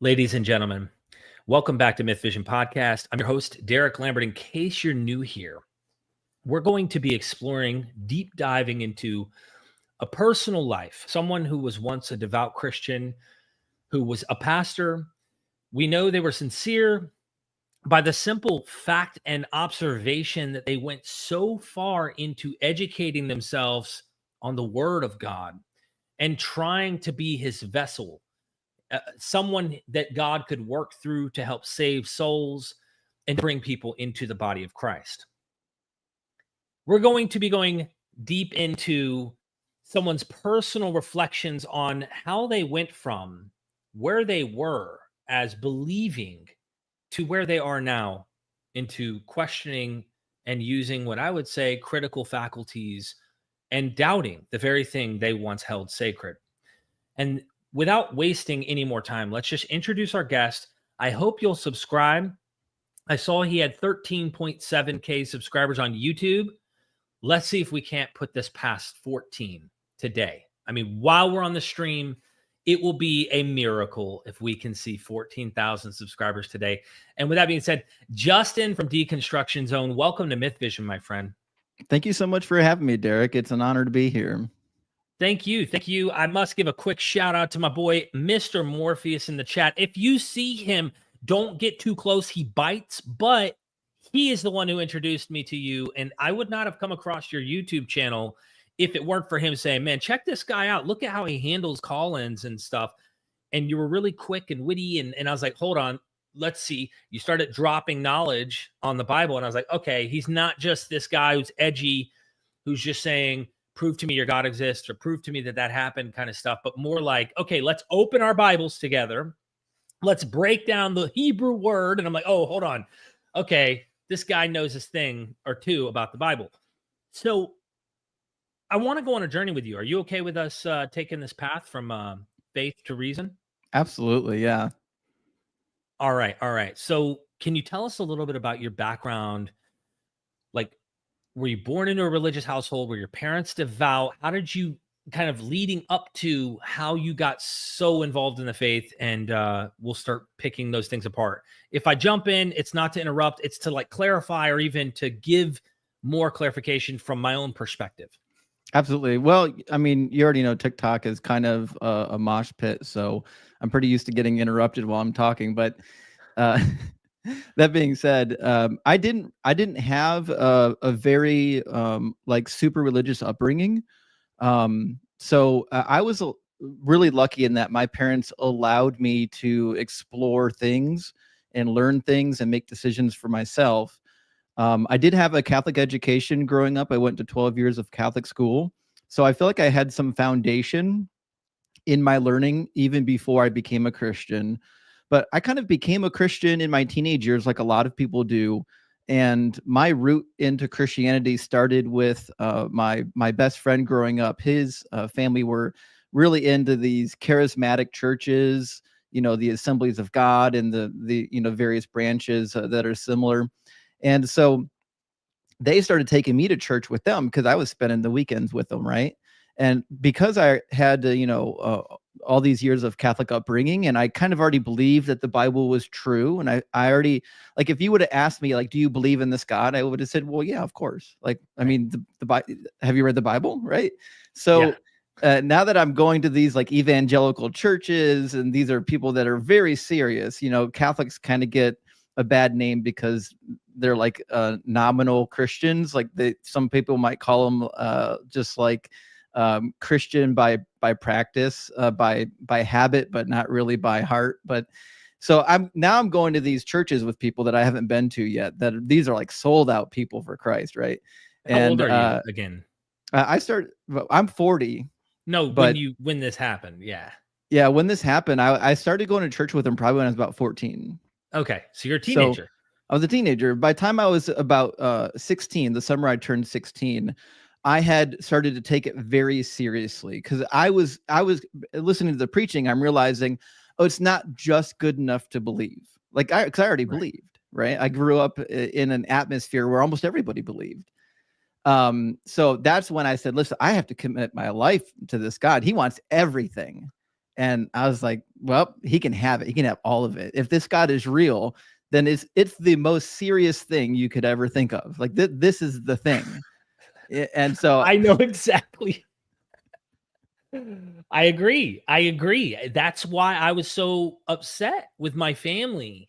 Ladies and gentlemen, welcome back to MythVision Podcast. I'm your host, Derek Lambert. In case you're new here, we're going to be exploring, deep diving into a personal life, someone who was once a devout Christian, who was a pastor. We know they were sincere by the simple fact and observation that they went so far into educating themselves on the Word of God and trying to be His vessel, someone that God could work through to help save souls and bring people into the body of Christ. We're going to be going deep into someone's personal reflections on how they went from where they were as believing to where they are now, into questioning and using what I would say critical faculties and doubting the very thing they once held sacred. And without wasting any more time, let's just introduce our guest. I hope you'll subscribe. I saw he had 13.7K subscribers on YouTube. Let's see if we can't put this past 14 today. I mean, while we're on the stream, it will be a miracle if we can see 14,000 subscribers today. And with that being said, Justin from Deconstruction Zone, welcome to MythVision, my friend. Thank you so much for having me, Derek. It's an honor to be here. Thank you. Thank you. I must give a quick shout out to my boy, Mr. Morpheus, in the chat. If you see him, don't get too close. He bites, but he is the one who introduced me to you. And I would not have come across your YouTube channel if it weren't for him saying, man, check this guy out. Look at how he handles call-ins and stuff. And you were really quick and witty. And I was like, hold on, let's see. You started dropping knowledge on the Bible. And I was like, okay, he's not just this guy who's edgy, who's just saying, prove to me your God exists, or prove to me that happened kind of stuff, but more like, okay, let's open our Bibles together. Let's break down the Hebrew word. And I'm like, oh, hold on. Okay, this guy knows his thing or two about the Bible. So I want to go on a journey with you. Are you okay with us taking this path from faith to reason? Absolutely, yeah. All right. So can you tell us a little bit about your background? Like, were you born into a religious household? Were your parents devout? How did you kind of leading up to how you got so involved in the faith? And we'll start picking those things apart. If I jump in, it's not to interrupt. It's to like clarify or even to give more clarification from my own perspective. Absolutely. Well, I mean, you already know TikTok is kind of a mosh pit, so I'm pretty used to getting interrupted while I'm talking. But that being said, I didn't have a very like super religious upbringing. So I was really lucky in that my parents allowed me to explore things and learn things and make decisions for myself. I did have a Catholic education growing up. I went to 12 years of Catholic school. So I feel like I had some foundation in my learning even before I became a Christian. But I kind of became a Christian in my teenage years, like a lot of people do. And my route into Christianity started with my best friend growing up. His family were really into these charismatic churches, you know, the Assemblies of God and the you know, various branches that are similar. And so they started taking me to church with them because I was spending the weekends with them, right? And because I had, you know, all these years of Catholic upbringing, and I kind of already believed that the Bible was true. And I already, like, if you would have asked me, like, do you believe in this God? I would have said, well, yeah, of course. Like, I mean, have you read the Bible? Right. So now that I'm going to these like evangelical churches, and these are people that are very serious, you know, Catholics kind of get a bad name because they're like nominal Christians. Like some people might call them just like Christian by practice, by habit, but not really by heart. But so I'm going to these churches with people that I haven't been to yet. These are like sold out people for Christ, right? How old are you again? I'm 40. No, when this happened, yeah. When this happened, I started going to church with them probably when I was about 14. Okay, so you're a teenager. So I was a teenager. By the time I was about 16, the summer I turned 16, I had started to take it very seriously because I was listening to the preaching. I'm realizing, oh, it's not just good enough to believe. Like because I already believed, right? I grew up in an atmosphere where almost everybody believed. So that's when I said, listen, I have to commit my life to this God. He wants everything. And I was like, well, he can have it. He can have all of it. If this God is real, then it's the most serious thing you could ever think of. Like this is the thing. And so I know exactly. I agree. I agree. That's why I was so upset with my family,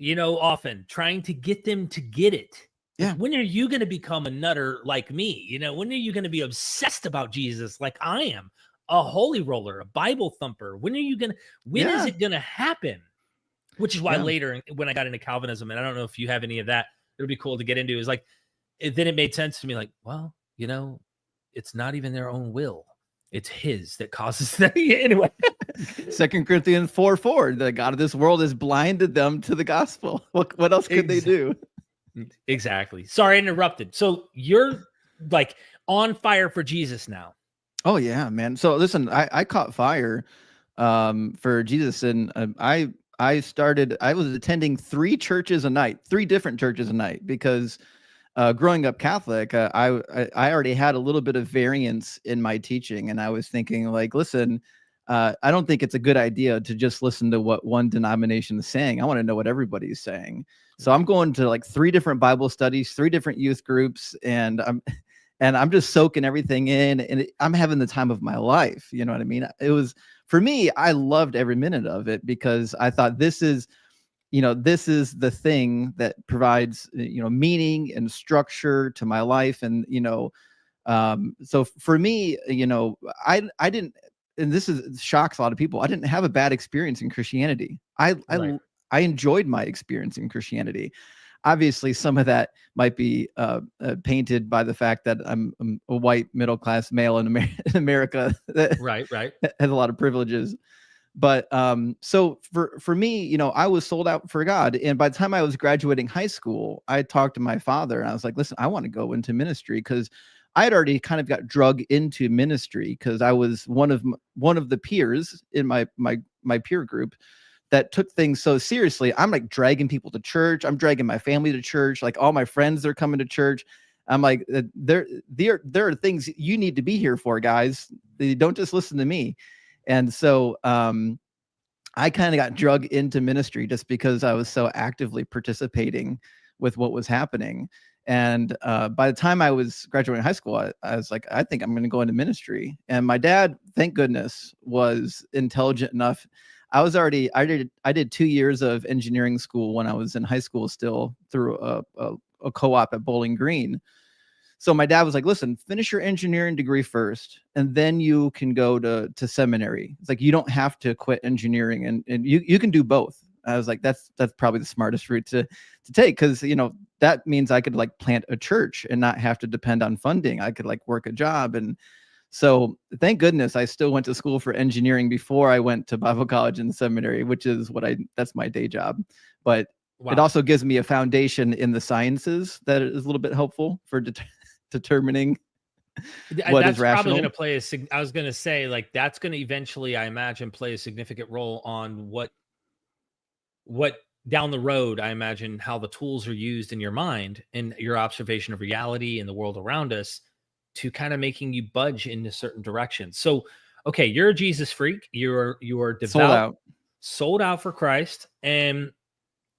often trying to get them to get it. Like, yeah, when are you going to become a nutter like me? When are you going to be obsessed about Jesus like I am? A holy roller, a Bible thumper. When is yeah, it going to happen? Which is why yeah. later when I got into Calvinism, and I don't know if you have any of that, it would be cool to get into, is like, then it made sense to me, like, well, it's not even their own will. It's his that causes that. Anyway. 2 Corinthians 4:4, the God of this world has blinded them to the gospel. What else could they do? Exactly. Sorry, I interrupted. So you're like on fire for Jesus now. Oh yeah, man. So listen, I caught fire for Jesus, and I was attending three different churches a night, because growing up Catholic, I already had a little bit of variance in my teaching, and I was thinking, like, listen, I don't think it's a good idea to just listen to what one denomination is saying. I want to know what everybody's saying. So I'm going to like 3 different Bible studies, 3 different youth groups, and I'm just soaking everything in, and I'm having the time of my life. You know what I mean? It was, for me, I loved every minute of it, because I thought this is the thing that provides, meaning and structure to my life. And, so for me, I didn't, and shocks a lot of people, I didn't have a bad experience in Christianity. Right. I enjoyed my experience in Christianity. Obviously, some of that might be painted by the fact that I'm a white middle-class male in America that Right. has a lot of privileges. But so for me, I was sold out for God. And by the time I was graduating high school, I talked to my father, and I was like, listen, I want to go into ministry, because I had already kind of got drug into ministry, because I was one of the peers in my peer group that took things so seriously. I'm like dragging people to church. I'm dragging my family to church. Like, all my friends are coming to church. I'm like, there are things you need to be here for, guys. They don't just listen to me. And so I kind of got drug into ministry just because I was so actively participating with what was happening. And by the time I was graduating high school, I was like, I think I'm going to go into ministry. And my dad, thank goodness, was intelligent enough. I did 2 years of engineering school when I was in high school, still, through a co-op at Bowling Green. So my dad was like, listen, finish your engineering degree first, and then you can go to seminary. It's like, you don't have to quit engineering, and you can do both. I was like, that's probably the smartest route to take, because that means I could like plant a church and not have to depend on funding. I could like work a job. And so thank goodness I still went to school for engineering before I went to Bible college and seminary, which is that's my day job. But Wow. It also gives me a foundation in the sciences that is a little bit helpful for determining what That's is rational. probably going to play I was going to say, like, that's going to eventually, I imagine, play a significant role on what down the road, I imagine, how the tools are used in your mind and your observation of reality and the world around us to kind of making you budge in a certain direction. So, okay, you're a Jesus freak. You're devout, sold out for Christ, and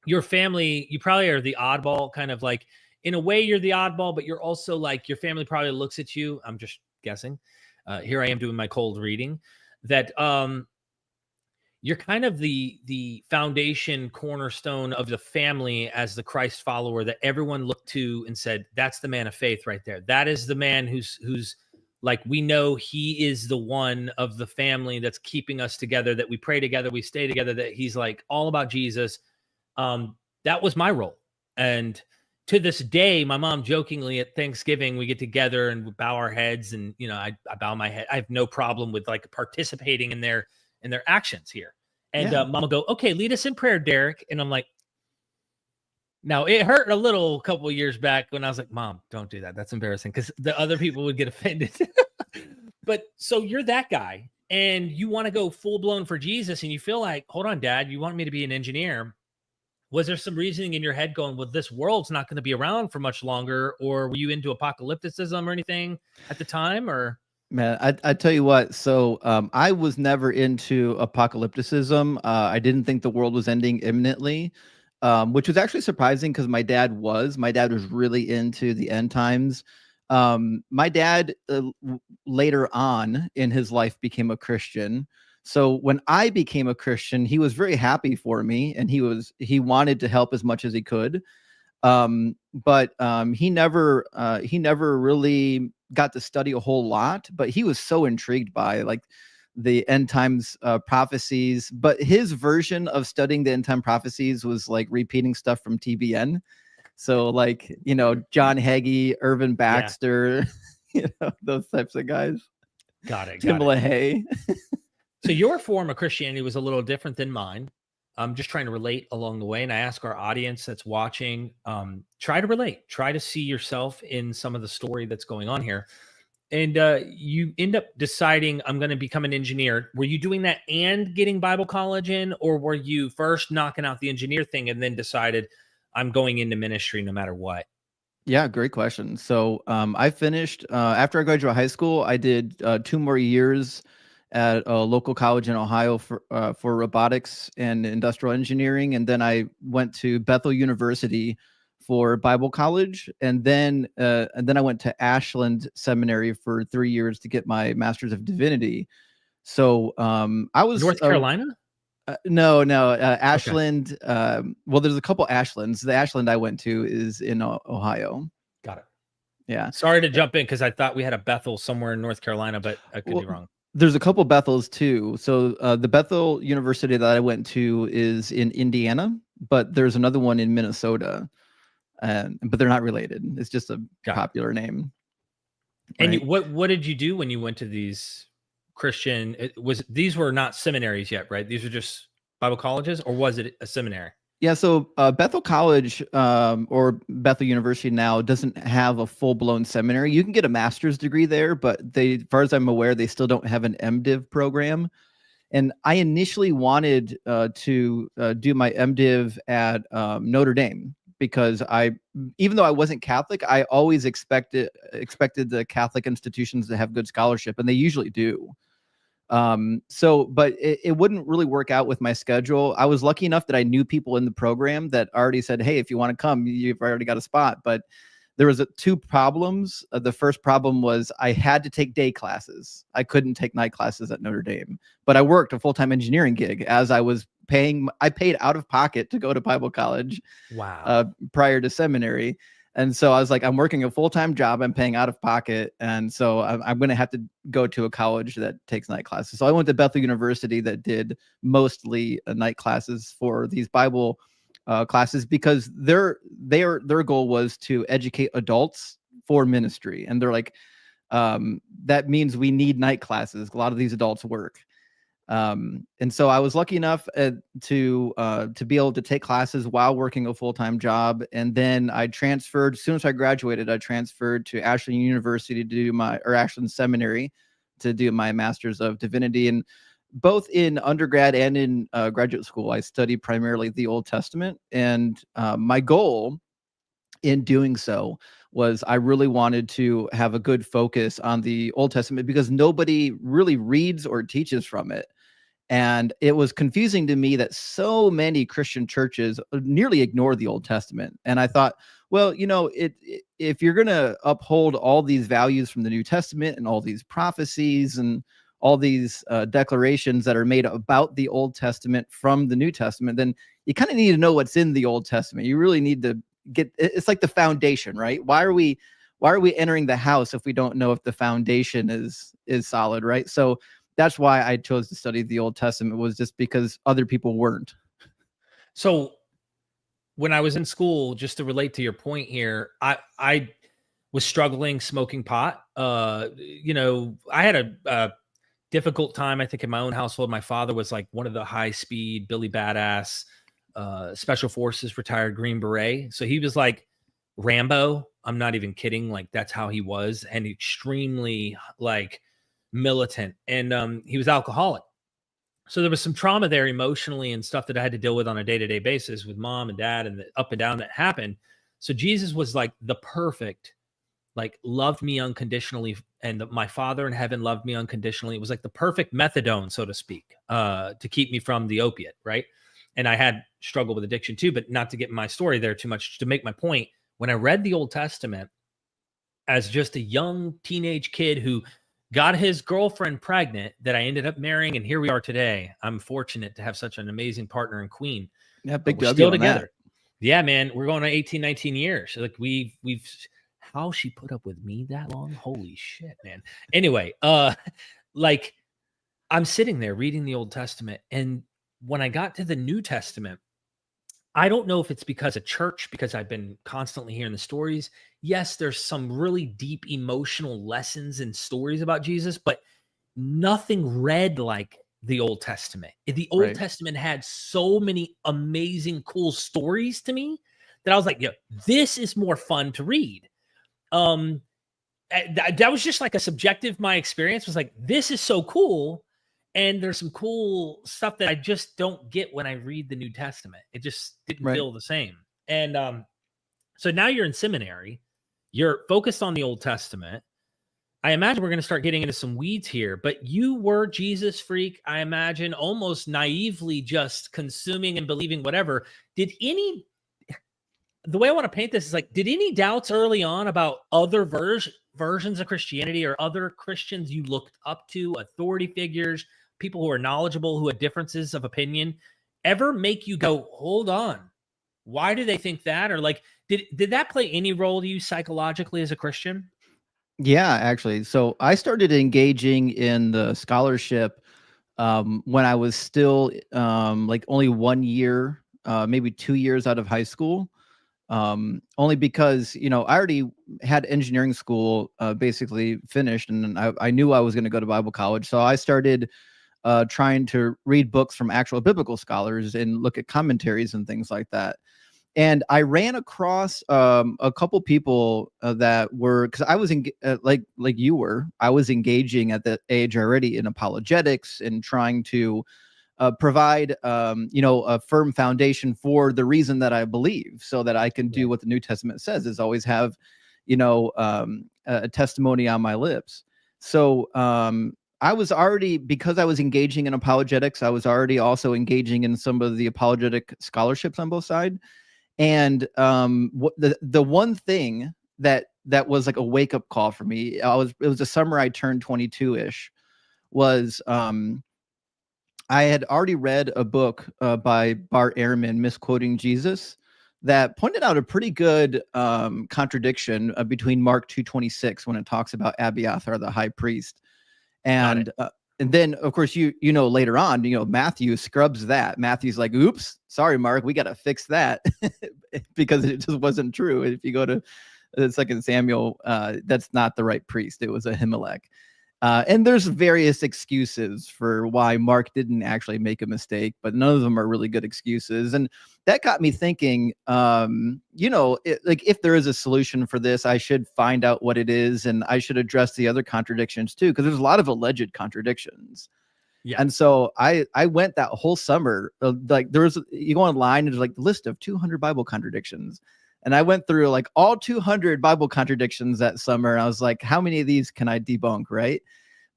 your family, you probably are the oddball, kind of like, in a way you're the oddball, but you're also like, your family probably looks at you, I'm just guessing, here I am doing my cold reading, that you're kind of the foundation cornerstone of the family as the Christ follower that everyone looked to and said, that's the man of faith right there. That is the man who's like, we know he is the one of the family that's keeping us together, that we pray together, we stay together, that he's like all about Jesus. That was my role. And to this day, my mom jokingly at Thanksgiving, we get together and we bow our heads, and I bow my head. I have no problem with like participating in their actions here. And mom will go, okay, lead us in prayer, Derek. And I'm like, now it hurt a little a couple of years back when I was like, Mom, don't do that. That's embarrassing, because the other people would get offended. But so you're that guy, and you want to go full blown for Jesus, and you feel like, hold on, Dad, you want me to be an engineer. Was there some reasoning in your head going, well, this world's not going to be around for much longer? Or were you into apocalypticism or anything at the time? Or Man, I tell you what. So I was never into apocalypticism. I didn't think the world was ending imminently, which was actually surprising because my dad was. My dad was really into the end times. My dad later on in his life became a Christian. So when I became a Christian, he was very happy for me, and he wanted to help as much as he could. But he never really got to study a whole lot, but he was so intrigued by like the end times prophecies. But his version of studying the end time prophecies was like repeating stuff from TBN. So like, John Hagee, Irvin Yeah. Baxter, those types of guys. Got it. Tim Got it. LaHaye. So your form of Christianity was a little different than mine. I'm just trying to relate along the way. And I ask our audience that's watching, try to relate, try to see yourself in some of the story that's going on here. And you end up deciding, I'm going to become an engineer. Were you doing that and getting Bible college in, or were you first knocking out the engineer thing and then decided I'm going into ministry no matter what? Yeah, great question. So I finished after I graduated high school. I did 2 more years at a local college in Ohio for robotics and industrial engineering, and then I went to Bethel University for Bible college, and then I went to Ashland Seminary for 3 years to get my Master's of Divinity. So I was North Carolina? no, Okay. Ashland. Well, there's a couple Ashlands. The Ashland I went to is in Ohio. Got it. Yeah. Sorry to jump in because I thought we had a Bethel somewhere in North Carolina, but I could be wrong. There's a couple Bethels too. So the Bethel University that I went to is in Indiana, but there's another one in Minnesota, but they're not related. It's just a popular name. And right? what did you do when you went to these Christian? These were not seminaries yet, right? These were just Bible colleges, or was it a seminary? Yeah, so Bethel College or Bethel University now doesn't have a full-blown seminary. You can get a master's degree there, but as far as I'm aware, they still don't have an MDiv program. And I initially wanted to do my MDiv at Notre Dame because even though I wasn't Catholic, I always expected the Catholic institutions to have good scholarship, and they usually do. But it wouldn't really work out with my schedule. I was lucky enough that I knew people in the program that already said, hey, if you want to come, you've already got a spot. But there was two problems. The first problem was I had to take day classes. I couldn't take night classes at Notre Dame, but I worked a full-time engineering gig as I was I paid out of pocket to go to Bible college. Wow. Prior to seminary. And so I was like, I'm working a full-time job. I'm paying out of pocket. And so I'm going to have to go to a college that takes night classes. So I went to Bethel University that did mostly night classes for these Bible classes because their goal was to educate adults for ministry. And they're like, that means we need night classes. A lot of these adults work. And so I was lucky enough to be able to take classes while working a full-time job. And then I transferred, as soon as I graduated, I transferred to Ashland University to do Ashland Seminary to do my Master's of Divinity. And both in undergrad and in graduate school, I studied primarily the Old Testament. And my goal in doing so was I really wanted to have a good focus on the Old Testament because nobody really reads or teaches from it. And it was confusing to me that so many Christian churches nearly ignore the Old Testament. And I thought, well, if you're going to uphold all these values from the New Testament and all these prophecies and all these declarations that are made about the Old Testament from the New Testament, then you kind of need to know what's in the Old Testament. You really need to it's like the foundation, right? Why are we entering the house if we don't know if the foundation is solid, right? So that's why I chose to study the Old Testament, was just because other people weren't. So when I was in school, just to relate to your point here, I was struggling smoking pot. I had a difficult time, I think, in my own household. My father was like one of the high-speed Billy Badass Special Forces retired Green Beret. So he was like Rambo. I'm not even kidding. Like that's how he was, and extremely like militant, and he was alcoholic. So there was some trauma there emotionally and stuff that I had to deal with on a day-to-day basis with mom and dad and the up and down that happened. So Jesus was like the perfect like loved me unconditionally, and my Father in heaven loved me unconditionally. It was like the perfect methadone, so to speak, to keep me from the opiate, right? And I had struggled with addiction too, but not to get my story there too much. To make my point, when I read the Old Testament as just a young teenage kid who got his girlfriend pregnant, that I ended up marrying, and here we are today. I'm fortunate to have such an amazing partner and queen. Yeah, big We're W still on together. that. Yeah, man, we're going on 18, 19 years. Like we've how she put up with me that long? Holy shit, man. Anyway, like I'm sitting there reading the Old Testament, and when I got to the New Testament, I don't know if it's because of church, because I've been constantly hearing the stories. Yes, there's some really deep emotional lessons and stories about Jesus, but nothing read like the Old Testament. The Old Right. Testament had so many amazing, cool stories to me that I was like, yeah, this is more fun to read. That was just like a subjective, my experience was like, this is so cool. And there's some cool stuff that I just don't get when I read the New Testament. It just didn't Right. feel the same. And so now you're in seminary, you're focused on the Old Testament. I imagine we're going to start getting into some weeds here, but you were Jesus freak, I imagine, almost naively just consuming and believing whatever. The way I want to paint this is like, did any doubts early on about other versions of Christianity or other Christians you looked up to, authority figures, people who are knowledgeable, who had differences of opinion, ever make you go, hold on, why do they think that? Or like, did that play any role to you psychologically as a Christian? Yeah, actually. So I started engaging in the scholarship when I was still like only 1 year, maybe 2 years out of high school. Only because, I already had engineering school basically finished, and I knew I was going to go to Bible college. So I started trying to read books from actual biblical scholars and look at commentaries and things like that. And I ran across a couple people that were, because I was like you were, I was engaging at that age already in apologetics and trying to provide a firm foundation for the reason that I believe, so that I can do what the New Testament says, is always have a testimony on my lips. So I was already, because I was engaging in apologetics, I was already also engaging in some of the apologetic scholarships on both sides. And the one thing that was like a wake up call for me, it was the summer I turned 22-ish, was I had already read a book by Bart Ehrman, Misquoting Jesus, that pointed out a pretty good contradiction between Mark 2:26 when it talks about Abiathar, the high priest. And then, of course, later on, Matthew scrubs that. Matthew's like, oops, sorry, Mark, we got to fix that because it just wasn't true. If you go to 2 Samuel, that's not the right priest. It was Ahimelech. And there's various excuses for why Mark didn't actually make a mistake, but none of them are really good excuses. And that got me thinking, like, if there is a solution for this, I should find out what it is, and I should address the other contradictions too, because there's a lot of alleged contradictions. Yeah. And so I went that whole summer, like you go online and there's like the list of 200 Bible contradictions. And I went through like all 200 Bible contradictions that summer. And I was like, how many of these can I debunk? Right.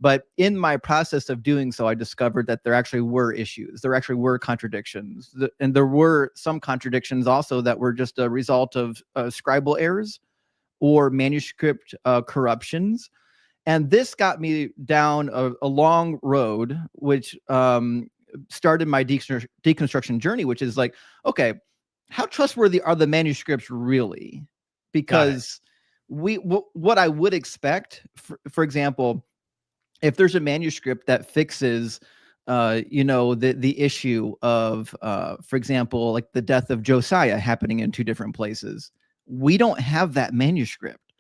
But in my process of doing so, I discovered that there actually were issues. There actually were contradictions. And there were some contradictions also that were just a result of scribal errors or manuscript corruptions. And this got me down a long road, which started my deconstruction journey, which is like, okay, how trustworthy are the manuscripts really? Because what I would expect, for example, if there's a manuscript that fixes, the issue of, for example, like the death of Josiah happening in two different places, we don't have that manuscript,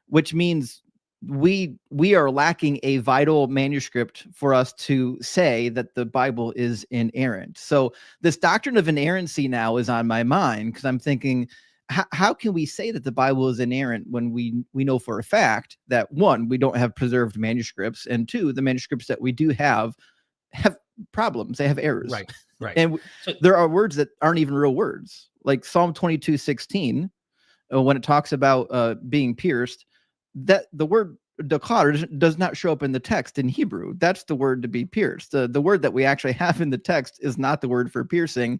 which means we are lacking a vital manuscript for us to say that the Bible is inerrant. So this doctrine of inerrancy now is on my mind, because I'm thinking, how can we say that the Bible is inerrant when we know for a fact that, one, we don't have preserved manuscripts, and two, the manuscripts that we do have problems, they have errors. Right. And there are words that aren't even real words, like Psalm 22:16, when it talks about being pierced. that the word dakar does not show up in the text in Hebrew. That's the word to be pierced. The word that we actually have in the text is not the word for piercing.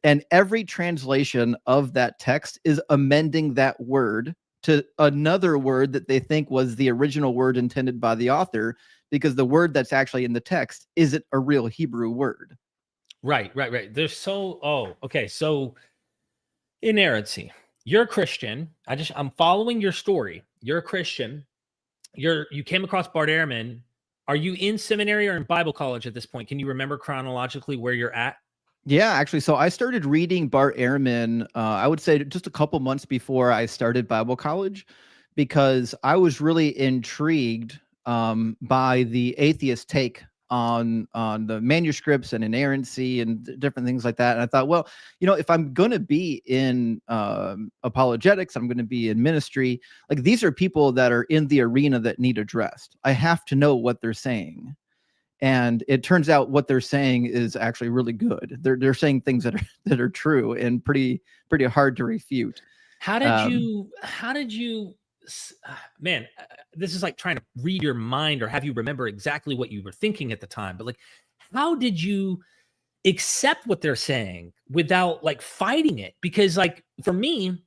And every translation of that text is amending that word to another word that they think was the original word intended by the author, because the word that's actually in the text isn't a real Hebrew word. Right. There's okay. So inerrancy. You're a Christian. I'm following your story. You're a Christian. You came across Bart Ehrman. Are you in seminary or in Bible college at this point? Can you remember chronologically where you're at? Yeah, actually. So I started reading Bart Ehrman, I would say just a couple months before I started Bible college, because I was really intrigued by the atheist take on the manuscripts and inerrancy and different things like that. And I thought, well, if I'm going to be in apologetics, I'm going to be in ministry. Like, these are people that are in the arena that need addressed. I have to know what they're saying. And it turns out what they're saying is actually really good. They're saying things that are true and pretty hard to refute. How did you man, this is like trying to read your mind or have you remember exactly what you were thinking at the time, but like, how did you accept what they're saying without like fighting it? Because like for me,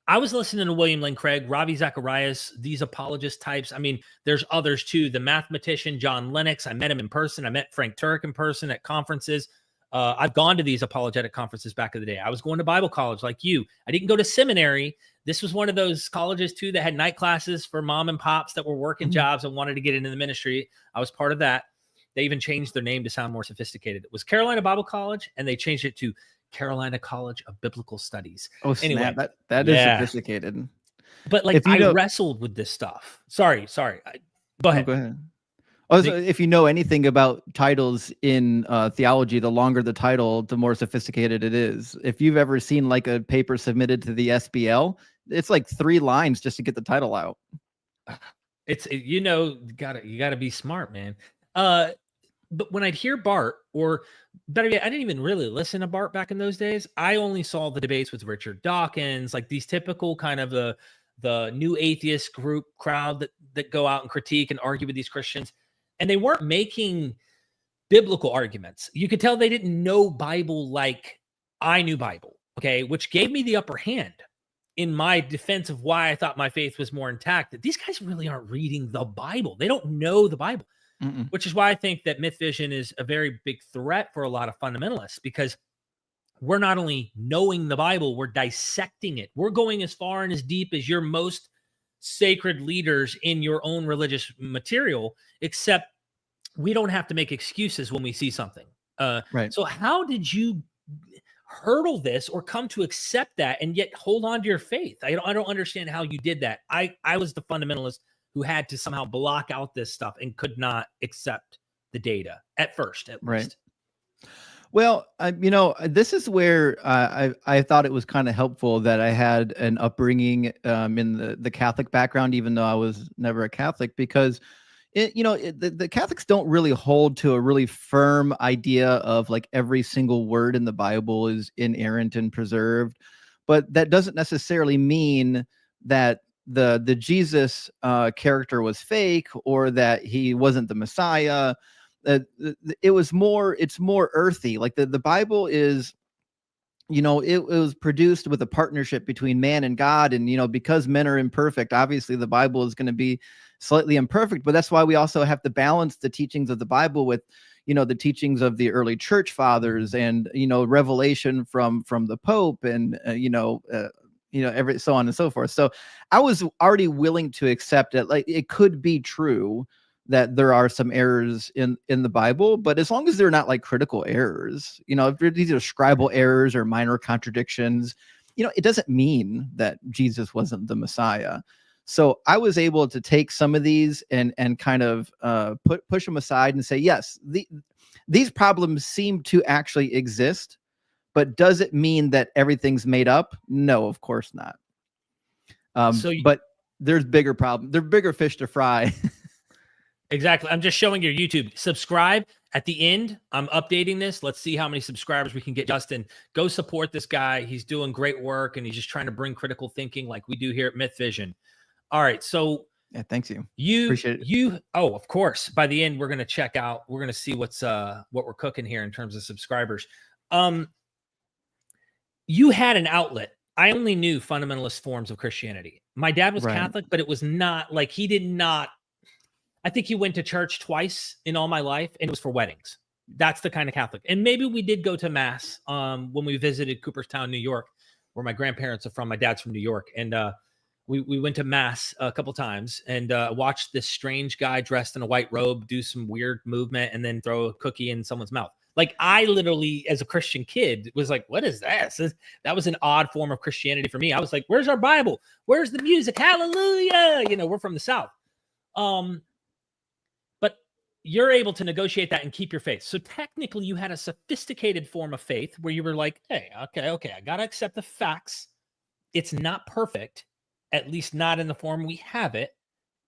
I was listening to William Lane Craig, Ravi Zacharias, these apologist types. I mean, there's others too. The mathematician, John Lennox. I met him in person. I met Frank Turek in person at conferences. I've gone to these apologetic conferences back in the day. I was going to Bible college like you. I didn't go to seminary. This was one of those colleges too that had night classes for mom and pops that were working jobs and wanted to get into the ministry. I was part of that. They even changed their name to sound more sophisticated. It was Carolina Bible College, and they changed it to Carolina College of Biblical Studies. Oh, anyway, snap. That is sophisticated. But like, I wrestled with this stuff. Sorry. Go ahead. Go ahead. Also, if you know anything about titles in theology, the longer the title, the more sophisticated it is. If you've ever seen like a paper submitted to the SBL, it's like 3 lines just to get the title out. You gotta be smart, man. But when I'd hear Bart, or better yet, I didn't even really listen to Bart back in those days. I only saw the debates with Richard Dawkins, like these typical kind of the new atheist group crowd that go out and critique and argue with these Christians. And they weren't making biblical arguments. You could tell they didn't know Bible like I knew Bible, okay, which gave me the upper hand in my defense of why I thought my faith was more intact. That these guys really aren't reading the Bible. They don't know the Bible. Which is why I think that MythVision is a very big threat for a lot of fundamentalists, because we're not only knowing the Bible, we're dissecting it. We're going as far and as deep as your most sacred leaders in your own religious material, except we don't have to make excuses when we see something. Right. So how did you hurdle this or come to accept that and yet hold on to your faith? I don't understand how you did that. I was the fundamentalist who had to somehow block out this stuff and could not accept the data at first, at least. Well, this is where I thought it was kind of helpful that I had an upbringing in the Catholic background, even though I was never a Catholic, because the Catholics don't really hold to a really firm idea of like every single word in the Bible is inerrant and preserved, but that doesn't necessarily mean that the Jesus character was fake or that he wasn't the Messiah. It's more earthy. Like the Bible is, it was produced with a partnership between man and God. And, because men are imperfect, obviously the Bible is going to be slightly imperfect, but that's why we also have to balance the teachings of the Bible with, the teachings of the early church fathers and, revelation from the Pope and, every so on and so forth. So I was already willing to accept it. Like, it could be true that there are some errors in the Bible, but as long as they're not like critical errors, if these are scribal errors or minor contradictions, it doesn't mean that Jesus wasn't the Messiah. So I was able to take some of these and kind of push them aside and say, yes, these problems seem to actually exist. But does it mean that everything's made up? No, of course not. But there's bigger problems. There are bigger fish to fry. Exactly. I'm just showing your YouTube. Subscribe at the end. I'm updating this. Let's see how many subscribers we can get. Justin, go support this guy. He's doing great work, and he's just trying to bring critical thinking like we do here at MythVision. All right. So Yeah, thanks you. you, Appreciate it. oh, of course. By the end, we're going to check out, we're going to see what we're cooking here in terms of subscribers. You had an outlet. I only knew fundamentalist forms of Christianity. My dad was Right. Catholic, but it was not like he did not. I think he went to church twice in all my life, and it was for weddings. That's the kind of Catholic. And maybe we did go to mass when we visited Cooperstown, New York, where my grandparents are from. My dad's from New York, and we went to mass a couple times and watched this strange guy dressed in a white robe do some weird movement and then throw a cookie in someone's mouth. Like, I literally, as a Christian kid, was like, what is this? That was an odd form of Christianity for me. I was like, where's our Bible? Where's the music? Hallelujah. You know, we're from the South. But you're able to negotiate that and keep your faith. So technically you had a sophisticated form of faith where you were like, hey, okay, I got to accept the facts. It's not perfect, at least not in the form we have it.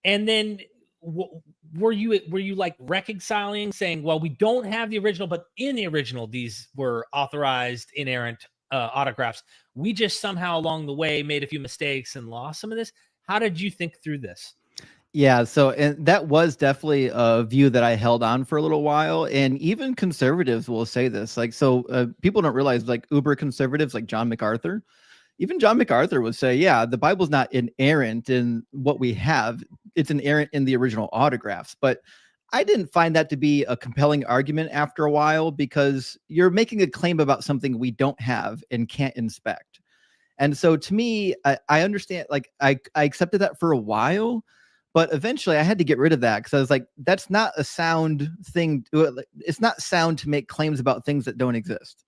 And then were you like reconciling, saying, well, we don't have the original, but in the original, these were authorized inerrant autographs. We just somehow along the way made a few mistakes and lost some of this. How did you think through this? Yeah, so and that was definitely a view that I held on for a little while, and even conservatives will say this. Like, so people don't realize, like, uber conservatives like John MacArthur, even John MacArthur would say, yeah, the Bible's not inerrant in what we have. It's inerrant in the original autographs. But I didn't find that to be a compelling argument after a while, because you're making a claim about something we don't have and can't inspect. And so to me, I understand, like, I accepted that for a while, but eventually I had to get rid of that, because I was like, that's not a sound thing. It's not sound to make claims about things that don't exist.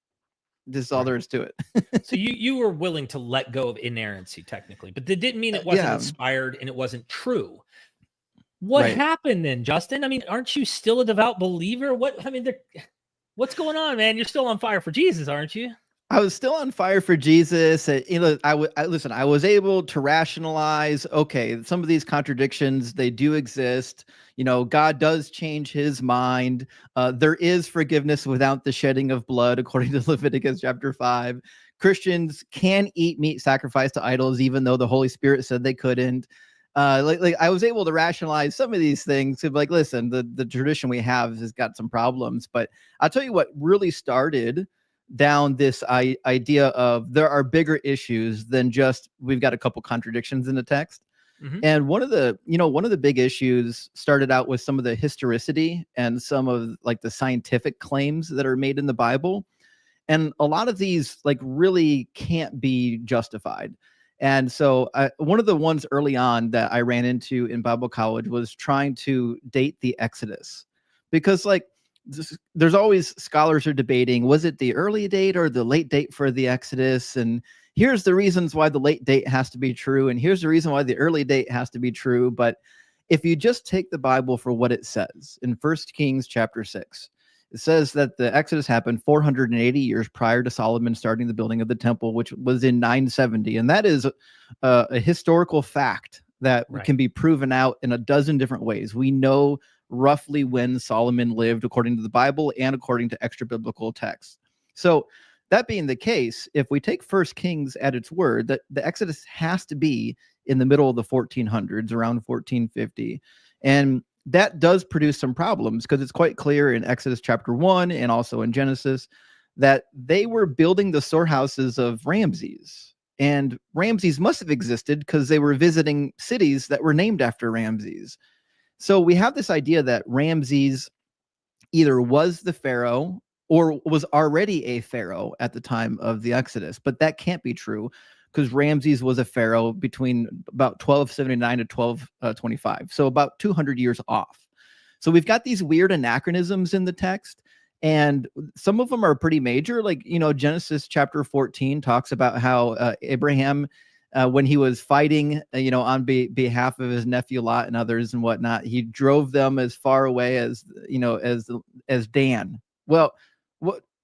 This is all there is to it. So you were willing to let go of inerrancy technically, but that didn't mean it wasn't inspired and it wasn't true. What happened then, Justin? I mean, aren't you still a devout believer? What's going on, man? You're still on fire for Jesus, aren't you? I was still on fire for Jesus. Listen, I was able to rationalize, okay, some of these contradictions, they do exist. You know, God does change his mind. There is forgiveness without the shedding of blood, according to Leviticus chapter 5. Christians can eat meat sacrificed to idols, even though the Holy Spirit said they couldn't. Like I was able to rationalize some of these things. Like, listen, the tradition we have has got some problems, but I'll tell you what really started down this idea of there are bigger issues than just we've got a couple contradictions in the text. Mm-hmm. And one of the big issues started out with some of the historicity and some of, like, the scientific claims that are made in the Bible. And a lot of these, like, really can't be justified. And so one of the ones early on that I ran into in Bible college was trying to date the Exodus, because, like, there's always scholars are debating, was it the early date or the late date for the Exodus? And here's the reasons why the late date has to be true, and here's the reason why the early date has to be true. But if you just take the Bible for what it says in 1 Kings chapter 6, it says that the Exodus happened 480 years prior to Solomon starting the building of the temple, which was in 970. And that is a historical fact that can be proven out in a dozen different ways. We know roughly when Solomon lived, according to the Bible and according to extra biblical texts. So that being the case, if we take 1 Kings at its word, that the Exodus has to be in the middle of the 1400s, around 1450. And that does produce some problems, because it's quite clear in Exodus chapter 1 and also in Genesis that they were building the storehouses of Ramses. And Ramses must have existed because they were visiting cities that were named after Ramses. So we have this idea that Ramses either was the pharaoh or was already a pharaoh at the time of the Exodus, but that can't be true, because Ramses was a pharaoh between about 1279 to 1225, so about 200 years off. So we've got these weird anachronisms in the text, and some of them are pretty major. Like, Genesis chapter 14 talks about how Abraham, when he was fighting, on behalf of his nephew Lot and others and whatnot, he drove them as far away as Dan. Well,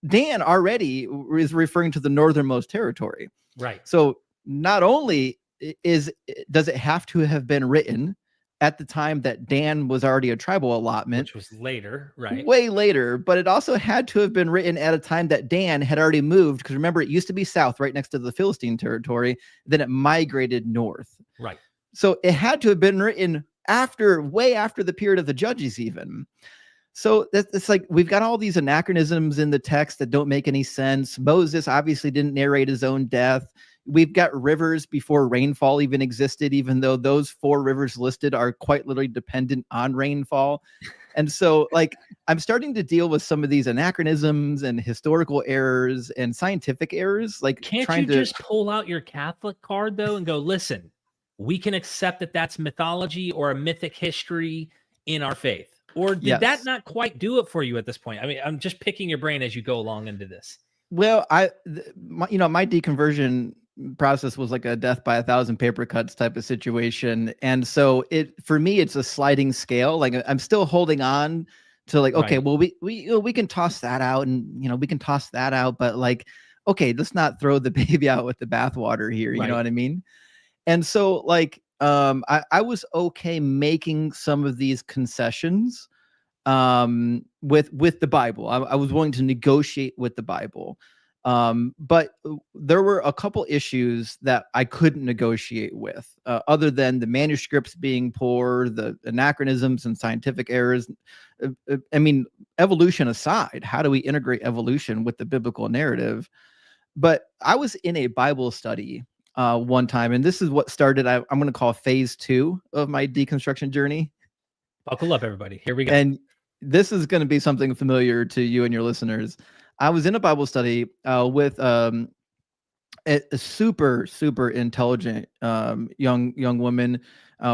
Dan already is referring to the northernmost territory. Right. So not only does it have to have been written at the time that Dan was already a tribal allotment, which was later, right? Way later, but it also had to have been written at a time that Dan had already moved, because remember, it used to be south right next to the Philistine territory, then it migrated north. Right. So it had to have been written way after the period of the judges even. So it's like we've got all these anachronisms in the text that don't make any sense. Moses obviously didn't narrate his own death. We've got rivers before rainfall even existed, even though those 4 rivers listed are quite literally dependent on rainfall. And so like I'm starting to deal with some of these anachronisms and historical errors and scientific errors. Like Can't trying you to just pull out your Catholic card though and go, listen, we can accept that that's mythology or a mythic history in our faith? Or did that yes. not quite do it for you at this point? I mean, I'm just picking your brain as you go along into this. Well, my deconversion process was like a death by 1,000 paper cuts type of situation. And so for me, it's a sliding scale. Like I'm still holding on to like, okay, Right. well, we can toss that out and, we can toss that out, but like, okay, let's not throw the baby out with the bathwater here. You know Right. what I mean? And so like, I was okay making some of these concessions with the Bible. I was willing to negotiate with the Bible. But there were a couple issues that I couldn't negotiate with, other than the manuscripts being poor, the anachronisms and scientific errors. I mean, evolution aside, how do we integrate evolution with the biblical narrative? But I was in a Bible study one time, and this is what started, I'm going to call phase 2 of my deconstruction journey. Buckle up, everybody. Here we go. And this is going to be something familiar to you and your listeners. I was in a Bible study with a super, super intelligent young woman.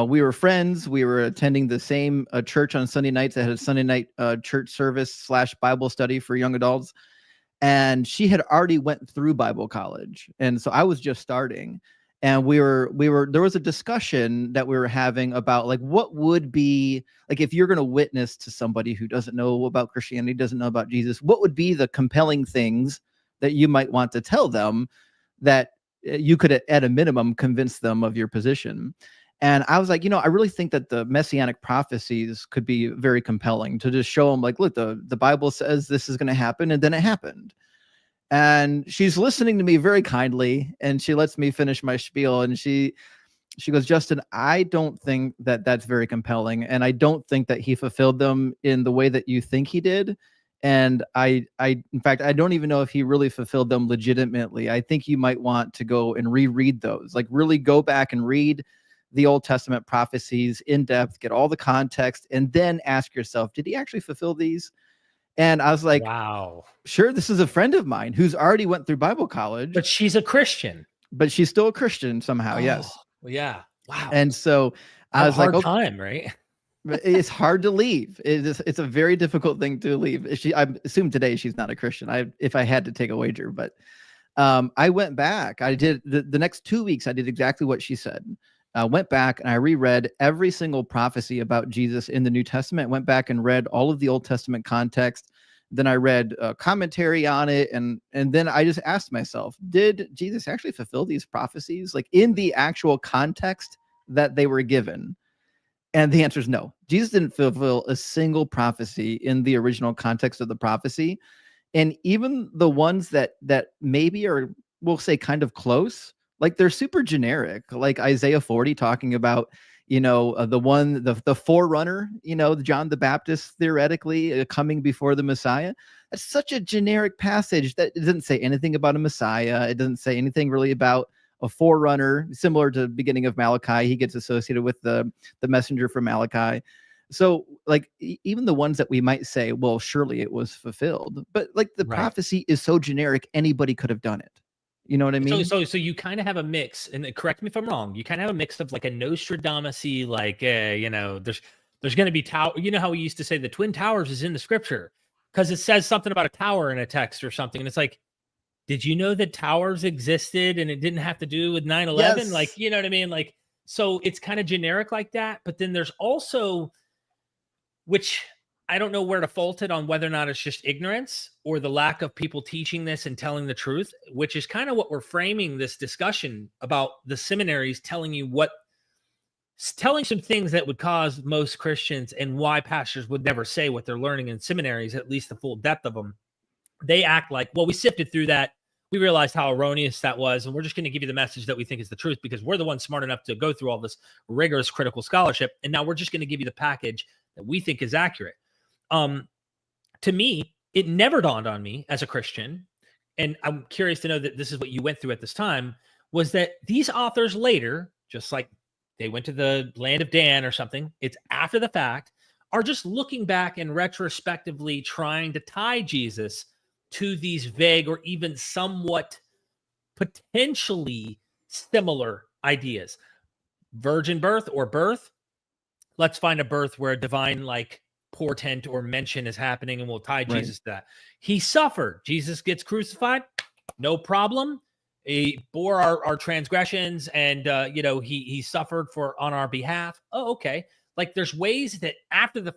We were friends. We were attending the same church on Sunday nights that had a Sunday night church service / Bible study for young adults. And she had already went through Bible college. And so I was just starting. And there was a discussion that we were having about like, what would be like, if you're going to witness to somebody who doesn't know about Christianity, doesn't know about Jesus, what would be the compelling things that you might want to tell them that you could, at a minimum, convince them of your position? And I was like, I really think that the messianic prophecies could be very compelling to just show them like, look, the Bible says this is going to happen. And then it happened. And she's listening to me very kindly, and she lets me finish my spiel. And she goes, Justin, I don't think that that's very compelling. And I don't think that he fulfilled them in the way that you think he did. And in fact, I don't even know if he really fulfilled them legitimately. I think you might want to go and reread those, like really go back and read the Old Testament prophecies in depth, get all the context, and then ask yourself, did he actually fulfill these? And I was like, wow, sure, this is a friend of mine who's already went through Bible college. But she's a Christian. But she's still a Christian somehow, yes. Well, yeah. Wow. And so I was like, hard time, right? It's hard to leave. It's a very difficult thing to leave. I assume today she's not a Christian. If I had to take a wager, but I went back. I did the next 2 weeks. I did exactly what she said. Went back and I reread every single prophecy about Jesus in the New Testament. Went back and read all of the Old Testament context. Then I read commentary on it, and then I just asked myself, did Jesus actually fulfill these prophecies, like in the actual context that they were given? And the answer is no. Jesus didn't fulfill a single prophecy in the original context of the prophecy. And even the ones that maybe are, we'll say, kind of close, like they're super generic, like Isaiah 40 talking about, the forerunner, John the Baptist theoretically coming before the Messiah. That's such a generic passage that it doesn't say anything about a Messiah. It doesn't say anything really about a forerunner, similar to the beginning of Malachi. He gets associated with the messenger from Malachi. So like even the ones that we might say, well, surely it was fulfilled, but like the prophecy is so generic, anybody could have done it. You know what I mean? So you kind of have a mix, and correct me if I'm wrong. You kind of have a mix of like a Nostradamus-y, like, there's going to be tower. You know how we used to say the Twin Towers is in the scripture because it says something about a tower in a text or something. And it's like, did you know that towers existed and it didn't have to do with 9/11? Yes. Like, you know what I mean? Like, so it's kind of generic like that. But then there's also, which I don't know where to fault it on, whether or not it's just ignorance or the lack of people teaching this and telling the truth, which is kind of what we're framing this discussion about, the seminaries telling some things that would cause most Christians, and why pastors would never say what they're learning in seminaries, at least the full depth of them. They act like, well, we sifted through that. we realized how erroneous that was, and we're just going to give you the message that we think is the truth because we're the ones smart enough to go through all this rigorous critical scholarship, and now we're just going to give you the package that we think is accurate. To me, it never dawned on me as a Christian, and I'm curious to know that this is what you went through at this time, was that these authors later, just like they went to the land of Dan or something, it's after the fact, are just looking back and retrospectively trying to tie Jesus to these vague or even somewhat potentially similar ideas. Virgin birth or birth. Let's find a birth where a divine like portent or mention is happening and we'll tie Jesus to that. He suffered. Jesus gets crucified. No problem. He bore our transgressions and, he suffered on our behalf. Oh, okay. Like there's ways that after the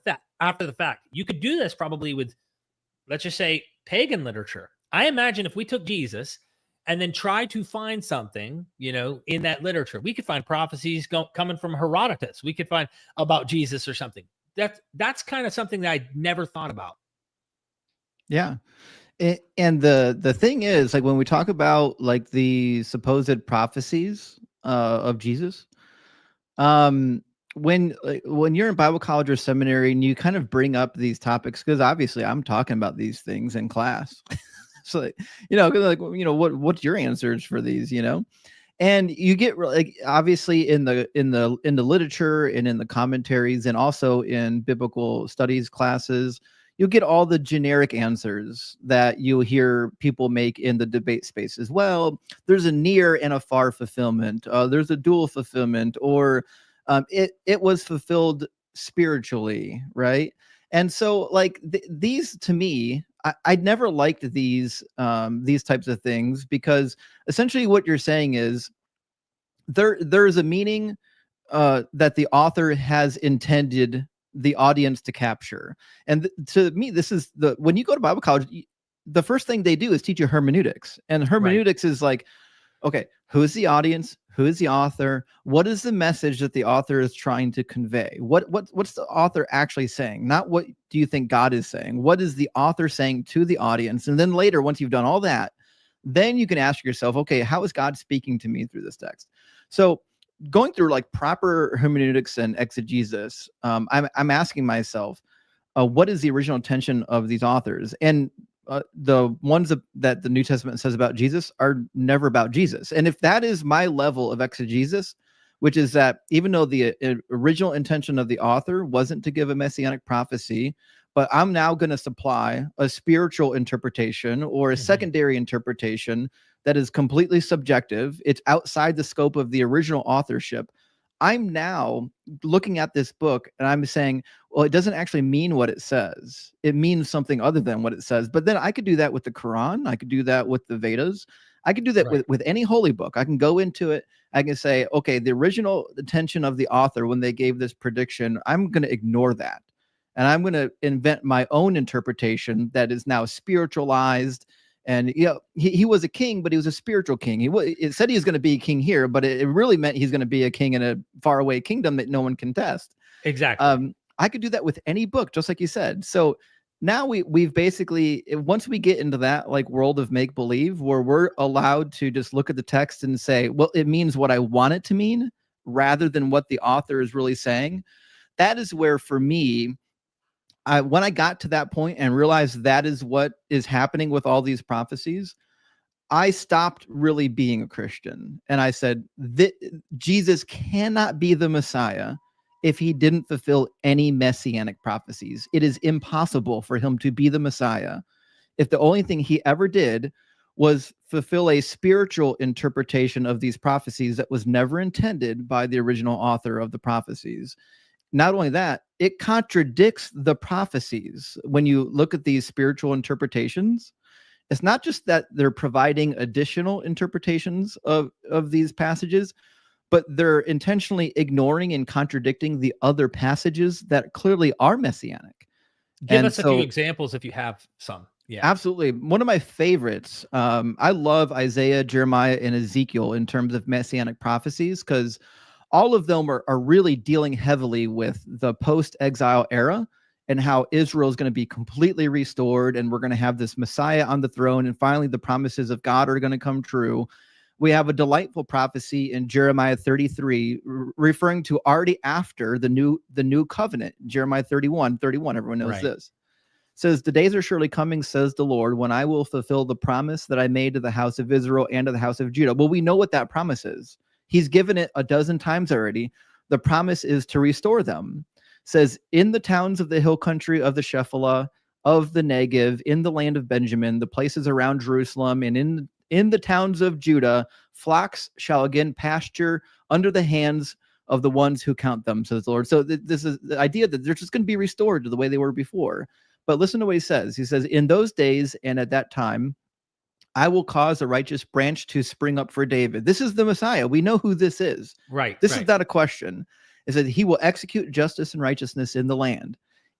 fact, you could do this probably with, let's just say, pagan literature. I imagine if we took Jesus and then tried to find something, in that literature, we could find prophecies coming from Herodotus. We could find about Jesus or something. That's kind of something that I never thought about. Yeah. And the thing is, like when we talk about like the supposed prophecies of Jesus, when you're in Bible college or seminary and you kind of bring up these topics, because obviously I'm talking about these things in class. So, what's your answers for these, and you get like, obviously in the literature and in the commentaries and also in biblical studies classes, you'll get all the generic answers that you'll hear people make in the debate space as well. There's a near and a far fulfillment. There's a dual fulfillment, or it was fulfilled spiritually, right? And so like these, to me, I'd never liked these types of things, because essentially what you're saying is there's a meaning that the author has intended the audience to capture. And to me, this is when you go to Bible college, the first thing they do is teach you hermeneutics. And hermeneutics is like, okay, who is the audience? Who is the author? What is the message that the author is trying to convey? What's the author actually saying? Not what do you think God is saying? What is the author saying to the audience? And then later, once you've done all that, then you can ask yourself, okay, how is God speaking to me through this text? So going through like proper hermeneutics and exegesis, I'm asking myself, what is the original intention of these authors? And the ones that the New Testament says about Jesus are never about Jesus. And if that is my level of exegesis, which is that even though the original intention of the author wasn't to give a messianic prophecy, but I'm now going to supply a spiritual interpretation or a secondary interpretation that is completely subjective, it's outside the scope of the original authorship, I'm now looking at this book and I'm saying, well, it doesn't actually mean what it says. It means something other than what it says. But then I could do that with the Quran. I could do that with the Vedas. I could do that with any holy book. I can go into it. I can say, okay, the original intention of the author when they gave this prediction, I'm going to ignore that. And I'm going to invent my own interpretation that is now spiritualized. And he was a king, but he was a spiritual king. It said he was going to be a king here, but it really meant he's going to be a king in a faraway kingdom that no one can test. Exactly. I could do that with any book, just like you said. So now we've basically, once we get into that like world of make believe, where we're allowed to just look at the text and say, well, it means what I want it to mean, rather than what the author is really saying. That is where, for me, when I got to that point and realized that is what is happening with all these prophecies, I stopped really being a Christian. And I said, Jesus cannot be the Messiah if he didn't fulfill any messianic prophecies. It is impossible for him to be the Messiah if the only thing he ever did was fulfill a spiritual interpretation of these prophecies that was never intended by the original author of the prophecies. Not only that, it contradicts the prophecies. When you look at these spiritual interpretations, it's not just that they're providing additional interpretations of these passages, but they're intentionally ignoring and contradicting the other passages that clearly are messianic. Give us a few examples if you have some. Yeah, absolutely. One of my favorites, I love Isaiah, Jeremiah, and Ezekiel in terms of messianic prophecies, because all of them are really dealing heavily with the post-exile era and how Israel is going to be completely restored, and we're going to have this Messiah on the throne, and finally the promises of God are going to come true. We have a delightful prophecy in Jeremiah 33, referring to already after the new covenant. Jeremiah 31, everyone knows this. Says, the days are surely coming, says the Lord, when I will fulfill the promise that I made to the house of Israel and to the house of Judah. Well, we know what that promise is. He's given it a dozen times already. The promise is to restore them. Says, in the towns of the hill country of the Shephelah, of the Negev, in the land of Benjamin, the places around Jerusalem, and in the towns of Judah, flocks shall again pasture under the hands of the ones who count them, says the Lord. So this is the idea that they're just going to be restored to the way they were before. But listen to what he says. He says, in those days and at that time, I will cause a righteous branch to spring up for David. This is the Messiah. We know who this is. This is not a question. It says he will execute justice and righteousness in the land.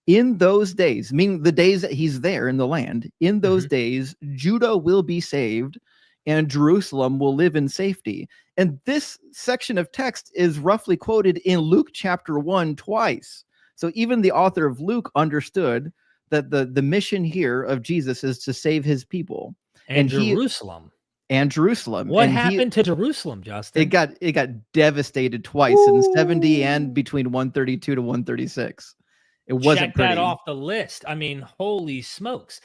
In those days, meaning the days that he's there in the land, in those days, Judah will be saved and Jerusalem will live in safety. And this section of text is roughly quoted in Luke chapter 1 twice. So even the author of Luke understood that the mission here of Jesus is to save his people. And Jerusalem. What happened to Jerusalem, Justin? It got devastated twice in 70 and between 132 to 136. It wasn't Check pretty. that off the list. I mean, holy smokes.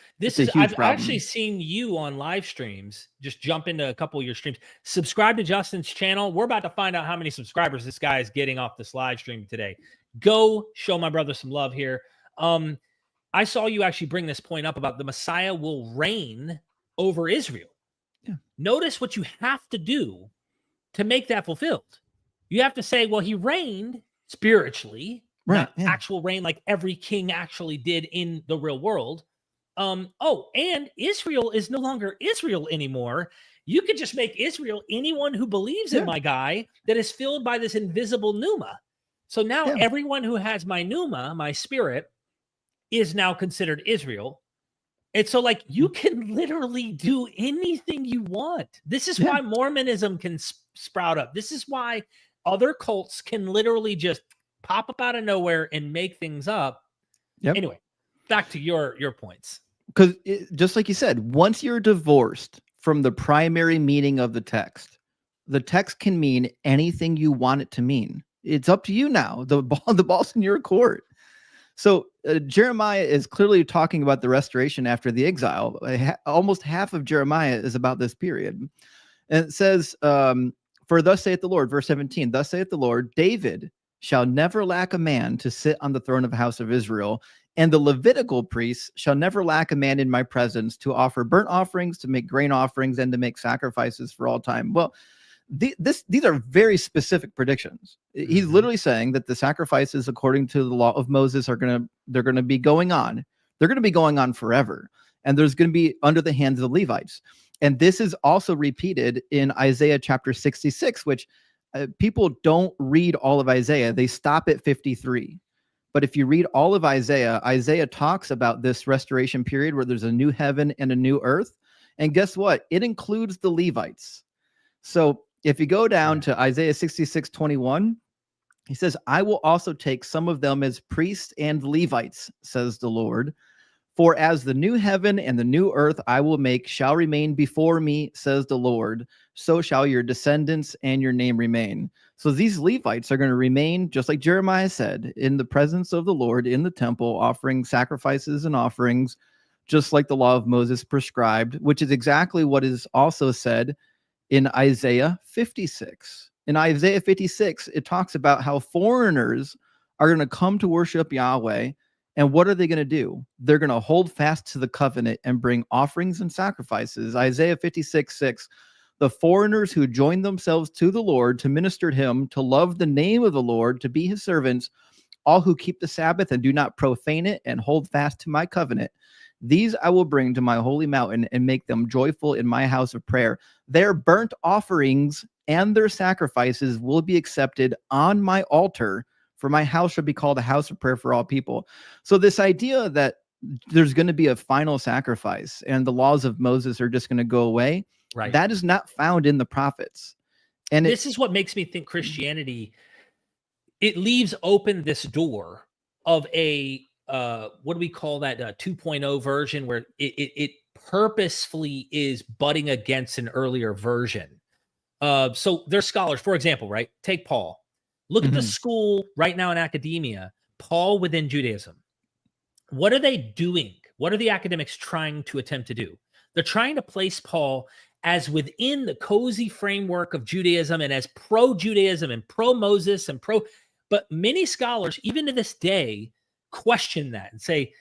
I've actually seen you on live streams. Just jump into a couple of your streams. Subscribe to Justin's channel. We're about to find out how many subscribers this guy is getting off this live stream today. Go show my brother some love here. I saw you actually bring this point up about the Messiah will reign over Israel. Yeah. Notice what you have to do to make that fulfilled. You have to say, well, he reigned spiritually, not actual reign like every king actually did in the real world. And Israel is no longer Israel anymore. You could just make Israel anyone who believes in my guy that is filled by this invisible pneuma. So now everyone who has my pneuma, my spirit, is now considered Israel. And so, like, you can literally do anything you want. This is why Mormonism can sprout up. This is why other cults can literally just pop up out of nowhere and make things up. Anyway, back to your points. Because just like you said, once you're divorced from the primary meaning of the text can mean anything you want it to mean. It's up to you now. The ball's in your court. So Jeremiah is clearly talking about the restoration after the exile. Almost half of Jeremiah is about this period. And it says, for thus saith the Lord, verse 17, thus saith the Lord, David shall never lack a man to sit on the throne of the house of Israel, and the Levitical priests shall never lack a man in my presence to offer burnt offerings, to make grain offerings, and to make sacrifices for all time. Well, these are very specific predictions. He's literally saying that the sacrifices according to the law of Moses they're going to be going on. They're going to be going on forever. And there's going to be under the hands of the Levites. And this is also repeated in Isaiah chapter 66, which people don't read all of Isaiah. They stop at 53. But if you read all of Isaiah, Isaiah talks about this restoration period where there's a new heaven and a new earth. And guess what? It includes the Levites. So if you go down to Isaiah 66:21, he says, I will also take some of them as priests and Levites, says the Lord. For as the new heaven and the new earth I will make shall remain before me, says the Lord, so shall your descendants and your name remain. So these Levites are going to remain, just like Jeremiah said, in the presence of the Lord in the temple, offering sacrifices and offerings, just like the law of Moses prescribed, which is exactly what is also said in Isaiah 56. In Isaiah 56, it talks about how foreigners are going to come to worship Yahweh. And what are they going to do? They're going to hold fast to the covenant and bring offerings and sacrifices. Isaiah 56:6, the foreigners who join themselves to the Lord to minister to him, to love the name of the Lord, to be his servants, all who keep the Sabbath and do not profane it and hold fast to my covenant. These I will bring to my holy mountain and make them joyful in my house of prayer. Their burnt offerings and their sacrifices will be accepted on my altar, for my house shall be called a house of prayer for all people. So this idea that there's going to be a final sacrifice and the laws of Moses are just going to go away, that is not found in the prophets. And this is what makes me think Christianity, it leaves open this door of a what do we call that 2.0 version where it purposefully is butting against an earlier version. So there's scholars, for example, right? Take Paul. Look at the school right now in academia, Paul within Judaism. What are they doing? What are the academics trying to attempt to do? They're trying to place Paul as within the cozy framework of Judaism and as pro-Judaism and pro-Moses and but many scholars, even to this day, question that and say,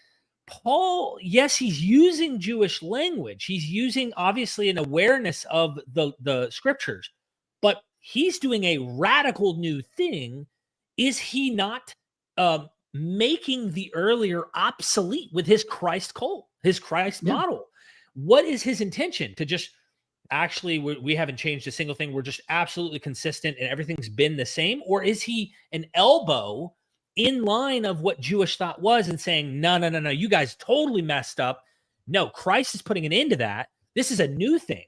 Paul, yes, he's using Jewish language. He's using, obviously, an awareness of the scriptures, but he's doing a radical new thing. Is he not making the earlier obsolete with his Christ cult, his Christ model? What is his intention? To just actually, we haven't changed a single thing. We're just absolutely consistent and everything's been the same? Or is he an elbow in line of what Jewish thought was and saying, no, you guys totally messed up. No, Christ is putting an end to that. This is a new thing.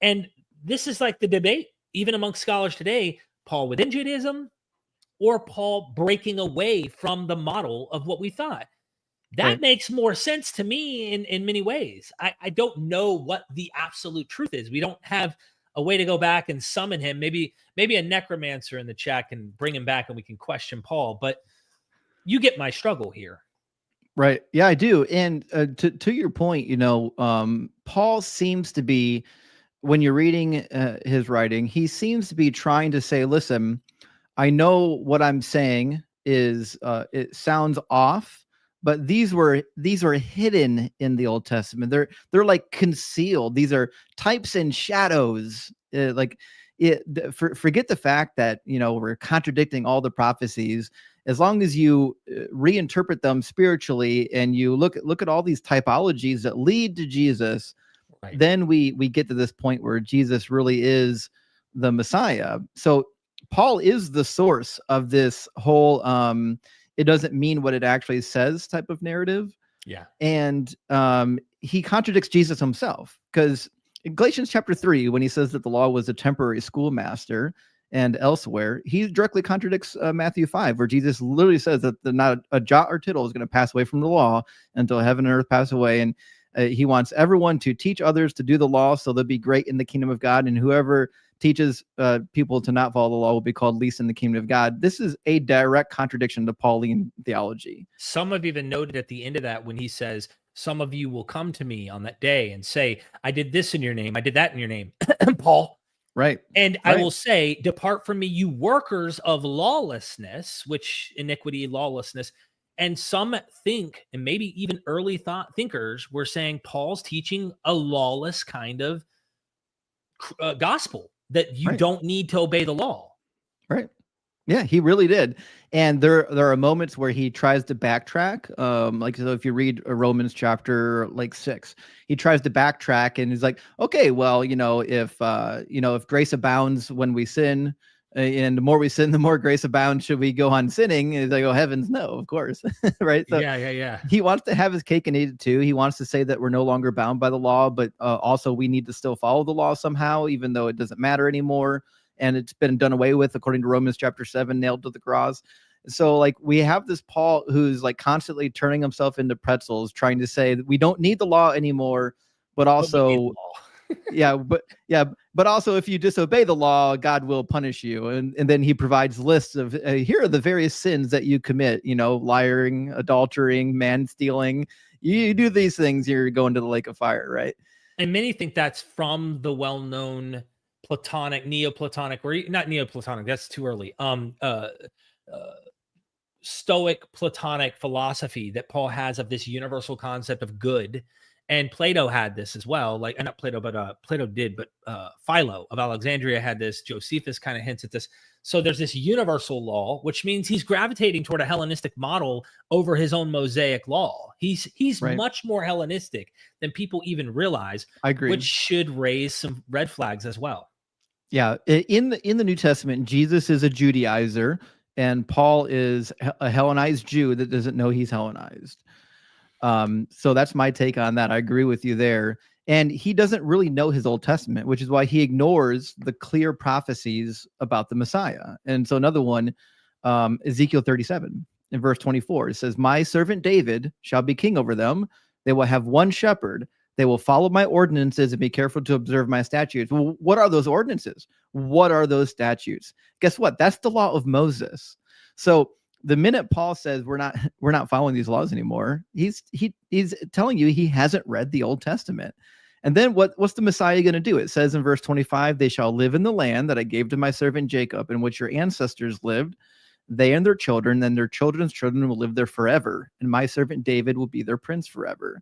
And this is like the debate, even amongst scholars today, Paul within Judaism or Paul breaking away from the model of what we thought. That makes more sense to me in many ways. I don't know what the absolute truth is. We don't have a way to go back and summon him. Maybe a necromancer in the chat can bring him back and we can question Paul. But you get my struggle here. Right. Yeah, I do. And to your point, Paul seems to be, when you're reading his writing, he seems to be trying to say, listen, I know what I'm saying is it sounds off, but these were hidden in the Old Testament. They're like concealed. These are types and shadows. Forget the fact that we're contradicting all the prophecies. As long as you reinterpret them spiritually and you look at all these typologies that lead to Jesus, then we get to this point where Jesus really is the Messiah. So Paul is the source of this whole it doesn't mean what it actually says type of narrative. Yeah. And he contradicts Jesus himself, because in Galatians chapter 3, when he says that the law was a temporary schoolmaster, and elsewhere, he directly contradicts Matthew 5, where Jesus literally says that not a jot or tittle is going to pass away from the law until heaven and earth pass away. And he wants everyone to teach others to do the law so they'll be great in the kingdom of God. And whoever teaches people to not follow the law will be called least in the kingdom of God. This is a direct contradiction to Pauline theology. Some have even noted at the end of that when he says, some of you will come to me on that day and say, I did this in your name. I did that in your name. Paul. Right. And I will say, depart from me, you workers of lawlessness, which iniquity, lawlessness. And some think, and maybe even early thought thinkers were saying Paul's teaching a lawless kind of gospel, that you don't need to obey the law. Right. Yeah, he really did. And there are moments where he tries to backtrack. So if you read Romans chapter 6, he tries to backtrack and he's like, okay, well, if grace abounds when we sin, and the more we sin, the more grace abounds, should we go on sinning? And he's like, oh, heavens, no, of course. Right. So yeah. He wants to have his cake and eat it too. He wants to say that we're no longer bound by the law, but also we need to still follow the law somehow, even though it doesn't matter anymore. And it's been done away with, according to Romans chapter 7, nailed to the cross. So we have this Paul who's constantly turning himself into pretzels, trying to say that we don't need the law anymore, but also, but also if you disobey the law, God will punish you. And then he provides lists of here are the various sins that you commit, lying, adultering, man stealing. You do these things, you're going to the lake of fire, right? And many think that's from the well-known Platonic, Neoplatonic, or not Neoplatonic, that's too early. Stoic Platonic philosophy that Paul has of this universal concept of good. And Plato had this as well. Not Plato, but Plato did, but Philo of Alexandria had this. Josephus kind of hints at this. So there's this universal law, which means he's gravitating toward a Hellenistic model over his own Mosaic law. He's much more Hellenistic than people even realize. I agree. Which should raise some red flags as well. Yeah, in the New Testament, Jesus is a Judaizer, and Paul is a Hellenized Jew that doesn't know he's Hellenized. So that's my take on that. I agree with you there. And he doesn't really know his Old Testament, which is why he ignores the clear prophecies about the Messiah. And so another one, Ezekiel 37. in verse 24. It says, my servant David shall be king over them. They will have one shepherd. They will follow my ordinances and be careful to observe my statutes. Well, what are those ordinances? What are those statutes? Guess what? That's the law of Moses. So the minute Paul says we're not following these laws anymore, he's telling you he hasn't read the Old Testament. And then what's the Messiah going to do? It says in verse 25, they shall live in the land that I gave to my servant Jacob, in which your ancestors lived, they and their children, and their children's children will live there forever. And my servant David will be their prince forever.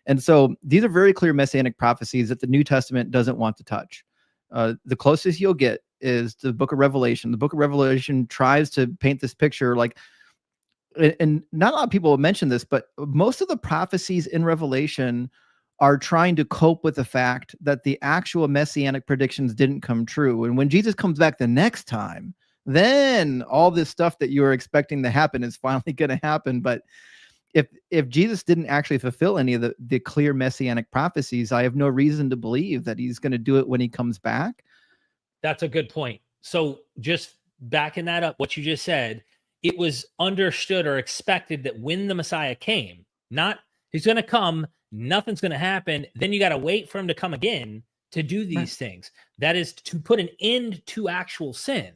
And so these are very clear messianic prophecies that the New Testament doesn't want to touch. The closest you'll get is the book of Revelation. The book of Revelation tries to paint this picture like, and not a lot of people mention this, but most of the prophecies in Revelation are trying to cope with the fact that the actual messianic predictions didn't come true. And when Jesus comes back the next time, then all this stuff that you were expecting to happen is finally going to happen. But if Jesus didn't actually fulfill any of the clear messianic prophecies, I have no reason to believe that he's going to do it when he comes back. That's a good point. So just backing that up, what you just said, it was understood or expected that when the Messiah came, not he's going to come, nothing's going to happen. Then you got to wait for him to come again to do these things. That is to put an end to actual sin,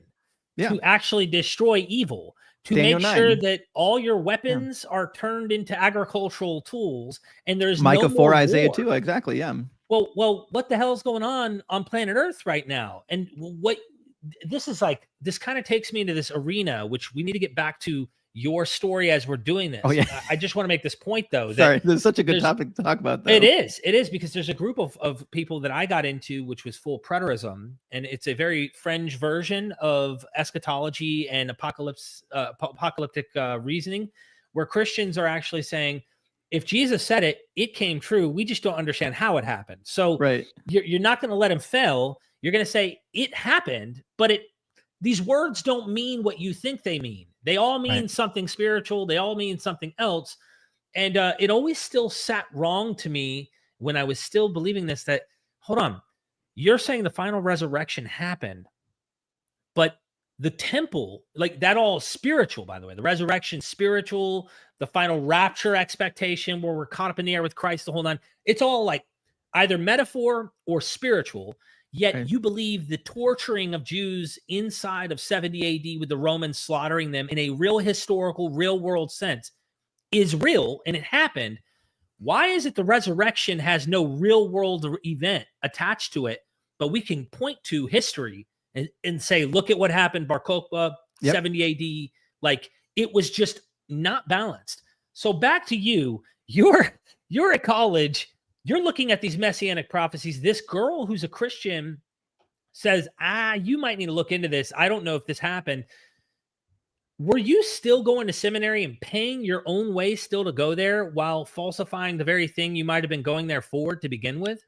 to actually destroy evil, to Daniel make 9. sure that all your weapons are turned into agricultural tools, and there's Micah no 4, more Isaiah war. 2. Exactly. Yeah. Well, what the hell is going on planet Earth right now? And what this is like, this kind of takes me into this arena, which we need to get back to your story as we're doing this. Oh, yeah. I just want to make this point, though. Sorry, this is such a good topic to talk about, though. It is because there's a group of people that I got into, which was full preterism, and it's a very fringe version of eschatology and apocalyptic reasoning, where Christians are actually saying, if Jesus said it, it came true. We just don't understand how it happened. So you're not going to let him fail. You're going to say it happened, but these words don't mean what you think they mean. They all mean something spiritual. They all mean something else. And it always still sat wrong to me when I was still believing this, that, hold on, you're saying the final resurrection happened, but the temple, like that all spiritual, by the way, the resurrection, spiritual, the final rapture expectation where we're caught up in the air with Christ the whole nine. It's all like either metaphor or spiritual. Yet you believe the torturing of Jews inside of 70 AD with the Romans slaughtering them in a real historical, real world sense is real, and it happened. Why is it the resurrection has no real world event attached to it, but we can point to history and say, look at what happened, Bar Kokhba, 70 AD. Like, it was just not balanced. So back to you. You're at college. You're looking at these messianic prophecies. This girl who's a Christian says, you might need to look into this. I don't know if this happened. Were you still going to seminary and paying your own way still to go there while falsifying the very thing you might have been going there for to begin with?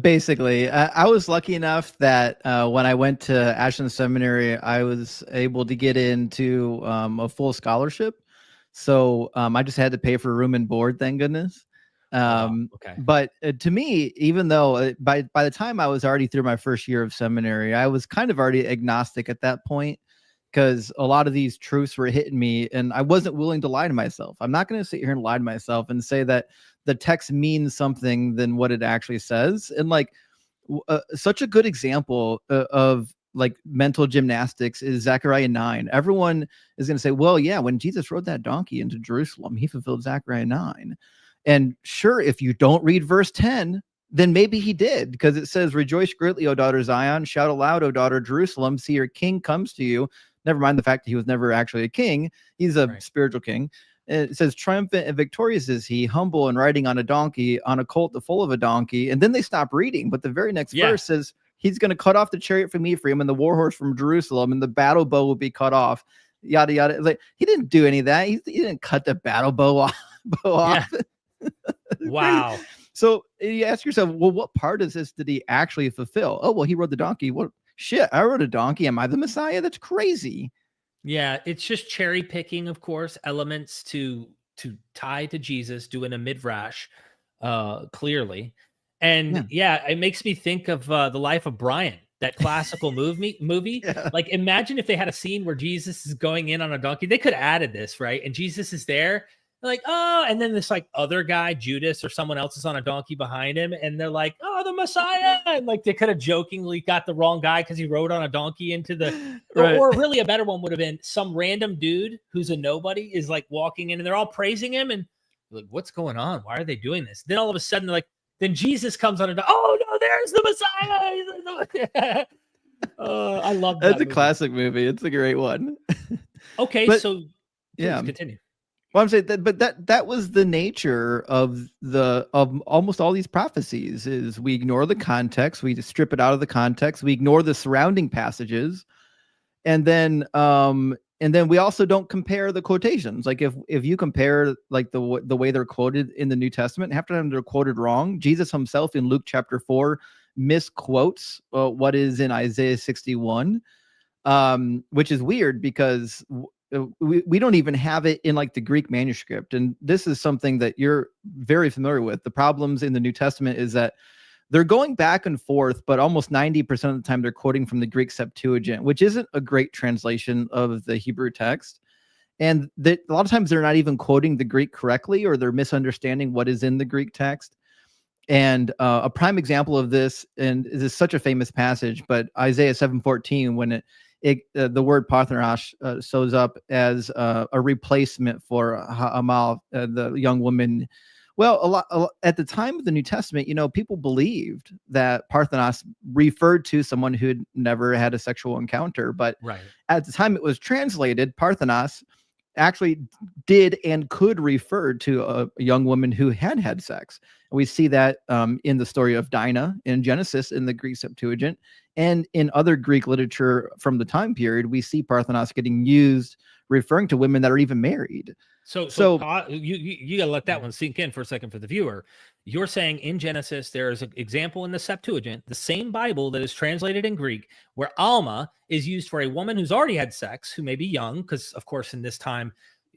Basically, I was lucky enough that when I went to Ashland Seminary, I was able to get into a full scholarship. So I just had to pay for room and board, thank goodness. But to me, even though by the time I was already through my first year of seminary, I was kind of already agnostic at that point, because a lot of these truths were hitting me and I wasn't willing to lie to myself. I'm not going to sit here and lie to myself and say that the text means something than what it actually says. And like such a good example of like mental gymnastics is Zechariah 9. Everyone is going to say, well, yeah, when Jesus rode that donkey into Jerusalem, he fulfilled Zechariah 9. And sure, if you don't read verse 10, then maybe he did, because it says, rejoice greatly, O daughter Zion, shout aloud, O daughter Jerusalem, see your king comes to you. Never mind the fact that he was never actually a king. He's a spiritual king. It says, triumphant and victorious is he, humble and riding on a donkey, on a colt the foal of a donkey. And then they stop reading. But the very next verse says, he's going to cut off the chariot from Ephraim and the war horse from Jerusalem, and the battle bow will be cut off. Yada, yada. Like, he didn't do any of that. He didn't cut the battle bow off. Wow. So you ask yourself, well, what part of this did he actually fulfill? Oh, well, he rode the donkey. What shit? I rode a donkey. Am I the Messiah? That's crazy. Yeah, it's just cherry picking, of course, elements to tie to Jesus, doing a midrash, clearly. And yeah, it makes me think of the life of Brian. that classical movie. Yeah. Like, imagine if they had a scene where Jesus is going in on a donkey. They could have added this, right? And Jesus is there. They're like, oh, and then this like other guy, Judas or someone else is on a donkey behind him, and they're like, oh, the Messiah. And like they could have jokingly got the wrong guy because he rode on a donkey into the Right. or really a better one would have been some random dude who's a nobody is like walking in and they're all praising him and like, what's going on? Why are they doing this? Then all of a sudden they're like, then Jesus comes on and oh no, there's the Messiah. I love that. That's a classic movie. It's a great one. Okay, But, so yeah, continue. well, I'm saying that, but that was the nature of almost all these prophecies. Is we ignore the context, we just strip it out of the context, we ignore the surrounding passages, and then we also don't compare the quotations. Like if you compare like the way they're quoted in the New Testament, half the time they're quoted wrong. Jesus himself in Luke chapter 4 misquotes what is in Isaiah 61, which is weird because we don't even have it in like the Greek manuscript. And this is something that you're very familiar with. The problems in the New Testament is that they're going back and forth, but almost 90% of the time they're quoting from the Greek Septuagint, which isn't a great translation of the Hebrew text. And a lot of times they're not even quoting the Greek correctly, or they're misunderstanding what is in the Greek text. And a prime example of this, and this is such a famous passage, but Isaiah 7:14, when the word Parthenos shows up as a replacement for Ha'amal, the young woman. Well, at the time of the New Testament, people believed that Parthenos referred to someone who had never had a sexual encounter. But right at the time it was translated, Parthenos actually did and could refer to a young woman who had had sex. And we see that in the story of Dinah in Genesis in the Greek Septuagint, and in other Greek literature from the time period, we see Parthenos getting used referring to women that are even married. So you gotta let that one sink in for a second for the viewer. You're saying in Genesis there is an example in the Septuagint, the same Bible that is translated in Greek, where Alma is used for a woman who's already had sex, who may be young, because of course in this time,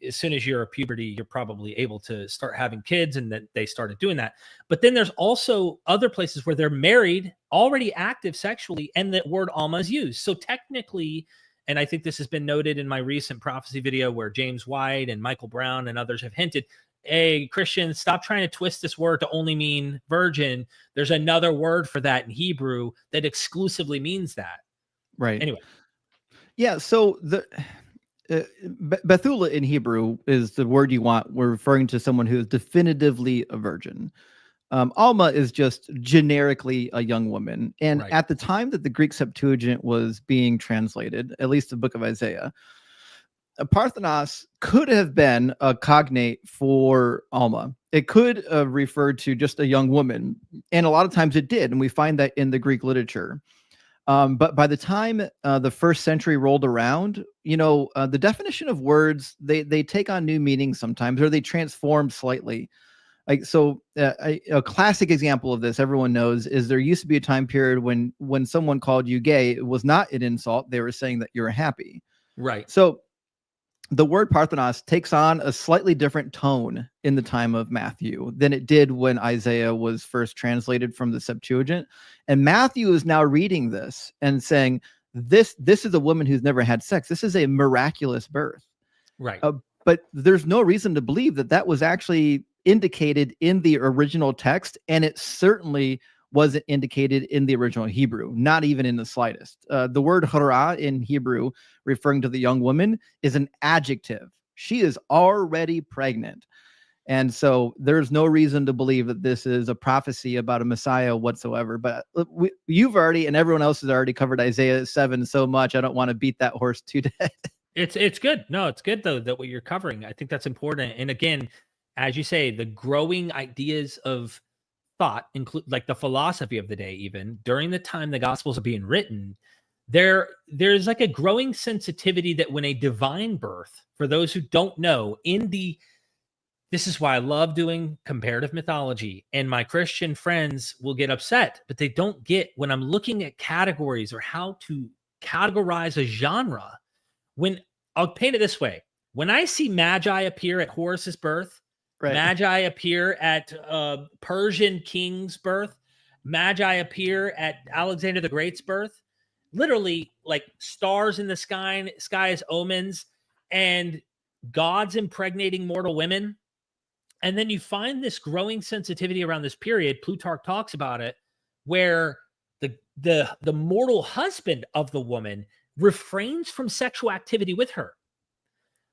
as soon as you're a puberty, you're probably able to start having kids, and that they started doing that. But then there's also other places where they're married, already active sexually, and the word Alma is used. So technically, and I think this has been noted in my recent prophecy video where James White and Michael Brown and others have hinted, hey, Christians, stop trying to twist this word to only mean virgin. There's another word for that in Hebrew that exclusively means that. Right. Anyway. Yeah. So the Bethula in Hebrew is the word you want. We're referring to someone who is definitively a virgin. Alma is just generically a young woman. And right. At the time that the Greek Septuagint was being translated, at least the book of Isaiah, Parthenos could have been a cognate for Alma. It could refer to just a young woman. And a lot of times it did. And we find that in the Greek literature. But by the time the first century rolled around, the definition of words, they take on new meanings sometimes, or they transform slightly. Like, so a classic example of this everyone knows is there used to be a time period when someone called you gay, it was not an insult. They were saying that you're happy. Right. So the word Parthenos takes on a slightly different tone in the time of Matthew than it did when Isaiah was first translated from the Septuagint. And Matthew is now reading this and saying, this is a woman who's never had sex. This is a miraculous birth. Right. But there's no reason to believe that was actually indicated in the original text. And it certainly wasn't indicated in the original Hebrew, not even in the slightest. The word hara in Hebrew, referring to the young woman, is an adjective. She is already pregnant. And so there's no reason to believe that this is a prophecy about a Messiah whatsoever. But you've already, and everyone else has already covered Isaiah 7 so much, I don't want to beat that horse to death. It's good. No, it's good though that what you're covering. I think that's important. And again, as you say, the growing ideas of thought, include like the philosophy of the day, even during the time the Gospels are being written, there's like a growing sensitivity that when a divine birth, for those who don't know, this is why I love doing comparative mythology, and my Christian friends will get upset, but they don't get when I'm looking at categories or how to categorize a genre. When I'll paint it this way, when I see Magi appear at Horus's birth, right. Magi appear at Persian king's birth, Magi appear at Alexander the Great's birth, literally like stars in the sky as omens, and gods impregnating mortal women. And then you find this growing sensitivity around this period. Plutarch talks about it, where the mortal husband of the woman refrains from sexual activity with her.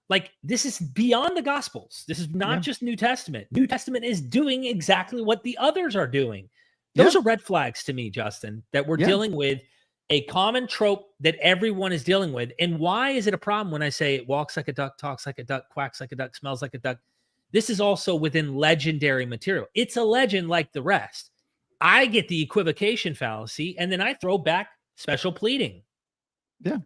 Like, this is beyond the Gospels. This is not just New Testament. New Testament is doing exactly what the others are doing. Those are red flags to me, Justin, that we're dealing with a common trope that everyone is dealing with. And why is it a problem when I say it walks like a duck, talks like a duck, quacks like a duck, smells like a duck? This is also within legendary material. It's a legend like the rest. I get the equivocation fallacy, and then I throw back special pleading. Yeah.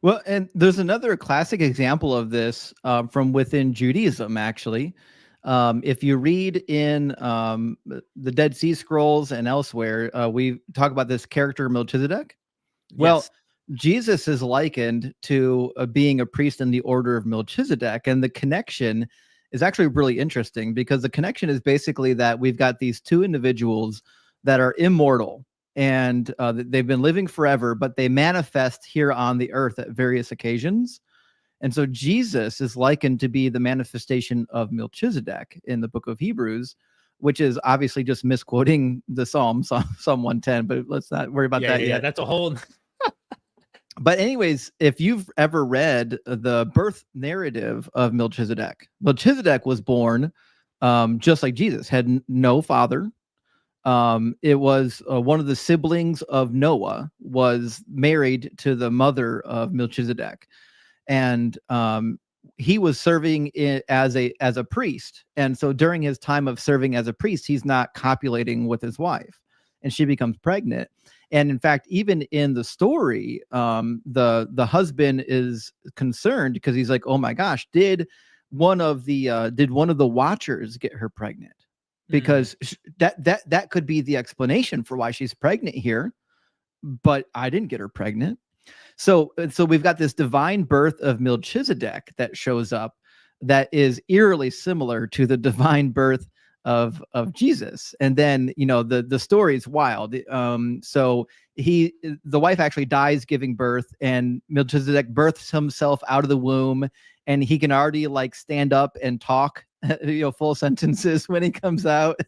Well, and there's another classic example of this from within Judaism, actually. If you read in the Dead Sea Scrolls and elsewhere, we talk about this character Melchizedek. Well, Jesus is likened to being a priest in the order of Melchizedek, and the connection is actually really interesting, because the connection is basically that we've got these two individuals that are immortal, and they've been living forever, but they manifest here on the earth at various occasions. And so Jesus is likened to be the manifestation of Melchizedek in the book of Hebrews, which is obviously just misquoting the Psalm 110, but let's not worry about that yet. Yeah, that's a whole... But anyways, if you've ever read the birth narrative of Melchizedek, Melchizedek was born just like Jesus, had no father. It was one of the siblings of Noah was married to the mother of Melchizedek, and he was serving as a priest. And so during his time of serving as a priest, he's not copulating with his wife, and she becomes pregnant. And in fact, even in the story, the husband is concerned because he's like, "Oh my gosh, did one of the watchers get her pregnant?" Because that could be the explanation for why she's pregnant here, but I didn't get her pregnant. So we've got this divine birth of Melchizedek that shows up that is eerily similar to the divine birth of Jesus. And then, the story is wild. So the wife actually dies giving birth, and Melchizedek births himself out of the womb, and he can already like stand up and talk, full sentences when he comes out.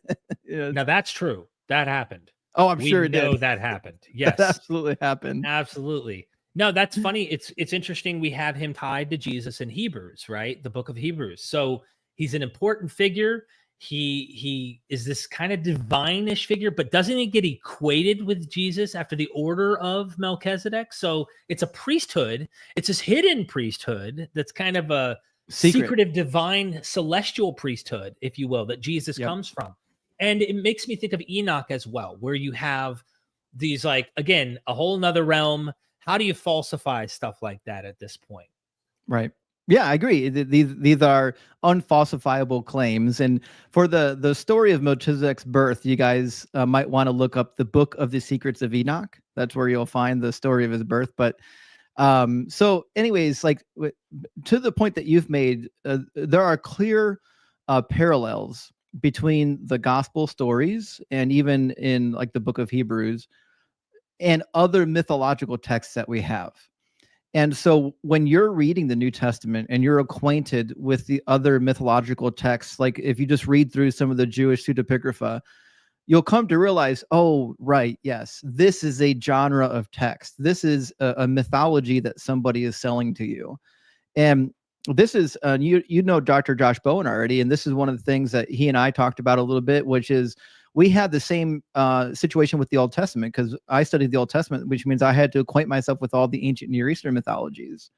Now that's true. That happened. Oh, I'm sure it did. We know that happened. Yes, that absolutely happened. Absolutely. No, that's funny. It's interesting. We have him tied to Jesus in Hebrews, right? The book of Hebrews. So he's an important figure. He is this kind of divine-ish figure, but doesn't he get equated with Jesus after the order of Melchizedek? So it's a priesthood. It's this hidden priesthood that's kind of a secretive, divine, celestial priesthood, if you will, that Jesus comes from. And it makes me think of Enoch as well, where you have these, like, again, a whole nother realm. How do you falsify stuff like that at this point? Right. Yeah, I agree. These are unfalsifiable claims. And for the story of Melchizedek's birth, you guys might want to look up the Book of the Secrets of Enoch. That's where you'll find the story of his birth. But so anyways, like to the point that you've made, there are clear parallels between the gospel stories and even in like the book of Hebrews and other mythological texts that we have. And so when you're reading the New Testament and you're acquainted with the other mythological texts, like if you just read through some of the Jewish pseudepigrapha, you'll come to realize, oh, right, yes, this is a genre of text. This is a mythology that somebody is selling to you. And this is, you know Dr. Josh Bowen already, and this is one of the things that he and I talked about a little bit, which is we had the same situation with the Old Testament, because I studied the Old Testament, which means I had to acquaint myself with all the ancient Near Eastern mythologies.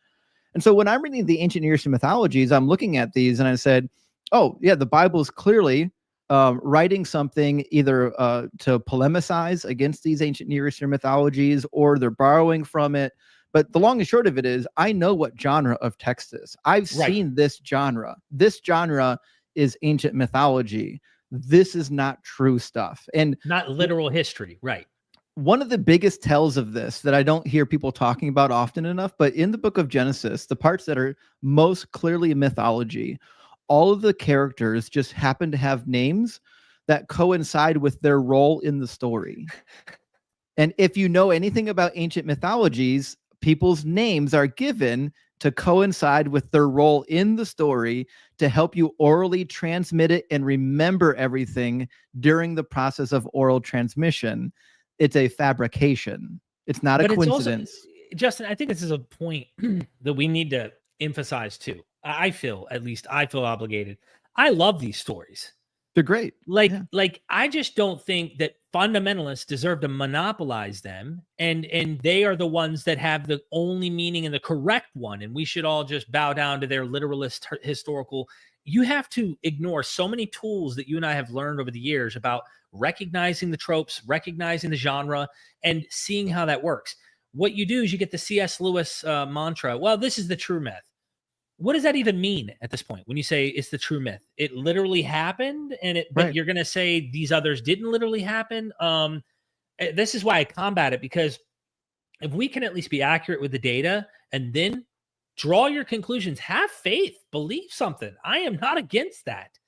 And so when I'm reading the ancient Near Eastern mythologies, I'm looking at these and I said, oh, yeah, the Bible is clearly writing something either to polemicize against these ancient Near Eastern mythologies, or they're borrowing from it. But the long and short of it is, I know what genre of text is. I've seen this genre. This genre is ancient mythology. This is not true stuff. And not literal history. Right. One of the biggest tells of this that I don't hear people talking about often enough, but in the book of Genesis, the parts that are most clearly mythology, all of the characters just happen to have names that coincide with their role in the story. And if you know anything about ancient mythologies, people's names are given to coincide with their role in the story to help you orally transmit it and remember everything during the process of oral transmission. It's a fabrication. It's not a But it's also, coincidence. Justin, I think this is a point that we need to emphasize too. I feel, at least I feel obligated. I love these stories. They're great. Like I just don't think that fundamentalists deserve to monopolize them, and they are the ones that have the only meaning and the correct one, and we should all just bow down to their literalist historical. You have to ignore so many tools that you and I have learned over the years about recognizing the tropes, recognizing the genre, and seeing how that works. What you do is you get the C.S. Lewis mantra. Well, this is the true myth. What does that even mean at this point when you say it's the true myth? It literally happened, and but you're going to say these others didn't literally happen. This is why I combat it, because if we can at least be accurate with the data and then draw your conclusions, have faith, believe something. I am not against that.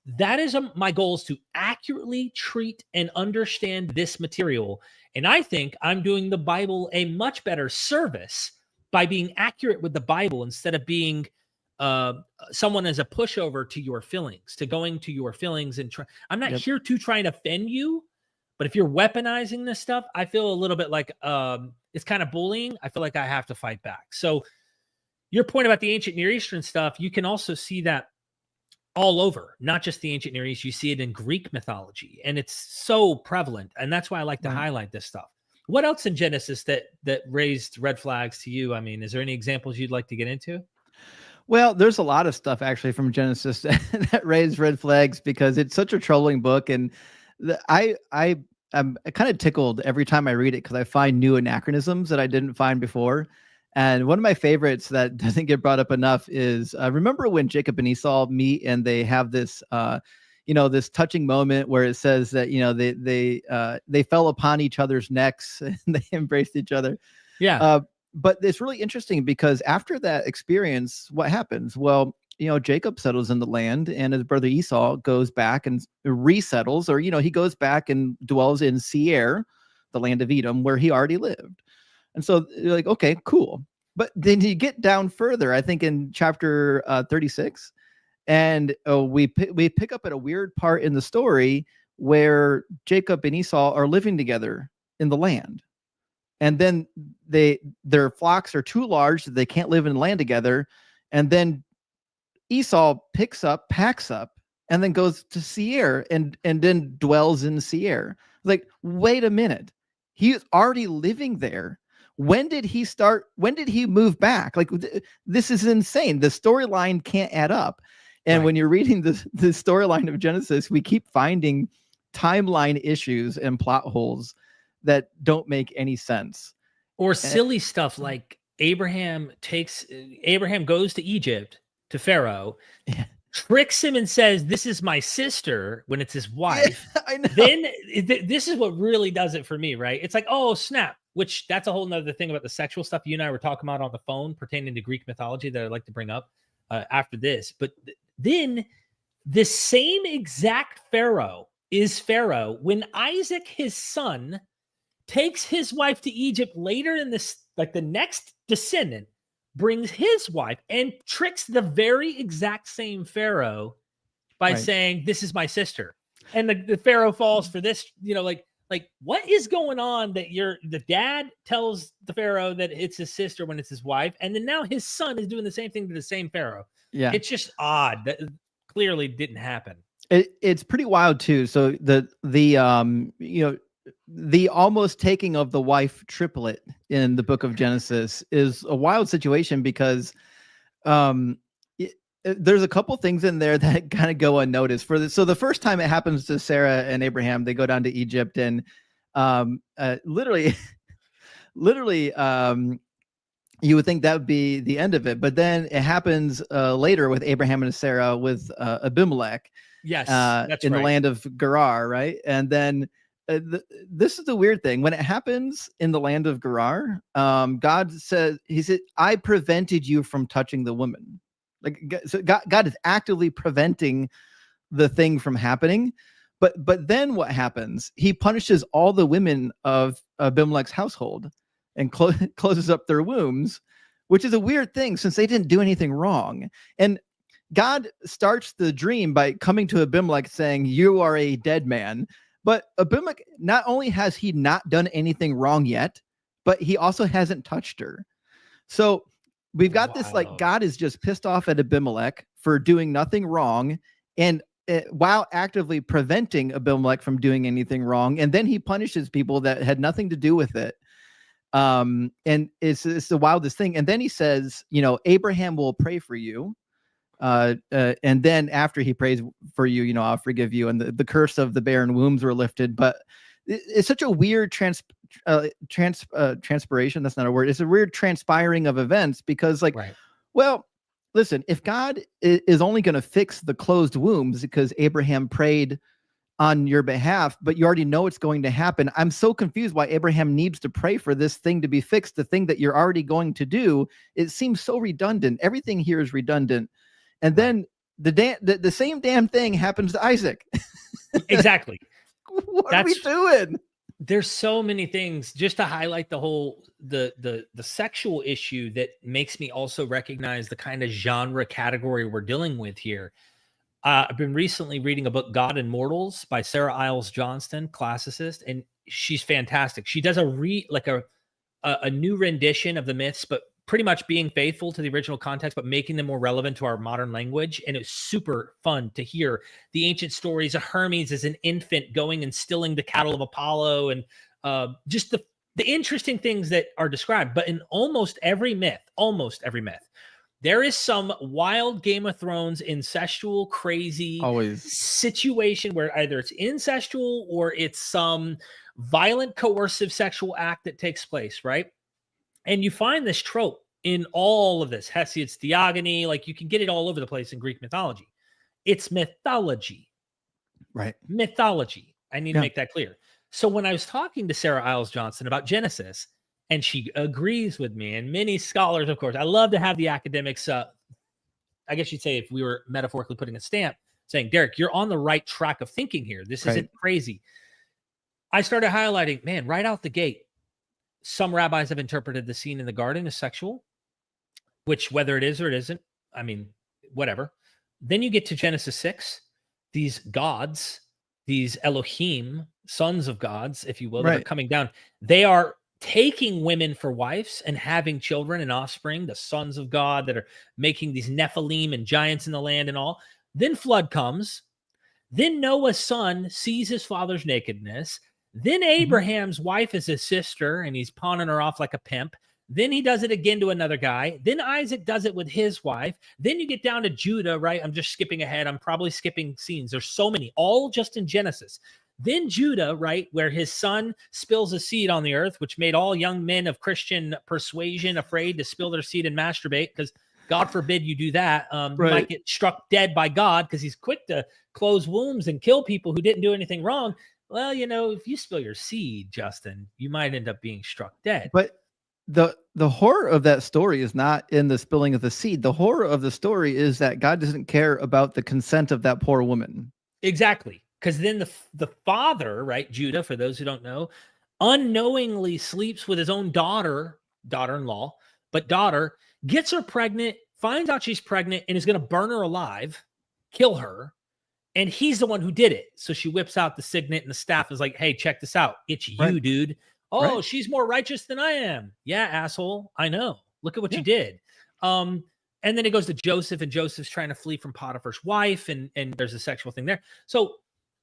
That is my goal, is to accurately treat and understand this material. And I think I'm doing the Bible a much better service by being accurate with the Bible instead of being someone as a pushover to your feelings, to going to your feelings. And I'm not here to try and offend you, but if you're weaponizing this stuff, I feel a little bit like it's kind of bullying. I feel like I have to fight back. So your point about the ancient Near Eastern stuff, you can also see that all over, not just the ancient Near East. You see it in Greek mythology, and it's so prevalent. And that's why I like to highlight this stuff. What else in Genesis that raised red flags to you? I mean, is there any examples you'd like to get into? Well, there's a lot of stuff actually from Genesis that raised red flags because it's such a troubling book. And I'm kind of tickled every time I read it because I find new anachronisms that I didn't find before. And one of my favorites that doesn't get brought up enough is remember when Jacob and Esau meet and they have this this touching moment where it says that, they fell upon each other's necks and they embraced each other. Yeah. But it's really interesting because after that experience, what happens? Well, Jacob settles in the land and his brother Esau goes back and resettles, or, he goes back and dwells in Seir, the land of Edom, where he already lived. And so you're like, okay, cool. But then you get down further, I think in chapter 36, and we pick up at a weird part in the story where Jacob and Esau are living together in the land. And then their flocks are too large that they can't live in the land together. And then Esau packs up, and then goes to Seir and then dwells in Seir. Like, wait a minute. He's already living there. When did he start? When did he move back? Like, this is insane. The storyline can't add up. And when you're reading the storyline of Genesis, we keep finding timeline issues and plot holes that don't make any sense. Or silly stuff like Abraham goes to Egypt, to Pharaoh, tricks him and says, "This is my sister," when it's his wife. I know. Then this is what really does it for me, right? It's like, oh, snap. Which that's a whole nother thing about the sexual stuff you and I were talking about on the phone pertaining to Greek mythology that I'd like to bring up after this. But then the same exact Pharaoh is Pharaoh when Isaac, his son, takes his wife to Egypt later in this, like the next descendant, brings his wife and tricks the very exact same Pharaoh by saying, "This is my sister." And the Pharaoh falls for this, like what is going on that the dad tells the Pharaoh that it's his sister when it's his wife, and then now his son is doing the same thing to the same Pharaoh. Yeah, it's just odd. That clearly didn't happen. It's pretty wild too. So the almost taking of the wife triplet in the book of Genesis is a wild situation because there's a couple things in there that kind of go unnoticed. So the first time it happens to Sarah and Abraham, they go down to Egypt and literally you would think that would be the end of it, but then it happens later with Abraham and Sarah with Abimelech. Yes, that's in the land of Gerar, right? And then this is the weird thing. When it happens in the land of Gerar, God says, he said, "I prevented you from touching the woman." Like, so God is actively preventing the thing from happening. But then what happens? He punishes all the women of Abimelech's household and closes up their wombs, which is a weird thing since they didn't do anything wrong. And God starts the dream by coming to Abimelech saying, "You are a dead man." But Abimelech, not only has he not done anything wrong yet, but he also hasn't touched her. So we've got this, like, God is just pissed off at Abimelech for doing nothing wrong, and while actively preventing Abimelech from doing anything wrong. And then he punishes people that had nothing to do with it. And it's the wildest thing. And then he says, Abraham will pray for you. And then after he prays for you, I'll forgive you. And the curse of the barren wombs were lifted. But it's such a weird transpiration. That's not a word. It's a weird transpiring of events because, like, well, listen, if God is only going to fix the closed wombs because Abraham prayed on your behalf, but you already know it's going to happen, I'm so confused why Abraham needs to pray for this thing to be fixed, the thing that you're already going to do. It seems so redundant. Everything here is redundant. And then the same damn thing happens to Isaac. Exactly. What are we doing? There's so many things just to highlight the whole, the sexual issue that makes me also recognize the kind of genre category we're dealing with here. I've been recently reading a book, God and Mortals, by Sarah Iles Johnston, classicist, and she's fantastic. She does a new rendition of the myths, but pretty much being faithful to the original context, but making them more relevant to our modern language. And it's super fun to hear the ancient stories of Hermes as an infant going and stilling the cattle of Apollo, and just the interesting things that are described. But in almost every myth, there is some wild Game of Thrones incestual crazy situation where either it's incestual or it's some violent coercive sexual act that takes place, right? And you find this trope in all of this. Hesiod's theogony, like you can get it all over the place in Greek mythology. It's mythology. Right. Mythology. I need to make that clear. So when I was talking to Sarah Iles Johnston about Genesis, and she agrees with me, and many scholars, of course, I love to have the academics, I guess you'd say if we were metaphorically putting a stamp, saying, Derek, you're on the right track of thinking here. This isn't crazy. I started highlighting, man, right out the gate, some rabbis have interpreted the scene in the garden as sexual, which whether it is or it isn't, I mean, whatever. Then you get to Genesis 6, these gods, these Elohim, sons of gods, if you will, that are coming down. They are taking women for wives and having children and offspring, the sons of God that are making these Nephilim and giants in the land and all. Then flood comes. Then Noah's son sees his father's nakedness. Then Abraham's wife is his sister, and he's pawning her off like a pimp. Then he does it again to another guy. Then Isaac does it with his wife. Then you get down to Judah, right? I'm just skipping ahead. I'm probably skipping scenes. There's so many, all just in Genesis. Then Judah, right, where his son spills a seed on the earth, which made all young men of Christian persuasion afraid to spill their seed and masturbate, because God forbid you do that. You might get struck dead by God because he's quick to close wombs and kill people who didn't do anything wrong. Well, if you spill your seed, Justin, you might end up being struck dead. But the horror of that story is not in the spilling of the seed. The horror of the story is that God doesn't care about the consent of that poor woman. Exactly. Because then the father, right, Judah, for those who don't know, unknowingly sleeps with his own daughter-in-law, but daughter, gets her pregnant, finds out she's pregnant, and is going to burn her alive, kill her. And he's the one who did it. So she whips out the signet, and the staff is like, hey, check this out. It's you, dude. Oh, she's more righteous than I am. Yeah, asshole. I know. Look at what you did. And then it goes to Joseph, and Joseph's trying to flee from Potiphar's wife, and there's a sexual thing there. So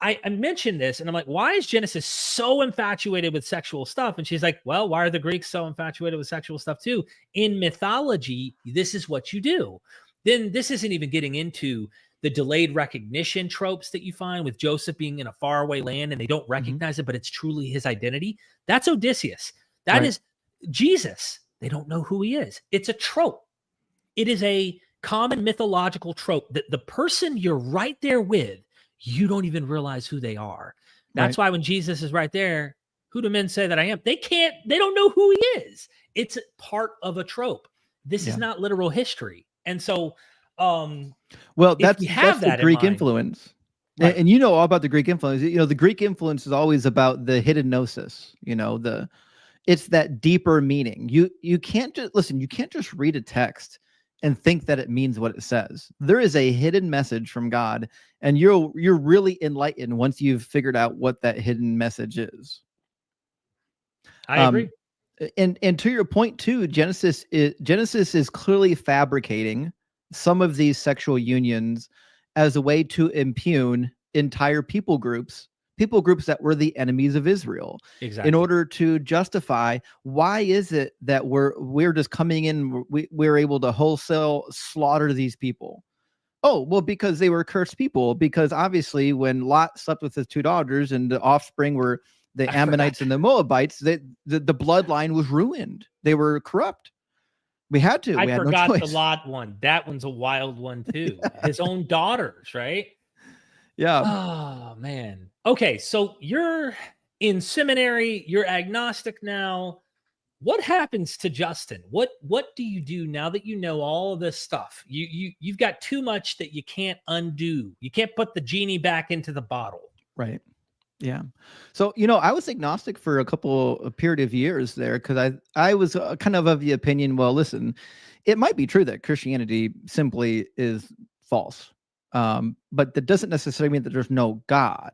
I mentioned this, and I'm like, why is Genesis so infatuated with sexual stuff? And she's like, well, why are the Greeks so infatuated with sexual stuff too? In mythology, this is what you do. Then this isn't even getting into the delayed recognition tropes that you find with Joseph being in a faraway land and they don't recognize it, but it's truly his identity. That's Odysseus. That is Jesus. They don't know who he is. It's a trope. It is a common mythological trope that the person you're right there with, you don't even realize who they are. That's why when Jesus is right there, who do men say that I am? They don't know who he is. It's part of a trope. This is not literal history. And so, well, that's the Greek influence. Right. And you know all about the Greek influence. You know, the Greek influence is always about the hidden gnosis, you know, it's that deeper meaning. You can't just listen, you can't just read a text and think that it means what it says. There is a hidden message from God, and you're really enlightened once you've figured out what that hidden message is. I agree. And to your point too, Genesis is clearly fabricating some of these sexual unions as a way to impugn entire people groups that were the enemies of Israel, Exactly. in order to justify why is it that we're just coming in, we're able to wholesale slaughter these people. Oh, well, because they were cursed people, because obviously when Lot slept with his two daughters and the offspring were the Ammonites and the Moabites, the bloodline was ruined. They were corrupt. We had I no forgot choice. the Lot one. That one's a wild one too. His own daughters, right? Yeah. Oh man. Okay, so you're in seminary, you're agnostic now. What happens to Justin? What do you do now that you know all of this stuff? You've got too much that you can't undo. You can't put the genie back into the bottle. Right. Yeah. So, you know, I was agnostic for a period of years there, because I was kind of the opinion, well, listen, it might be true that Christianity simply is false. But that doesn't necessarily mean that there's no God.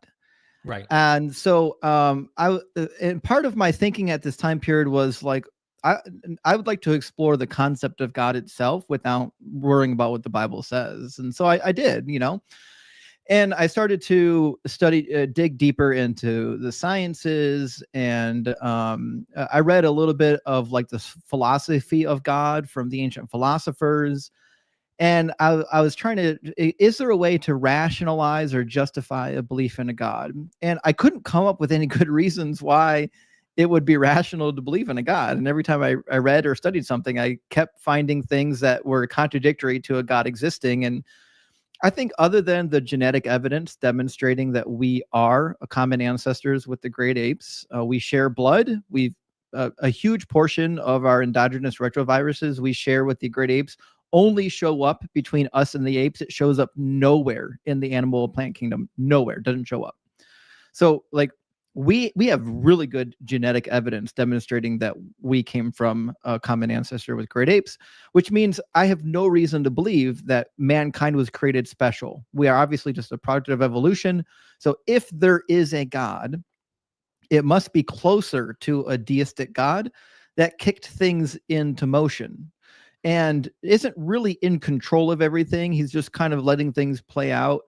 Right. And so and part of my thinking at this time period was like, I would like to explore the concept of God itself without worrying about what the Bible says. And so I did, you know. And I started to dig deeper into the sciences, and I read a little bit of like the philosophy of God from the ancient philosophers. And I was trying to, is there a way to rationalize or justify a belief in a God? And I couldn't come up with any good reasons why it would be rational to believe in a God. And every time I read or studied something, I kept finding things that were contradictory to a God existing. And I think other than the genetic evidence demonstrating that we are a common ancestors with the great apes, we share blood. We've a huge portion of our endogenous retroviruses we share with the great apes only show up between us and the apes. It shows up nowhere in the animal or plant kingdom. Nowhere. Doesn't show up. So like we have really good genetic evidence demonstrating that we came from a common ancestor with great apes, which means I have no reason to believe that mankind was created special. We are obviously just a product of evolution. So if there is a God, it must be closer to a deistic God that kicked things into motion and isn't really in control of everything. He's just kind of letting things play out.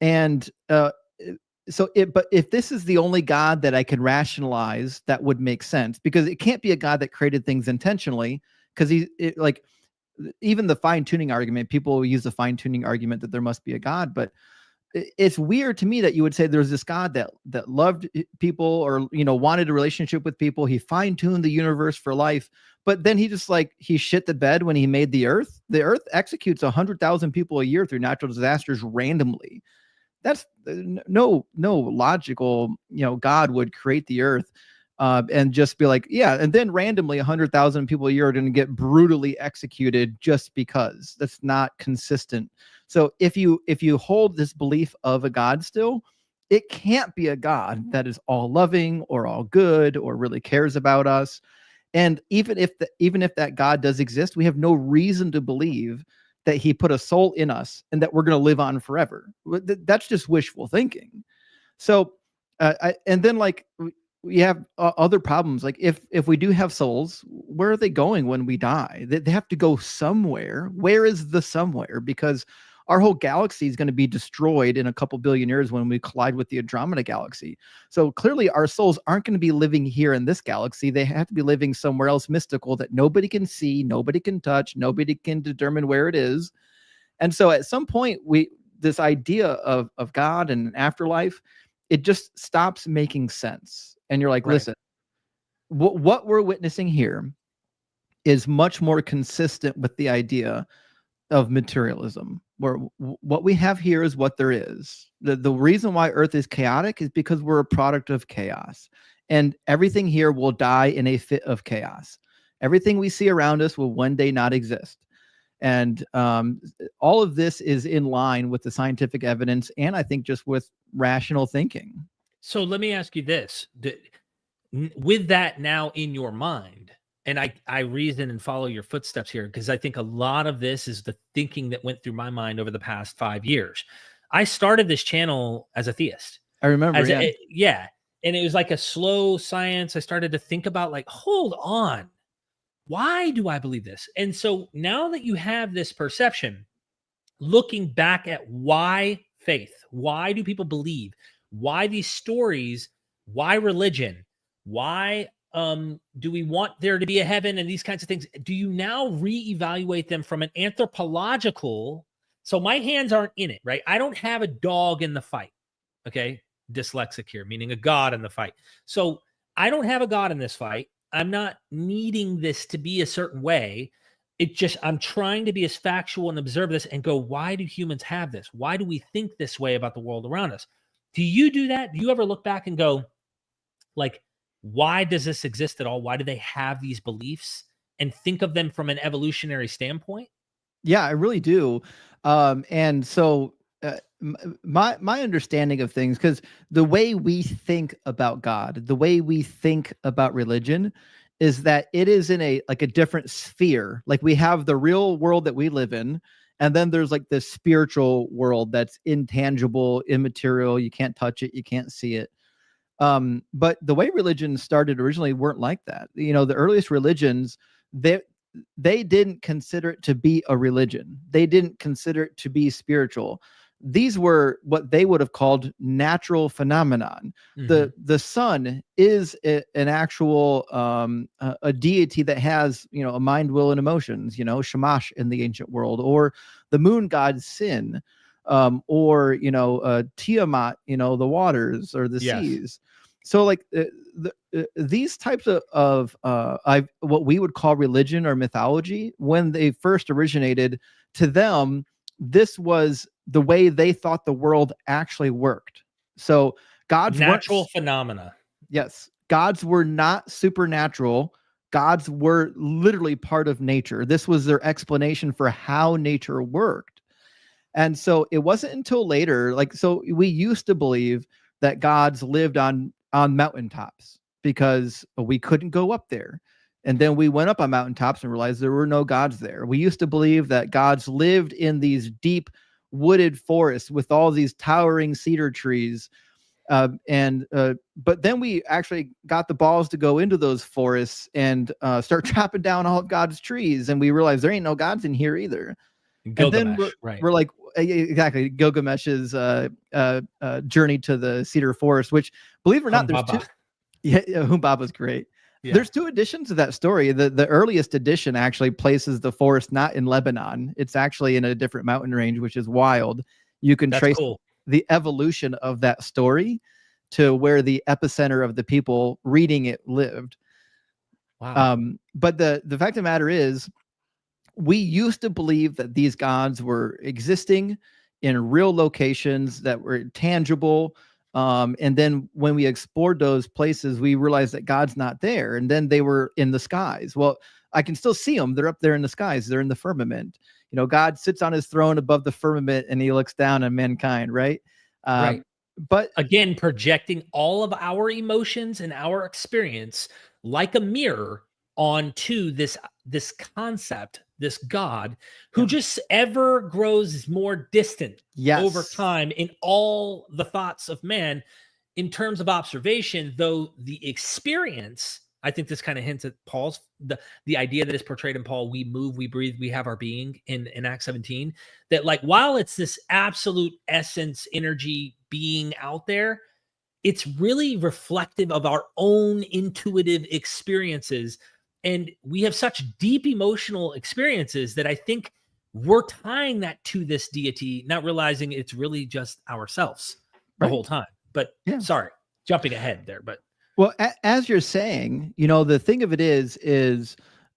And but if this is the only God that I can rationalize, that would make sense, because it can't be a God that created things intentionally, because like even the fine tuning argument, people use the fine tuning argument that there must be a God, but it's weird to me that you would say there's this God that loved people, or, you know, wanted a relationship with people. He fine tuned the universe for life, but then he shit the bed when he made the earth. The earth executes 100,000 people a year through natural disasters randomly. That's no logical, you know, God would create the earth and just be like, yeah, and then randomly 100,000 people a year are going to get brutally executed just because. That's not consistent. So if you hold this belief of a God still, it can't be a God that is all loving or all good or really cares about us. And even if that God does exist, we have no reason to believe that he put a soul in us and that we're going to live on forever. That's just wishful thinking. So, and then like we have other problems. Like if we do have souls, where are they going when we die? They have to go somewhere. Where is the somewhere? Because our whole galaxy is going to be destroyed in a couple billion years when we collide with the Andromeda galaxy. So clearly our souls aren't going to be living here in this galaxy. They have to be living somewhere else mystical that nobody can see, nobody can touch, nobody can determine where it is. And so at some point, this idea of God and an afterlife, it just stops making sense. And you're like, listen, what we're witnessing here is much more consistent with the idea of materialism, where what we have here is what there is. The reason why Earth is chaotic is because we're a product of chaos, and everything here will die in a fit of chaos. Everything we see around us will one day not exist. And all of this is in line with the scientific evidence, and I think just with rational thinking. So let me ask you this. With that now in your mind, and I reason and follow your footsteps here, because I think a lot of this is the thinking that went through my mind over the past 5 years. I started this channel as a theist. I remember, Yeah. And it was like a slow science. I started to think about, like, hold on, why do I believe this? And so now that you have this perception, looking back at why faith, why do people believe, why these stories, why religion, why do we want there to be a heaven and these kinds of things, do you now reevaluate them from an anthropological? So my hands aren't in it, right? I don't have a dog in the fight. Okay, dyslexic here, meaning a god in the fight. So I don't have a god in this fight. I'm not needing this to be a certain way. It just, I'm trying to be as factual and observe this and go, why do humans have this? Why do we think this way about the world around us? Do you do that? Do you ever look back and go, like, why does this exist at all? Why do they have these beliefs, and think of them from an evolutionary standpoint? Yeah, I really do. And so my understanding of things, because the way we think about God, the way we think about religion, is that it is in a different sphere. Like, we have the real world that we live in, and then there's like this spiritual world that's intangible, immaterial. You can't touch it, you can't see it. But the way religion started originally weren't like that. You know, the earliest religions, they didn't consider it to be a religion. They didn't consider it to be spiritual. These were what they would have called natural phenomenon. The sun is an actual a deity that has, you know, a mind, will, and emotions. You know, Shamash in the ancient world, or the moon god Sin, or, you know, Tiamat, you know, the waters or the seas. So like these types of what we would call religion or mythology, when they first originated, to them, this was the way they thought the world actually worked. So gods natural phenomena. Yes. Gods were not supernatural. Gods were literally part of nature. This was their explanation for how nature worked. And so it wasn't until later, like, so we used to believe that gods lived on mountaintops because we couldn't go up there. And then we went up on mountaintops and realized there were no gods there. We used to believe that gods lived in these deep wooded forests with all these towering cedar trees. But then we actually got the balls to go into those forests and start chopping down all of God's trees. And we realized there ain't no gods in here either. Gilgamesh, and then right. We're like, exactly, Gilgamesh's journey to the cedar forest, which, believe it or not, there's two. Yeah, Humbaba's great. Yeah. There's two editions of that story. The earliest edition actually places the forest not in Lebanon. It's actually in a different mountain range, which is wild. You can trace the evolution of that story to where the epicenter of the people reading it lived. Wow. But the fact of the matter is, we used to believe that these gods were existing in real locations that were tangible. And then when we explored those places, we realized that God's not there. And then they were in the skies. Well, I can still see them. They're up there in the skies. They're in the firmament. You know, God sits on his throne above the firmament and he looks down on mankind, right? Right. But again, projecting all of our emotions and our experience like a mirror onto this concept, this God who just ever grows more distant over time in all the thoughts of man in terms of observation, though the experience, I think this kind of hints at Paul's, the idea that is portrayed in Paul, we move, we breathe, we have our being in Acts 17, that like, while it's this absolute essence, energy being out there, it's really reflective of our own intuitive experiences. And we have such deep emotional experiences that I think we're tying that to this deity, not realizing it's really just ourselves the whole time. But sorry, jumping ahead there, but. Well, as you're saying, you know, the thing of it is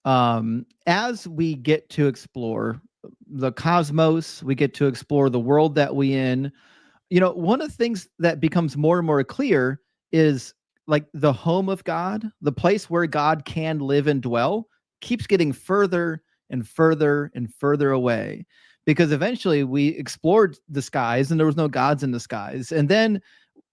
as we get to explore the cosmos, we get to explore the world that we in, you know, one of the things that becomes more and more clear is like the home of God, the place where God can live and dwell, keeps getting further and further away, because eventually we explored the skies and there was no gods in the skies. And then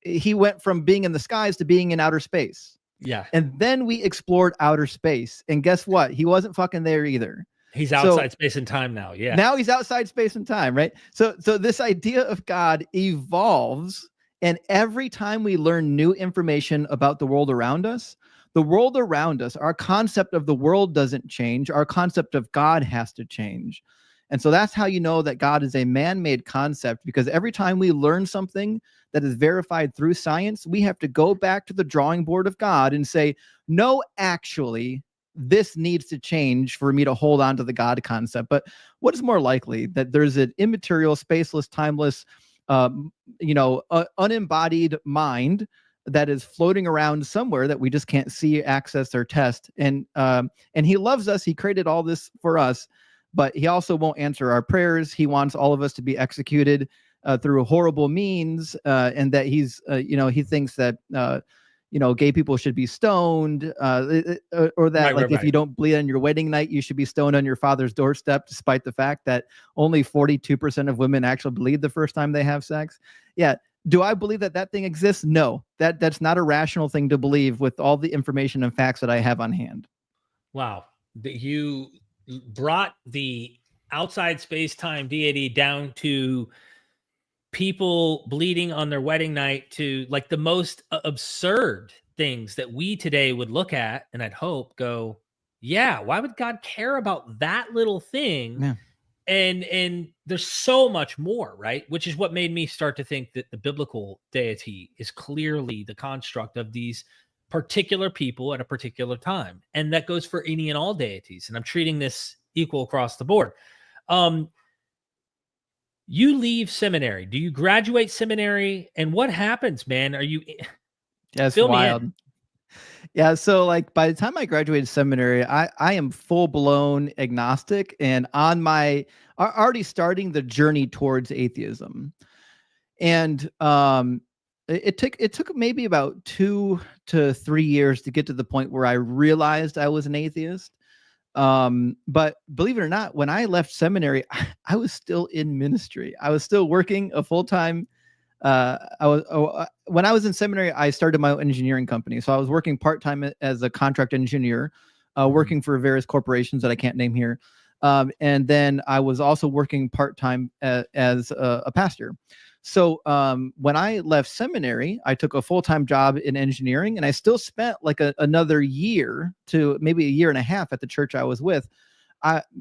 he went from being in the skies to being in outer space. Yeah. And then we explored outer space. And guess what? He wasn't fucking there either. He's outside space and time now. Yeah. Now he's outside space and time, right? So this idea of God evolves. And every time we learn new information about the world around us, our concept of the world doesn't change. Our concept of God has to change. And so that's how you know that God is a man-made concept, because every time we learn something that is verified through science, we have to go back to the drawing board of God and say, no, actually, this needs to change for me to hold on to the God concept. But what is more likely, that there's an immaterial, spaceless, timeless, unembodied mind that is floating around somewhere that we just can't see, access, or test. And he loves us. He created all this for us, but he also won't answer our prayers. He wants all of us to be executed through horrible means, and that he thinks that gay people should be stoned, or that if you don't bleed on your wedding night, you should be stoned on your father's doorstep, despite the fact that only 42% of women actually bleed the first time they have sex. Yeah. Do I believe that thing exists? No, that's not a rational thing to believe with all the information and facts that I have on hand. Wow. You brought the outside space-time deity down to people bleeding on their wedding night, to like the most absurd things that we today would look at and I'd hope go, yeah, why would God care about that little thing? Yeah. And there's so much more, right? Which is what made me start to think that the biblical deity is clearly the construct of these particular people at a particular time. And that goes for any and all deities. And I'm treating this equal across the board. You leave seminary. Do you graduate seminary? And what happens, man? Are you... That's wild. Yeah. So like by the time I graduated seminary, I am full blown agnostic and already starting the journey towards atheism. And it took maybe about 2 to 3 years to get to the point where I realized I was an atheist. But believe it or not, when I left seminary, I was still in ministry. I was still working a full-time. When I was in seminary, I started my own engineering company. So I was working part-time as a contract engineer, working for various corporations that I can't name here. And then I was also working part-time as a pastor. So when I left seminary, I took a full-time job in engineering, and I still spent like another year to maybe a year and a half at the church I was with.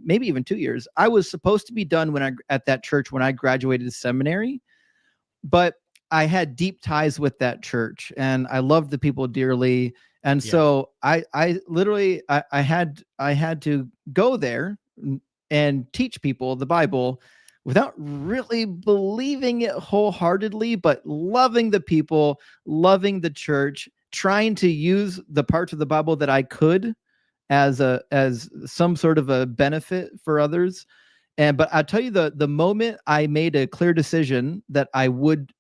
Maybe even 2 years. I was supposed to be done at that church when I graduated seminary, but I had deep ties with that church and I loved the people dearly. And so I literally had to go there and teach people the Bible without really believing it wholeheartedly, but loving the people, loving the church, trying to use the parts of the Bible that I could as some sort of a benefit for others. But I'll tell you, the moment I made a clear decision that I would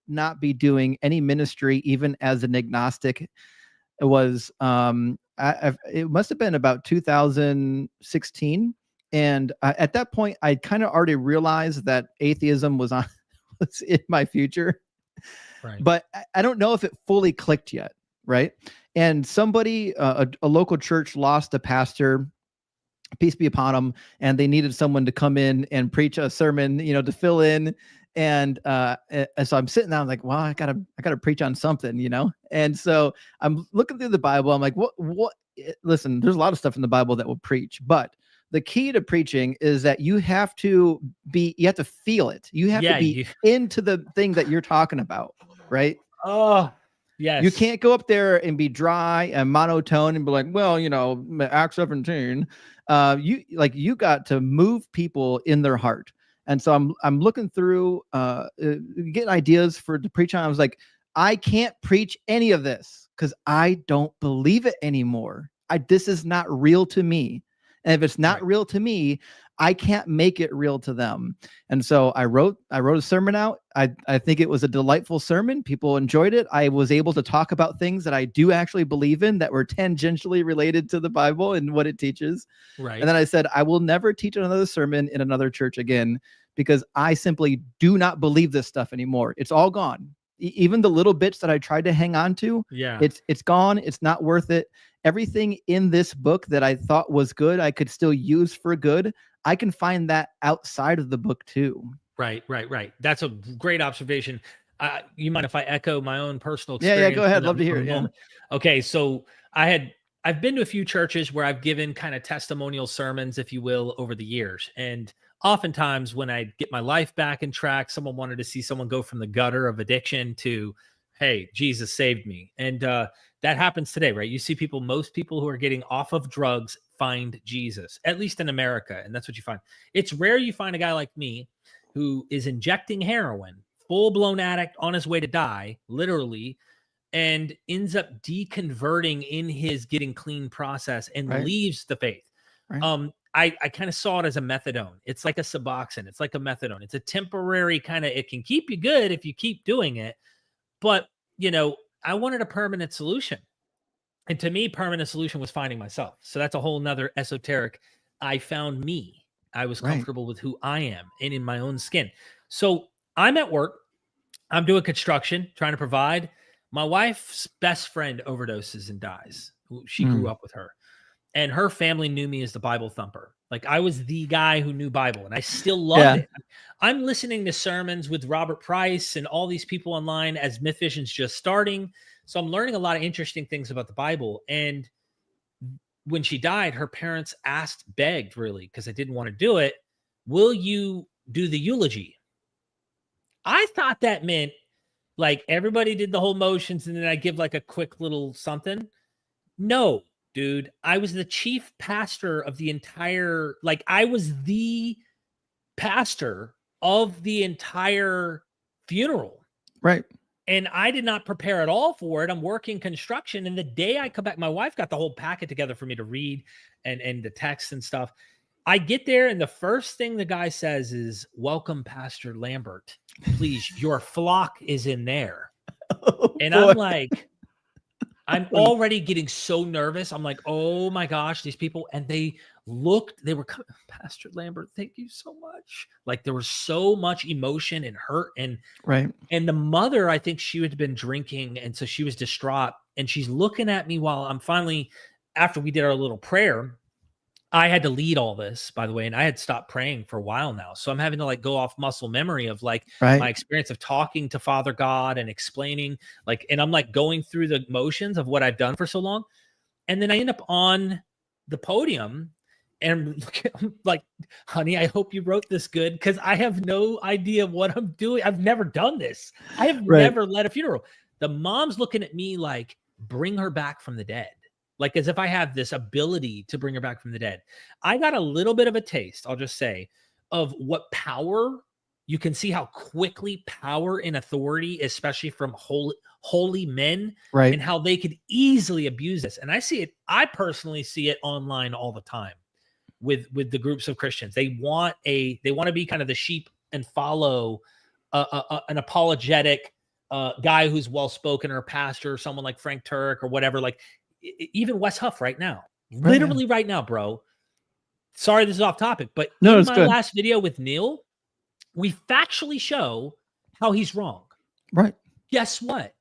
not be doing any ministry, even as an agnostic, it was it must have been about 2016. And at that point, I kind of already realized that atheism was in my future. Right. But I don't know if it fully clicked yet. Right. And somebody, a local church lost a pastor, peace be upon them, and they needed someone to come in and preach a sermon, to fill in. And so I'm sitting there, I'm like, well, I gotta preach on something, And so I'm looking through the Bible. I'm like, what? Listen, there's a lot of stuff in the Bible that will preach, but the key to preaching is that you have to feel it. You have to be into the thing that you're talking about, right? Oh, yes. You can't go up there and be dry and monotone and be like, well, Acts 17. You got to move people in their heart. And so I'm looking through, getting ideas to preach on. I was like, I can't preach any of this because I don't believe it anymore. This is not real to me. And if it's not Right. real to me, I can't make it real to them. And so I wrote a sermon out. I think it was a delightful sermon. People enjoyed it. I was able to talk about things that I do actually believe in that were tangentially related to the Bible and what it teaches. And Right. then I said, I will never teach another sermon in another church again, because I simply do not believe this stuff anymore. It's all gone. Even the little bits that I tried to hang on to, Yeah. it's gone. It's not worth it. Everything in this book that I thought was good, I could still use for good. I can find that outside of the book too. Right. Right. Right. That's a great observation. You mind if I echo my own personal Yeah, yeah, experience go ahead. in Love to a hear it. Yeah. moment? Okay, so I've been to a few churches where I've given kind of testimonial sermons, if you will, over the years. And oftentimes when I get my life back in track, someone wanted to see someone go from the gutter of addiction to, hey, Jesus saved me. And that happens today, right? You see most people who are getting off of drugs find Jesus, at least in America. And that's what you find. It's rare you find a guy like me who is injecting heroin, full-blown addict on his way to die, literally, and ends up deconverting in his getting clean process and Right. leaves the faith. Right. I kind of saw it as a methadone. It's like a Suboxone. It's like a methadone. It's a temporary kind of, it can keep you good if you keep doing it. But, I wanted a permanent solution. And to me, permanent solution was finding myself. So that's a whole nother esoteric. I found me. I was Right. comfortable with who I am and in my own skin. So I'm at work. I'm doing construction, trying to provide. My wife's best friend overdoses and dies. She grew up with her. And her family knew me as the Bible thumper. Like, I was the guy who knew Bible, and I still loved it. I'm listening to sermons with Robert Price and all these people online as MythVision's just starting. So I'm learning a lot of interesting things about the Bible. And when she died, her parents begged really, because I didn't want to do it, will you do the eulogy? I thought that meant like everybody did the whole motions and then I give like a quick little something. No, dude, I was the chief pastor of the entire, like I was the pastor of the entire funeral. Right. And I did not prepare at all for it. I'm working construction. And the day I come back, my wife got the whole packet together for me to read and the text and stuff. I get there, and the first thing the guy says is, "Welcome, Pastor Lambert. Please, your flock is in there." Oh, And boy. I'm like, I'm already getting so nervous. I'm like, oh my gosh, these people. And they were coming, Pastor Lambert, thank you so much. Like, there was so much emotion and hurt. And Right. the mother, I think she had been drinking. And so she was distraught. And she's looking at me while I'm finally, after we did our little prayer, I had to lead all this, by the way, and I had stopped praying for a while now. So I'm having to like go off muscle memory of like my experience of talking to Father God and explaining, like, and I'm like going through the motions of what I've done for so long. And then I end up on the podium and I'm like, honey, I hope you wrote this good, because I have no idea what I'm doing. I've never done this. I have never led a funeral. The mom's looking at me like, bring her back from the dead. Like, as if I have this ability to bring her back from the dead. I got a little bit of a taste, I'll just say, of what power, you can see how quickly power and authority, especially from holy men, and how they could easily abuse this. And I personally see it online all the time with the groups of Christians. They want to be kind of the sheep and follow an apologetic guy who's well-spoken, or a pastor, or someone like Frank Turk or whatever, like, even Wes Huff right now, literally right now, bro. Sorry, this is off topic, but in my last video with Neil, we factually show how he's wrong. Right. Guess what?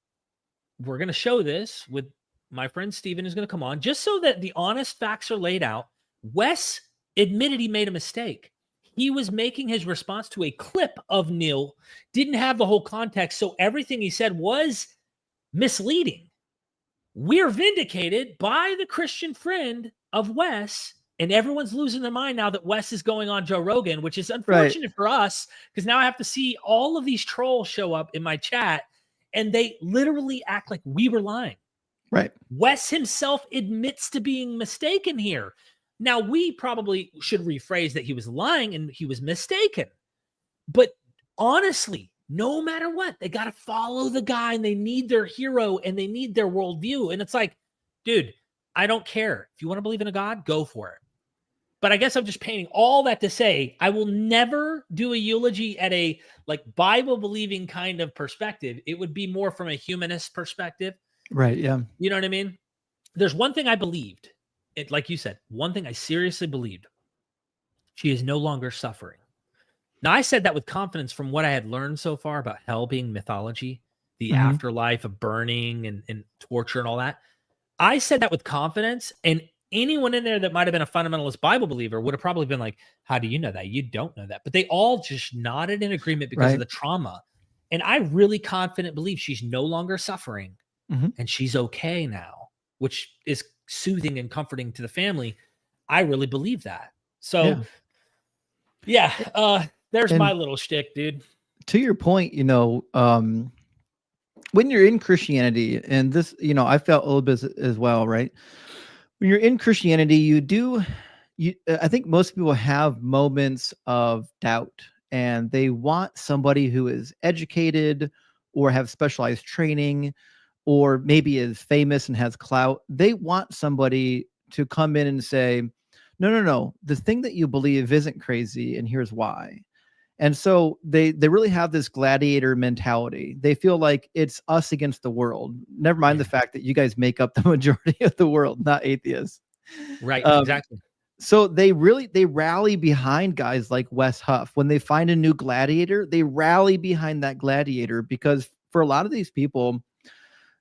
We're going to show this with my friend Steven, who's going to come on, just so that the honest facts are laid out. Wes admitted he made a mistake. He was making his response to a clip of Neil, didn't have the whole context, so everything he said was misleading. We're vindicated by the Christian friend of Wes, and everyone's losing their mind now that Wes is going on Joe Rogan, which is unfortunate for us, because now I have to see all of these trolls show up in my chat, and they literally act like we were lying. Right. Wes himself admits to being mistaken here. Now, we probably should rephrase that he was lying and he was mistaken. But honestly, no matter what, they got to follow the guy, and they need their hero, and they need their worldview. And it's like, dude, I don't care. If you want to believe in a God, go for it. But I guess I'm just painting all that to say I will never do a eulogy at a like Bible believing kind of perspective. It would be more from a humanist perspective. Right. Yeah. You know what I mean? There's one thing I believed. It, like you said, one thing I seriously believed. She is no longer suffering. Now, I said that with confidence from what I had learned so far about hell being mythology, the Mm-hmm. afterlife of burning and torture and all that. I said that with confidence, and anyone in there that might have been a fundamentalist Bible believer would have probably been like, how do you know that? You don't know that. But they all just nodded in agreement because of the trauma. And I really confident believe she's no longer suffering and she's okay now, which is soothing and comforting to the family. I really believe that. So, there's my little shtick, dude. To your point, when you're in Christianity, and this, I felt a little bit as well, right? When you're in Christianity, I think most people have moments of doubt, and they want somebody who is educated or have specialized training, or maybe is famous and has clout. They want somebody to come in and say, no, the thing that you believe isn't crazy, and here's why. And so they really have this gladiator mentality. They feel like it's us against the world. Never mind the fact that you guys make up the majority of the world, not atheists. Right, exactly. So they rally behind guys like Wes Huff. When they find a new gladiator, they rally behind that gladiator, because for a lot of these people,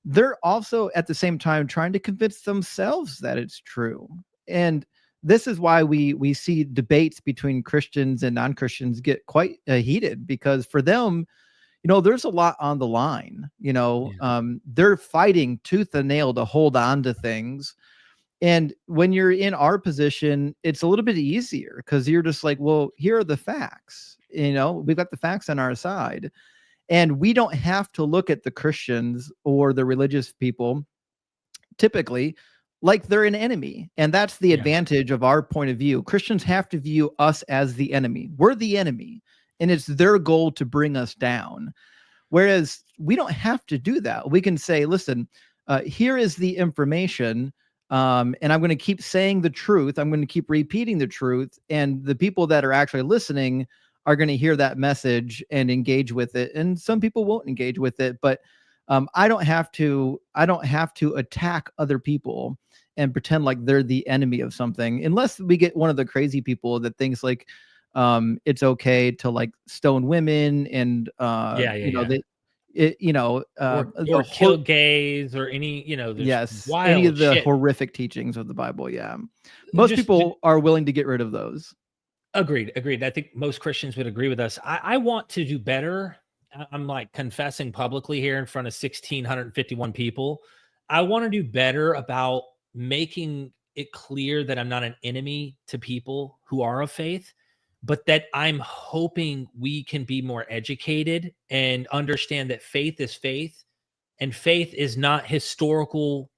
they're also at the same time trying to convince themselves that it's true. And this is why we see debates between Christians and non-Christians get quite heated, because for them, there's a lot on the line. They're fighting tooth and nail to hold on to things. And when you're in our position, it's a little bit easier, because you're just like, well, here are the facts. We've got the facts on our side, and we don't have to look at the Christians or the religious people typically like they're an enemy. And that's the advantage of our point of view. Christians have to view us as the enemy. We're the enemy, and it's their goal to bring us down. Whereas we don't have to do that. We can say, listen, here is the information, and I'm going to keep saying the truth. I'm going to keep repeating the truth. And the people that are actually listening are going to hear that message and engage with it. And some people won't engage with it, but I don't have to attack other people and pretend like they're the enemy of something, unless we get one of the crazy people that thinks like it's okay to like stone women and or kill gays or any, wild any of the shit. horrific teachings of the Bible. Most people are willing to get rid of those. Agreed. I think most Christians would agree with us. I want to do better. I'm like confessing publicly here in front of 1,651 people. I want to do better about making it clear that I'm not an enemy to people who are of faith, but that I'm hoping we can be more educated and understand that faith is faith, and faith is not historical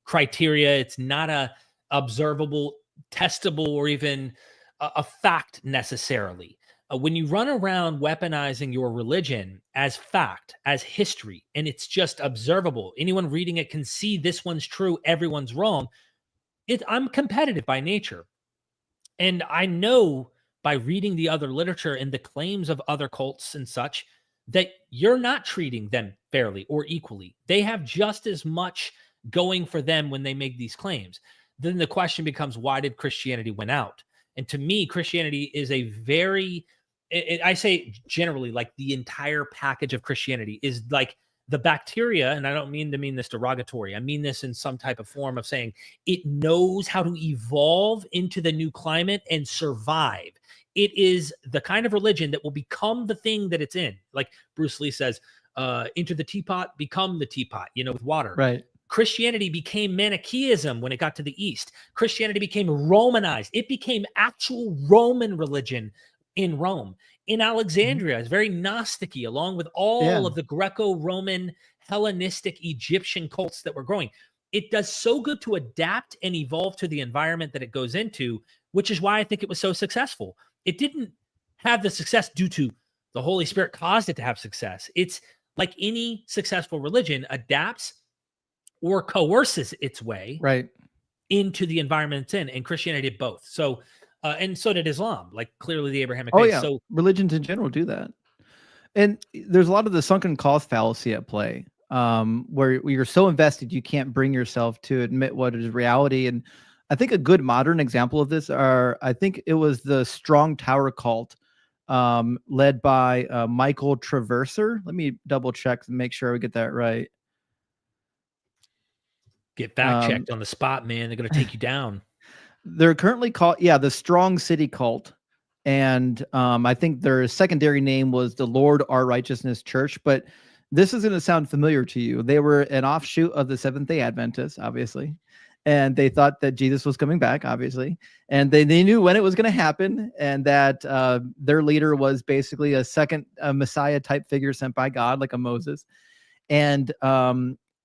criteria. It's not a observable, testable, or even a fact necessarily. When you run around weaponizing your religion as fact, as history, and it's just observable, anyone reading it can see this one's true, everyone's wrong. I'm competitive by nature. And I know by reading the other literature and the claims of other cults and such, that you're not treating them fairly or equally. They have just as much going for them when they make these claims. Then the question becomes, why did Christianity win out? And to me, Christianity is a very... I say generally, like the entire package of Christianity is like the bacteria, and I don't mean this derogatory. I mean this in some type of form of saying it knows how to evolve into the new climate and survive. It is the kind of religion that will become the thing that it's in. Like Bruce Lee says, enter the teapot, become the teapot, with water. Right. Christianity became Manichaeism when it got to the East. Christianity became Romanized. It became actual Roman religion in Rome. In Alexandria, it's very Gnostic-y, along with all of the Greco-Roman, Hellenistic, Egyptian cults that were growing. It does so good to adapt and evolve to the environment that it goes into, which is why I think it was so successful. It didn't have the success due to the Holy Spirit caused it to have success. It's like any successful religion adapts or coerces its way into the environment it's in, and Christianity did both. So And so did Islam, like clearly the Abrahamic Oh faith. yeah, So religions in general do that. And there's a lot of the sunken cost fallacy at play, where you're so invested you can't bring yourself to admit what is reality. And I think a good modern example of this I think it was the Strong Tower cult, led by Michael Traverser. Let me double check and make sure we get that right. get fact checked on the spot, man. They're going to take you down. They're currently called, the Strong City Cult. And I think their secondary name was the Lord Our Righteousness Church. But this is going to sound familiar to you. They were an offshoot of the Seventh-day Adventists, obviously. And they thought that Jesus was coming back, obviously. And they knew when it was going to happen, and that their leader was basically a second Messiah type figure sent by God, like a Moses. And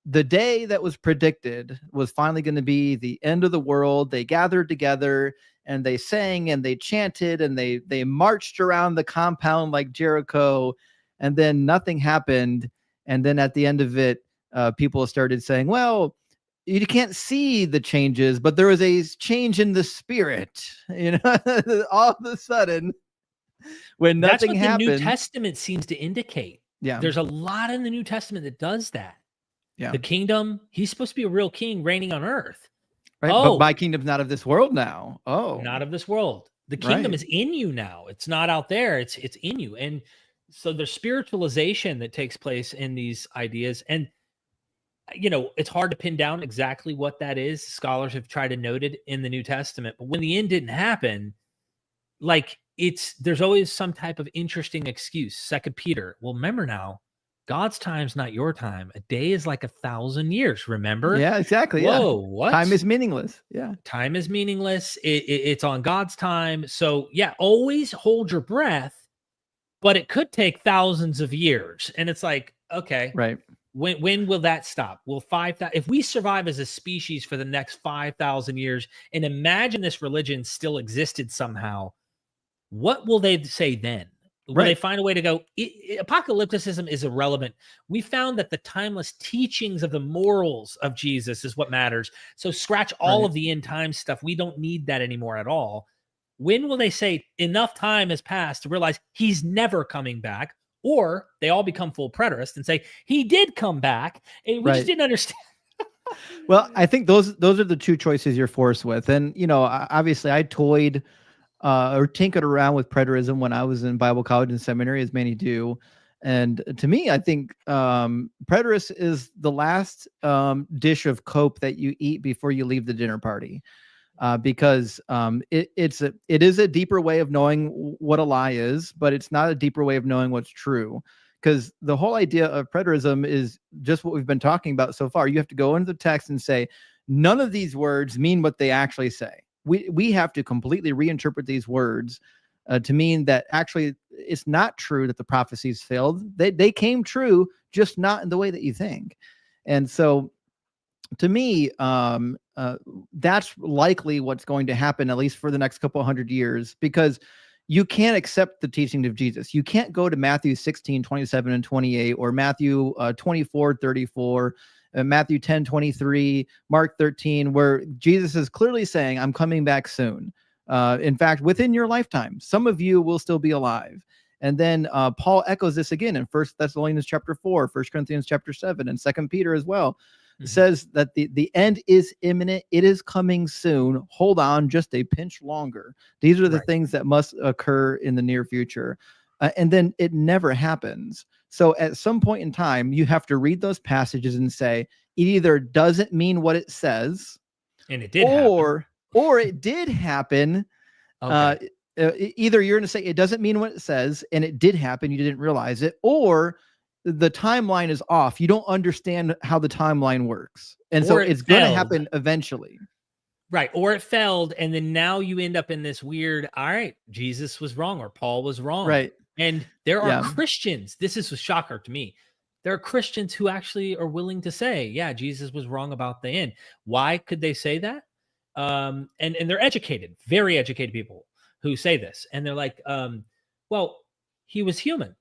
the day that was predicted was finally going to be the end of the world. They gathered together and they sang and they chanted and they marched around the compound like Jericho, and then nothing happened. And then at the end of it, people started saying, well, you can't see the changes, but there was a change in the spirit, all of a sudden when nothing happened. The New Testament seems to indicate. Yeah. There's a lot in the New Testament that does that. Yeah. The kingdom, he's supposed to be a real king reigning on earth. Right. But my kingdom's not of this world now. Oh, not of this world. The kingdom is in you now. It's not out there. It's in you. And so there's spiritualization that takes place in these ideas. And, it's hard to pin down exactly what that is. Scholars have tried to note it in the New Testament, but when the end didn't happen, there's always some type of interesting excuse. 2 Peter. Well, remember now, God's time's not your time. A day is like 1,000 years. Remember? Yeah, exactly. Whoa, yeah. what? Time is meaningless. Yeah. Time is meaningless. It's on God's time. So yeah, always hold your breath, but it could take thousands of years. And it's like, okay, right. When will that stop? Will 5,000, if we survive as a species for the next 5,000 years, and imagine this religion still existed somehow, what will they say then? Will they find a way to go? Apocalypticism is irrelevant. We found that the timeless teachings of the morals of Jesus is what matters. So scratch all of the end time stuff. We don't need that anymore at all. When will they say enough time has passed to realize he's never coming back? Or they all become full preterists and say he did come back and we just didn't understand. Well, I think those are the two choices you're forced with. And, obviously I toyed or tinkered around with preterism when I was in Bible college and seminary, as many do. And to me, I think preterist is the last dish of cope that you eat before you leave the dinner party, because it is a deeper way of knowing what a lie is, but it's not a deeper way of knowing what's true. Because the whole idea of preterism is just what we've been talking about so far. You have to go into the text and say, none of these words mean what they actually say. We have to completely reinterpret these words to mean that actually it's not true that the prophecies failed. They came true, just not in the way that you think. And so to me, that's likely what's going to happen, at least for the next couple of 100 years, because you can't accept the teaching of Jesus. You can't go to Matthew 16, 27 and 28, or Matthew 24, 34, Matthew 10, 23, Mark 13, where Jesus is clearly saying, I'm coming back soon. In fact, within your lifetime, some of you will still be alive. And then Paul echoes this again in 1 Thessalonians chapter 4, 1 Corinthians chapter 7, and 2 Peter as well. It says that the end is imminent. It is coming soon. Hold on just a pinch longer. These are the things that must occur in the near future. And then it never happens. So at some point in time, you have to read those passages and say, it either doesn't mean what it says, and it did or it did happen. Okay. Either you're going to say it doesn't mean what it says and it did happen, you didn't realize it, or the timeline is off. You don't understand how the timeline works. And so it's going to happen eventually. Right. Or it failed. And then now you end up in this weird, all right, Jesus was wrong or Paul was wrong. Right. And there are Christians. This is a shocker to me. There are Christians who actually are willing to say, yeah, Jesus was wrong about the end. Why could they say that? And they're educated, very educated people who say this. And they're like, well, he was human.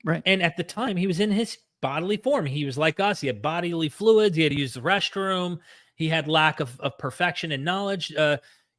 Right. And at the time, he was in his bodily form. He was like us. He had bodily fluids. He had to use the restroom. He had lack of perfection and knowledge.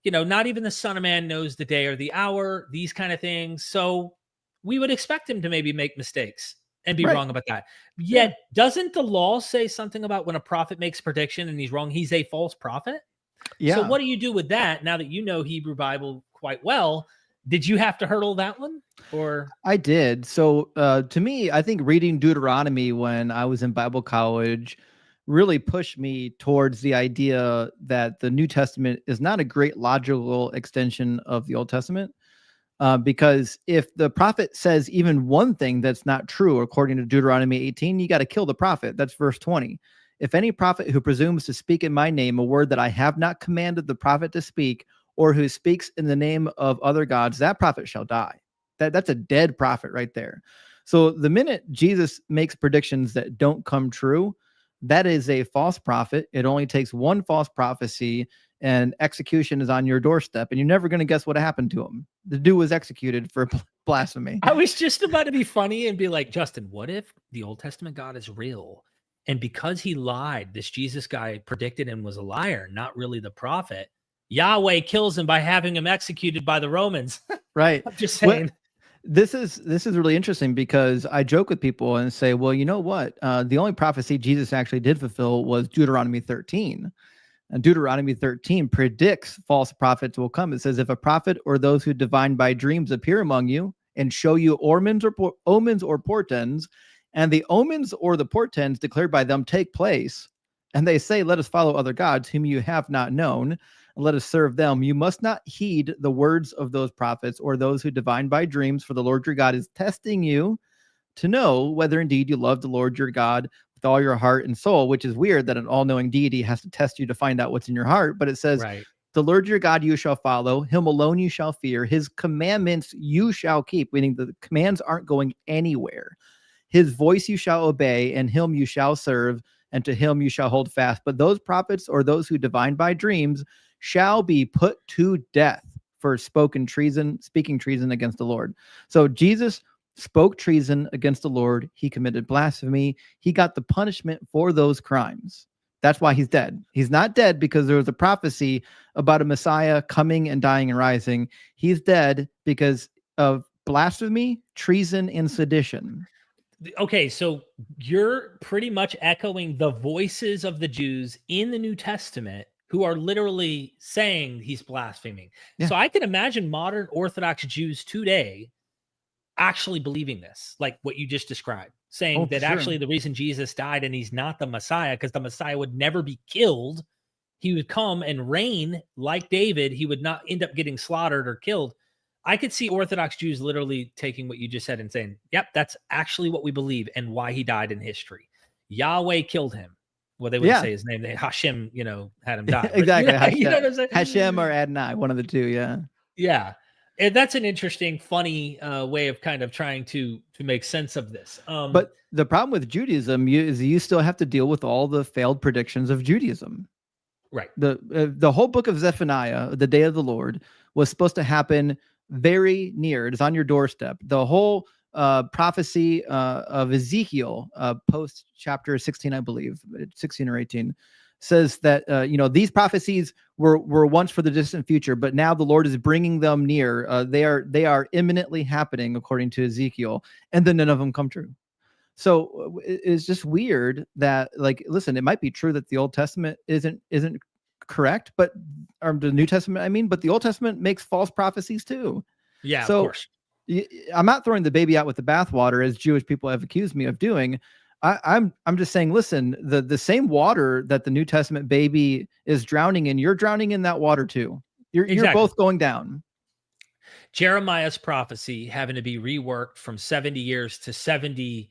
not even the Son of Man knows the day or the hour, these kind of things. So we would expect him to maybe make mistakes and be Right. wrong about that. Yeah. Yet, doesn't the law say something about when a prophet makes a prediction and he's wrong, he's a false prophet? So Yeah. what do you do with that now that you know Hebrew Bible quite well? Did you have to hurdle that one? Or I did. So to me, I think reading Deuteronomy when I was in Bible college really pushed me towards the idea that the New Testament is not a great logical extension of the Old Testament. Because if the prophet says even one thing that's not true, according to Deuteronomy 18, you got to kill the prophet. That's verse 20. If any prophet who presumes to speak in my name a word that I have not commanded the prophet to speak, or who speaks in the name of other gods, that prophet shall die. That's a dead prophet right there. So the minute Jesus makes predictions that don't come true, that is a false prophet. It only takes one false prophecy and execution is on your doorstep, and you're never going to guess what happened to him. The dude was executed for blasphemy. I was just about to be funny and be like, Justin, what if the Old Testament God is real? And because he lied, this Jesus guy predicted and was a liar, not really the prophet. Yahweh kills him by having him executed by the Romans. Right. I'm just saying. This is really interesting because I joke with people and say, well, you know what? The only prophecy Jesus actually did fulfill was Deuteronomy 13. And Deuteronomy 13 predicts false prophets will come. It says, if a prophet or those who divine by dreams appear among you and show you omens or portents, and the omens or the portents declared by them take place, and they say, let us follow other gods whom you have not known, and let us serve them, you must not heed the words of those prophets or those who divine by dreams, for the Lord your God is testing you to know whether indeed you love the Lord your God with all your heart and soul, which is weird that an all-knowing deity has to test you to find out what's in your heart. But it says, right. The Lord your God you shall follow, him alone you shall fear, his commandments you shall keep, meaning the commands aren't going anywhere. His voice you shall obey, and him you shall serve, and to him you shall hold fast. But those prophets or those who divine by dreams shall be put to death for speaking treason against the Lord. So Jesus spoke treason against the Lord. He committed blasphemy. He got the punishment for those crimes. That's why he's dead. He's not dead because there was a prophecy about a Messiah coming and dying and rising. He's dead because of blasphemy, treason, and sedition. Okay, so you're pretty much echoing the voices of the Jews in the New Testament who are literally saying he's blaspheming. Yeah. So I can imagine modern Orthodox Jews today actually believing this, like what you just described, saying that actually the reason Jesus died and he's not the Messiah, because the Messiah would never be killed. He would come and reign like David. He would not end up getting slaughtered or killed. I could see Orthodox Jews literally taking what you just said and saying, yep, that's actually what we believe and why he died in history. Yahweh killed him. Well, they wouldn't say his name. Hashem, had him die. Exactly. But, you know what I'm saying? Hashem or Adonai, one of the two. Yeah. Yeah. And that's an interesting, funny way of kind of trying to make sense of this. But the problem with Judaism is you still have to deal with all the failed predictions of Judaism. Right. The whole book of Zephaniah, the day of the Lord, was supposed to happen very near. It is on your doorstep. The whole prophecy of Ezekiel, post chapter 16, I believe, 16 or 18, says that these prophecies were once for the distant future, but now the Lord is bringing them near. They are imminently happening, according to Ezekiel, and then none of them come true. So it's just weird that, listen, it might be true that the Old Testament isn't correct, but or the New Testament, I mean, but the Old Testament makes false prophecies too. Yeah, so, of course. I'm not throwing the baby out with the bathwater, as Jewish people have accused me of doing. I'm just saying, listen, the same water that the New Testament baby is drowning in, you're drowning in that water too. You're both going down. Jeremiah's prophecy having to be reworked from 70 years to 70,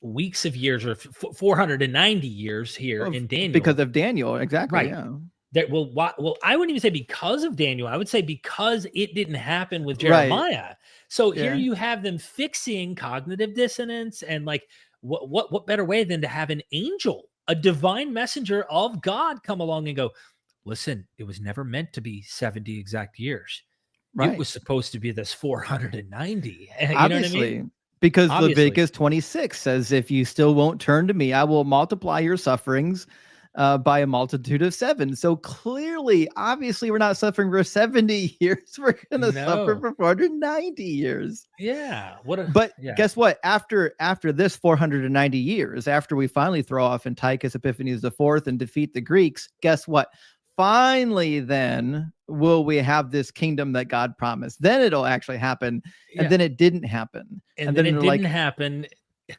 weeks of years, or 490 years here in Daniel. Because of Daniel, exactly. Right. Yeah. Well, I wouldn't even say because of Daniel. I would say because it didn't happen with Jeremiah. Right. So here you have them fixing cognitive dissonance, and what better way than to have an angel, a divine messenger of God, come along and go, listen, it was never meant to be 70 exact years. Right. It was supposed to be this 490. You know what I mean? Because Leviticus 26 says, if you still won't turn to me, I will multiply your sufferings. by a multitude of 7. So clearly, obviously, we're not suffering for 70 years. We're going to suffer No. for 490 years. Yeah. But guess what? After this 490 years, after we finally throw off Antiochus Epiphanes IV and defeat the Greeks, guess what? Finally, then will we have this kingdom that God promised. Then it'll actually happen. And then it didn't happen. And then it didn't happen.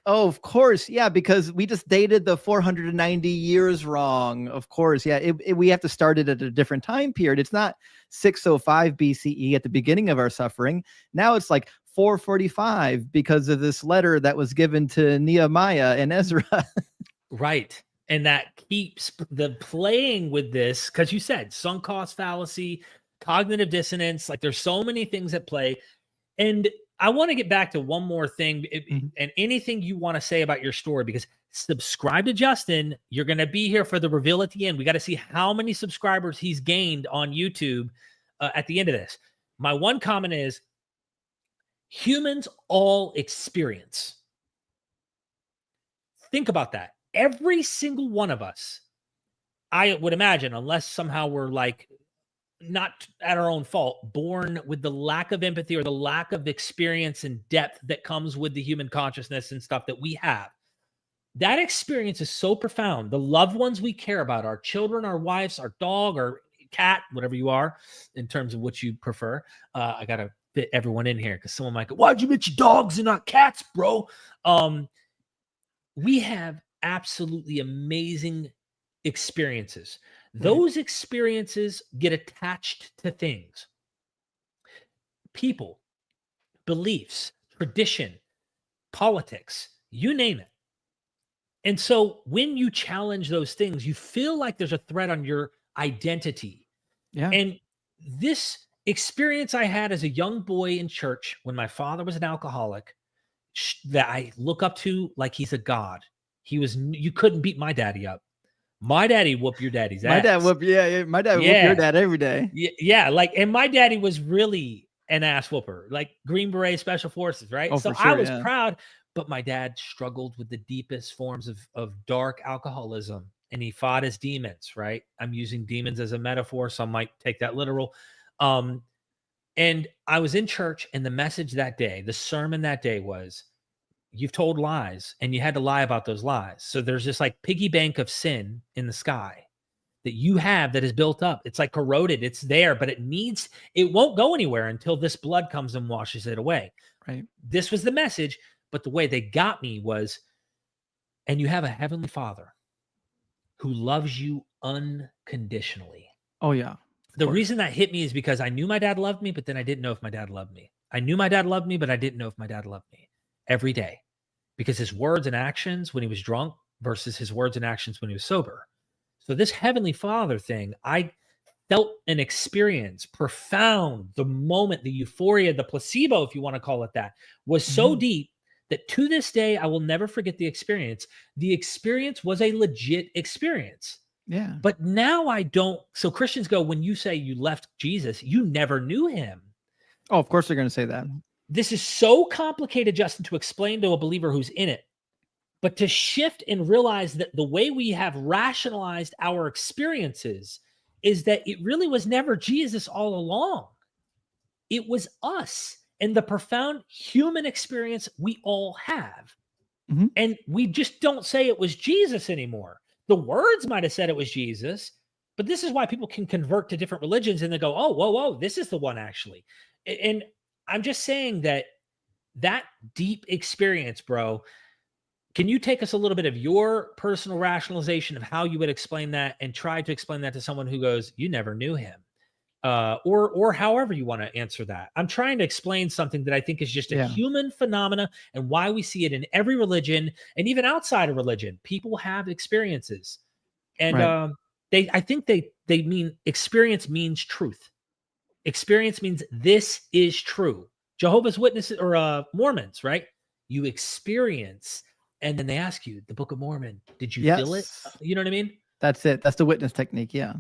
Oh, of course. Yeah, because we just dated the 490 years wrong. Of course. Yeah, we have to start it at a different time period. It's not 605 BCE at the beginning of our suffering. Now it's like 445 because of this letter that was given to Nehemiah and Ezra. Right. And that keeps the playing with this, because you said sunk cost fallacy, cognitive dissonance, like there's so many things at play. And I want to get back to one more thing, and anything you want to say about your story, because subscribe to Justin. You're going to be here for the reveal at the end. We got to see how many subscribers he's gained on YouTube at the end of this. My one comment is humans all experience. Think about that. Every single one of us, I would imagine, unless somehow we're like not at our own fault, born with the lack of empathy or the lack of experience and depth that comes with the human consciousness and stuff that we have. That experience is so profound. The loved ones we care about, our children, our wives, our dog, our cat, whatever you are, in terms of what you prefer. I got to fit everyone in here because someone might go, why'd you mention dogs and not cats, bro? We have absolutely amazing experiences. Those experiences get attached to things, people, beliefs, tradition, politics, you name it. And so when you challenge those things, you feel like there's a threat on your identity. Yeah. And this experience I had as a young boy in church when my father was an alcoholic, that I look up to like he's a god. You couldn't beat my daddy up. My daddy whooped your daddy's ass. My dad whooped your dad every day. Yeah, like, and my daddy was really an ass whooper, like Green Beret Special Forces, right? Oh, so for sure, I was proud, but my dad struggled with the deepest forms of dark alcoholism, and he fought his demons, right? I'm using demons as a metaphor, some might take that literal. And I was in church, and the message that day, the sermon that day was, you've told lies and you had to lie about those lies. So there's this like piggy bank of sin in the sky that you have that is built up. It's like corroded. It's there, but it won't go anywhere until this blood comes and washes it away. Right. This was the message, but the way they got me was, and you have a heavenly Father who loves you unconditionally. Oh yeah. The reason that hit me is because I knew my dad loved me, but then I didn't know if my dad loved me. I knew my dad loved me, but I didn't know if my dad loved me. Every day, because his words and actions when he was drunk versus his words and actions when he was sober. So this heavenly Father thing, I felt an experience profound. The moment, the euphoria, the placebo, if you want to call it that, was so deep that to this day, I will never forget the experience. The experience was a legit experience. Yeah. But now I don't. So Christians go, when you say you left Jesus, you never knew him. Oh, of course they're going to say that. This is so complicated, Justin, to explain to a believer who's in it, but to shift and realize that the way we have rationalized our experiences is that it really was never Jesus all along. It was us and the profound human experience we all have. And we just don't say it was Jesus anymore. The words might have said it was Jesus, but this is why people can convert to different religions and they go, oh, whoa, this is the one actually. And I'm just saying that deep experience, bro, can you take us a little bit of your personal rationalization of how you would explain that and try to explain that to someone who goes, you never knew him? Or however you want to answer that. I'm trying to explain something that I think is just a human phenomena and why we see it in every religion and even outside of religion. People have experiences. And I think they mean experience means truth. Experience means this is true. Jehovah's Witnesses or Mormons, right? You experience, and then they ask you, the Book of Mormon, did you feel it? You know what I mean? That's it. That's the witness technique. Yeah.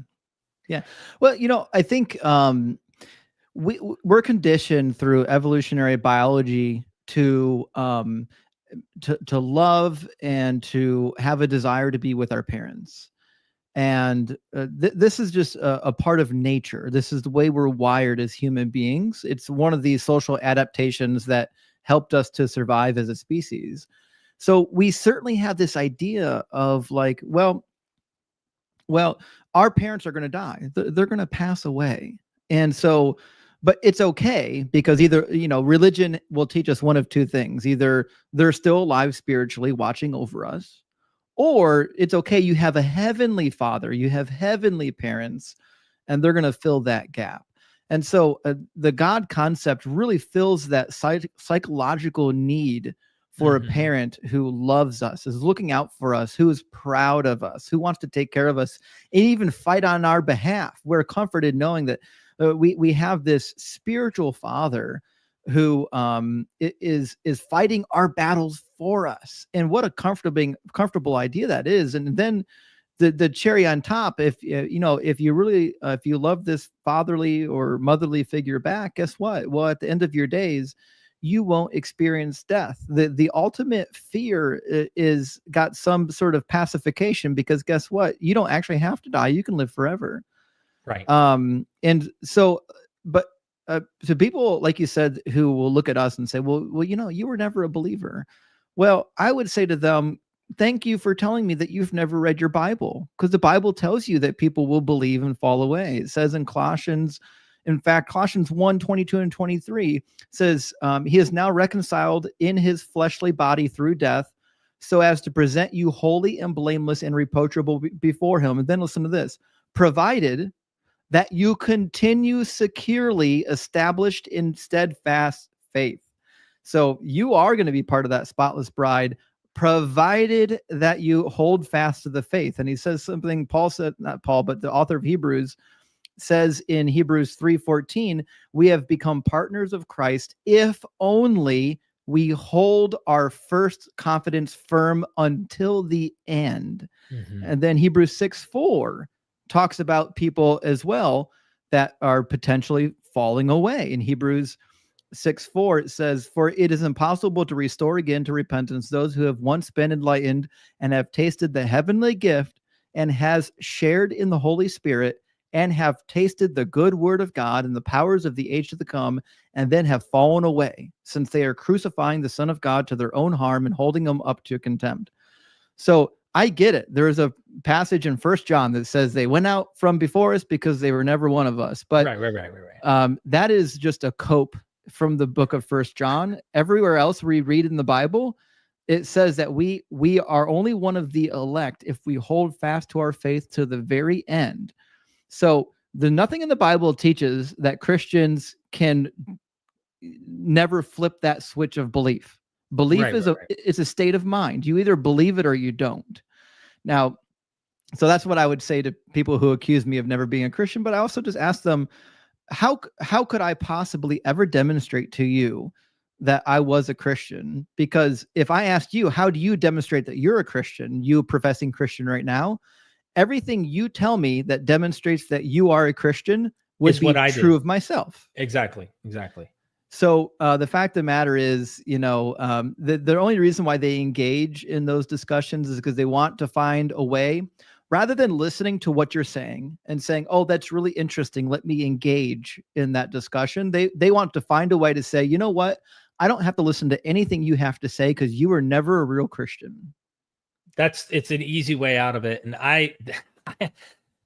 Yeah. Well, I think we're conditioned through evolutionary biology to love and to have a desire to be with our parents. And this is just a part of nature. This is the way we're wired as human beings. It's one of these social adaptations that helped us to survive as a species. So we certainly have this idea of like, well, our parents are going to die. They're going to pass away. And so, but it's okay, because either, religion will teach us one of two things. Either they're still alive spiritually watching over us, or it's okay. You have a heavenly father, you have heavenly parents, and they're going to fill that gap. And so the God concept really fills that psychological need for a parent who loves us, is looking out for us, who is proud of us, who wants to take care of us, and even fight on our behalf. We're comforted knowing that we have this spiritual father who is fighting our battles for us. And what a comfortable idea that is. And then the cherry on top, if you love this fatherly or motherly figure back, guess what? Well, at the end of your days, you won't experience death. The ultimate fear is got some sort of pacification, because guess what? You don't actually have to die. You can live forever. Right. And so, but to people, like you said, who will look at us and say, well, you were never a believer. Well, I would say to them, thank you for telling me that you've never read your Bible, because the Bible tells you that people will believe and fall away. It says in Colossians 1:22 and 23 says, he is now reconciled in his fleshly body through death, so as to present you holy and blameless and reproachable before him. And then listen to this: provided that you continue securely established in steadfast faith. So you are going to be part of that spotless bride, provided that you hold fast to the faith. And he says something Paul said, not Paul, but the author of Hebrews says in Hebrews 3:14, we have become partners of Christ if only we hold our first confidence firm until the end. And then Hebrews 6:4 talks about people as well that are potentially falling away. In Hebrews 6:4, it says, for it is impossible to restore again to repentance those who have once been enlightened and have tasted the heavenly gift and has shared in the Holy Spirit and have tasted the good word of God and the powers of the age to come, and then have fallen away, since they are crucifying the Son of God to their own harm and holding him up to contempt. So I get it. There is a passage in 1 John that says they went out from before us because they were never one of us. But right. That is just a cope from the book of 1 John. Everywhere else we read in the Bible, it says that we are only one of the elect if we hold fast to our faith to the very end. So nothing in the Bible teaches that Christians can never flip that switch of belief. Belief is a state of mind. You either believe it or you don't. Now, so that's what I would say to people who accuse me of never being a Christian. But I also just ask them, how could I possibly ever demonstrate to you that I was a Christian? Because if I asked you, how do you demonstrate that you're a Christian, you professing Christian right now, everything you tell me that demonstrates that you are a Christian would be true of myself. Exactly. So the fact of the matter is, the only reason why they engage in those discussions is because they want to find a way, rather than listening to what you're saying and saying, oh, that's really interesting, let me engage in that discussion. They want to find a way to say, you know what? I don't have to listen to anything you have to say because you were never a real Christian. It's an easy way out of it. And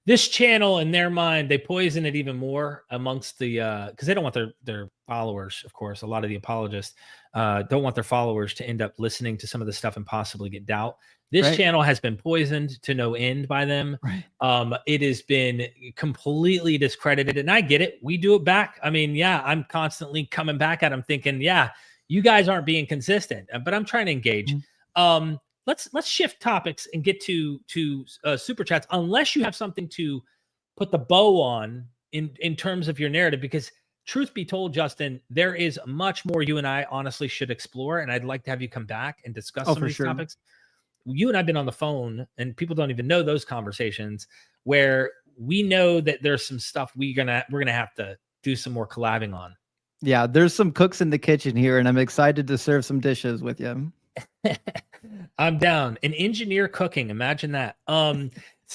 this channel, in their mind, they poison it even more amongst the, because they don't want their followers, of course, a lot of the apologists don't want their followers to end up listening to some of the stuff and possibly get doubt. This channel has been poisoned to no end by them. It has been completely discredited, and I get it. We do it back. I mean, yeah, I'm constantly coming back at them thinking, yeah, you guys aren't being consistent, but I'm trying to engage. Let's shift topics and get to super chats, unless you have something to put the bow on in terms of your narrative, because truth be told, Justin, there is much more you and I honestly should explore, and I'd like to have you come back and discuss some of these topics. You and I've been on the phone, and people don't even know those conversations where we know that there's some stuff we're gonna have to do some more collabing on. Yeah, there's some cooks in the kitchen here, and I'm excited to serve some dishes with you. I'm down. An engineer cooking. Imagine that.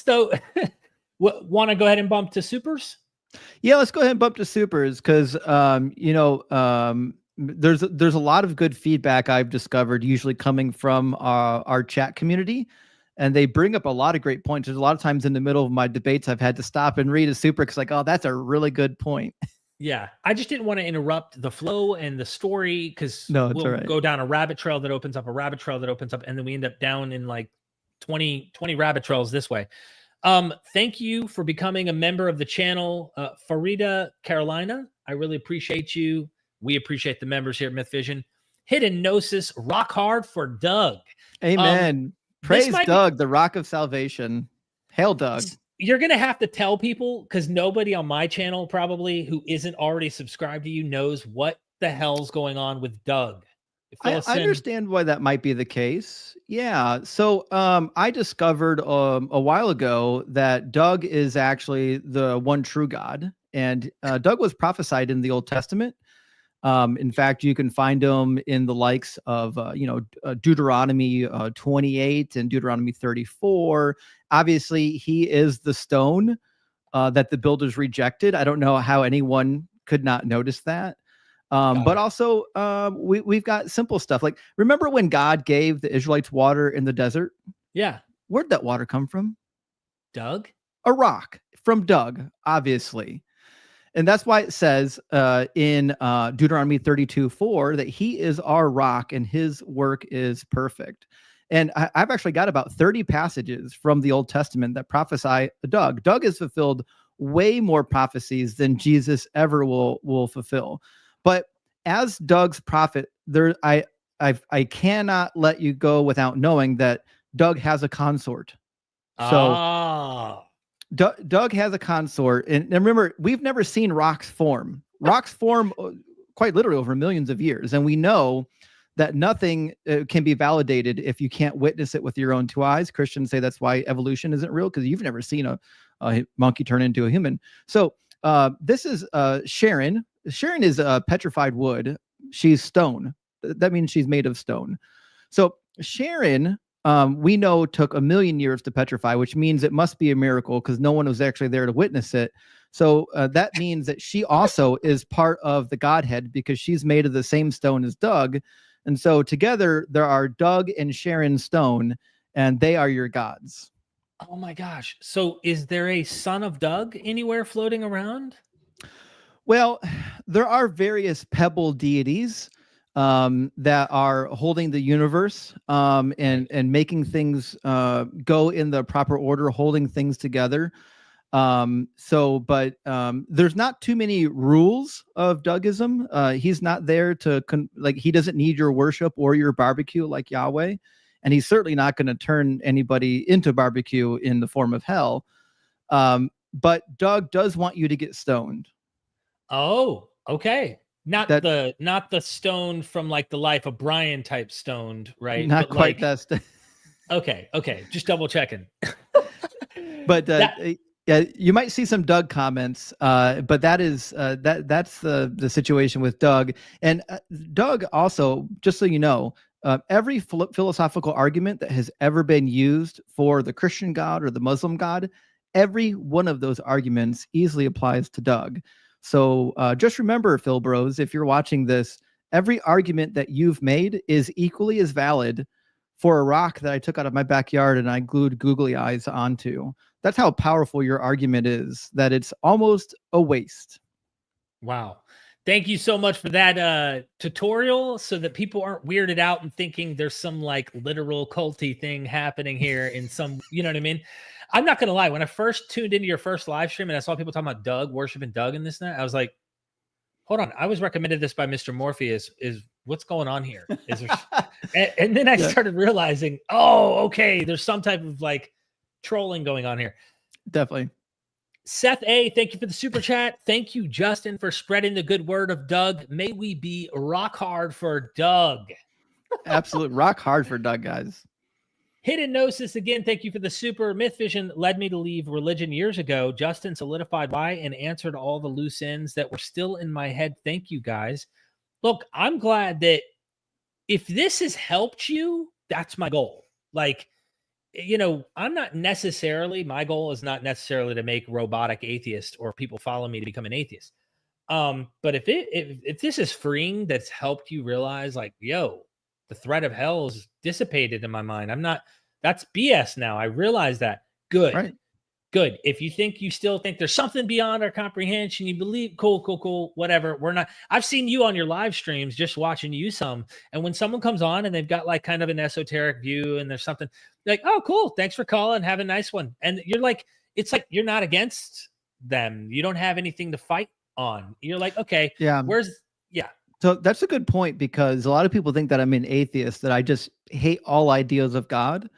So, want to go ahead and bump to supers? Yeah, let's go ahead and bump to supers because, there's a lot of good feedback I've discovered, usually coming from our chat community, and they bring up a lot of great points. There's a lot of times in the middle of my debates, I've had to stop and read a super because, like, oh, that's a really good point. Yeah, I just didn't want to interrupt the flow and the story because No, it's all we'll right. go down a rabbit trail that opens up, and then we end up down in like 20 rabbit trails this way. Thank you for becoming a member of the channel, Farida Carolina. I really appreciate you. We appreciate the members here at MythVision. Hidden Gnosis, rock hard for Doug. Amen. Praise Doug, the rock of salvation. Hail Doug. You're going to have to tell people because nobody on my channel probably who isn't already subscribed to you knows what the hell's going on with Doug. I understand why that might be the case. Yeah. So I discovered a while ago that Doug is actually the one true God. And Doug was prophesied in the Old Testament. In fact, you can find him in the likes of, Deuteronomy 28 and Deuteronomy 34. Obviously, he is the stone that the builders rejected. I don't know how anyone could not notice that. But also, we've got simple stuff. Like, remember when God gave the Israelites water in the desert? Yeah. Where'd that water come from? Doug? A rock from Doug, obviously. And that's why it says in Deuteronomy 32:4 that he is our rock and his work is perfect. And I've actually got about 30 passages from the Old Testament that prophesy Doug. Doug has fulfilled way more prophecies than Jesus ever will fulfill. But as Doug's prophet, I cannot let you go without knowing that Doug has a consort. So Doug has a consort, and remember, we've never seen rocks form. Rocks form quite literally over millions of years, and we know that nothing can be validated if you can't witness it with your own two eyes. Christians say that's why evolution isn't real, because you've never seen a monkey turn into a human. So this is Sharon. Sharon is petrified wood. She's stone. That means she's made of stone. So Sharon, we know, took 1 million years to petrify, which means it must be a miracle because no one was actually there to witness it. So that means that she also is part of the Godhead because she's made of the same stone as Doug. And so together there are Doug and Sharon Stone, and they are your gods. Oh my gosh. So is there a son of Doug anywhere floating around? Well, there are various pebble deities that are holding the universe and making things go in the proper order, holding things together. But there's not too many rules of Dougism. He's not there to he doesn't need your worship or your barbecue like Yahweh, and he's certainly not going to turn anybody into barbecue in the form of hell. But Doug does want you to get stoned. Oh, okay. Not the stone from like the Life of Brian type stoned, right? Not but quite that. Okay. Just double checking. But yeah, you might see some Doug comments, but that's the situation with Doug. And Doug also, just so you know, every philosophical argument that has ever been used for the Christian God or the Muslim God, every one of those arguments easily applies to Doug. So just remember, Phil Bros, if you're watching this, every argument that you've made is equally as valid for a rock that I took out of my backyard and I glued googly eyes onto. That's how powerful your argument is, that it's almost a waste. Wow. Thank you so much for that tutorial so that people aren't weirded out and thinking there's some like literal culty thing happening here in some, you know what I mean? I'm not going to lie. When I first tuned into your first live stream and I saw people talking about Doug, worshiping Doug and this and that, I was like, hold on. I was recommended this by Mr. Morpheus. Is what's going on here? Is there... and then I started realizing, oh, okay, there's some type of like trolling going on here. Definitely. Seth A, thank you for the super chat. Thank you, Justin, for spreading the good word of Doug. May we be rock hard for Doug. Absolute rock hard for Doug, guys. Hidden Gnosis, again, thank you for the super. MythVision led me to leave religion years ago. Justin solidified why and answered all the loose ends that were still in my head. Thank you, guys. Look, I'm glad that if this has helped you, that's my goal. Like, I'm not necessarily, my goal is not necessarily to make robotic atheists or people follow me to become an atheist. But if this is freeing, that's helped you realize like, yo, the threat of hell is dissipated in my mind. That's BS now. I realize that. Good. Right. Good. If you still think there's something beyond our comprehension, you believe, cool, whatever. We're not. I've seen you on your live streams, just watching you some. And when someone comes on and they've got like kind of an esoteric view and there's something like, oh, cool, thanks for calling, have a nice one. And you're like, it's like you're not against them. You don't have anything to fight on. You're like, okay, Yeah. yeah. So that's a good point, because a lot of people think that I'm an atheist, that I just hate all ideas of God.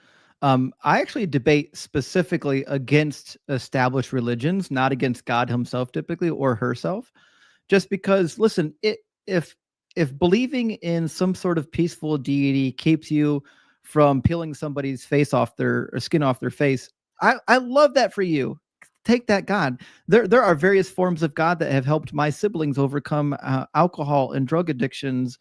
I actually debate specifically against established religions, not against God himself typically, or herself, just because, listen, if believing in some sort of peaceful deity keeps you from peeling somebody's face off their, or skin off their face, I love that for you. Take that God. There are various forms of God that have helped my siblings overcome alcohol and drug addictions,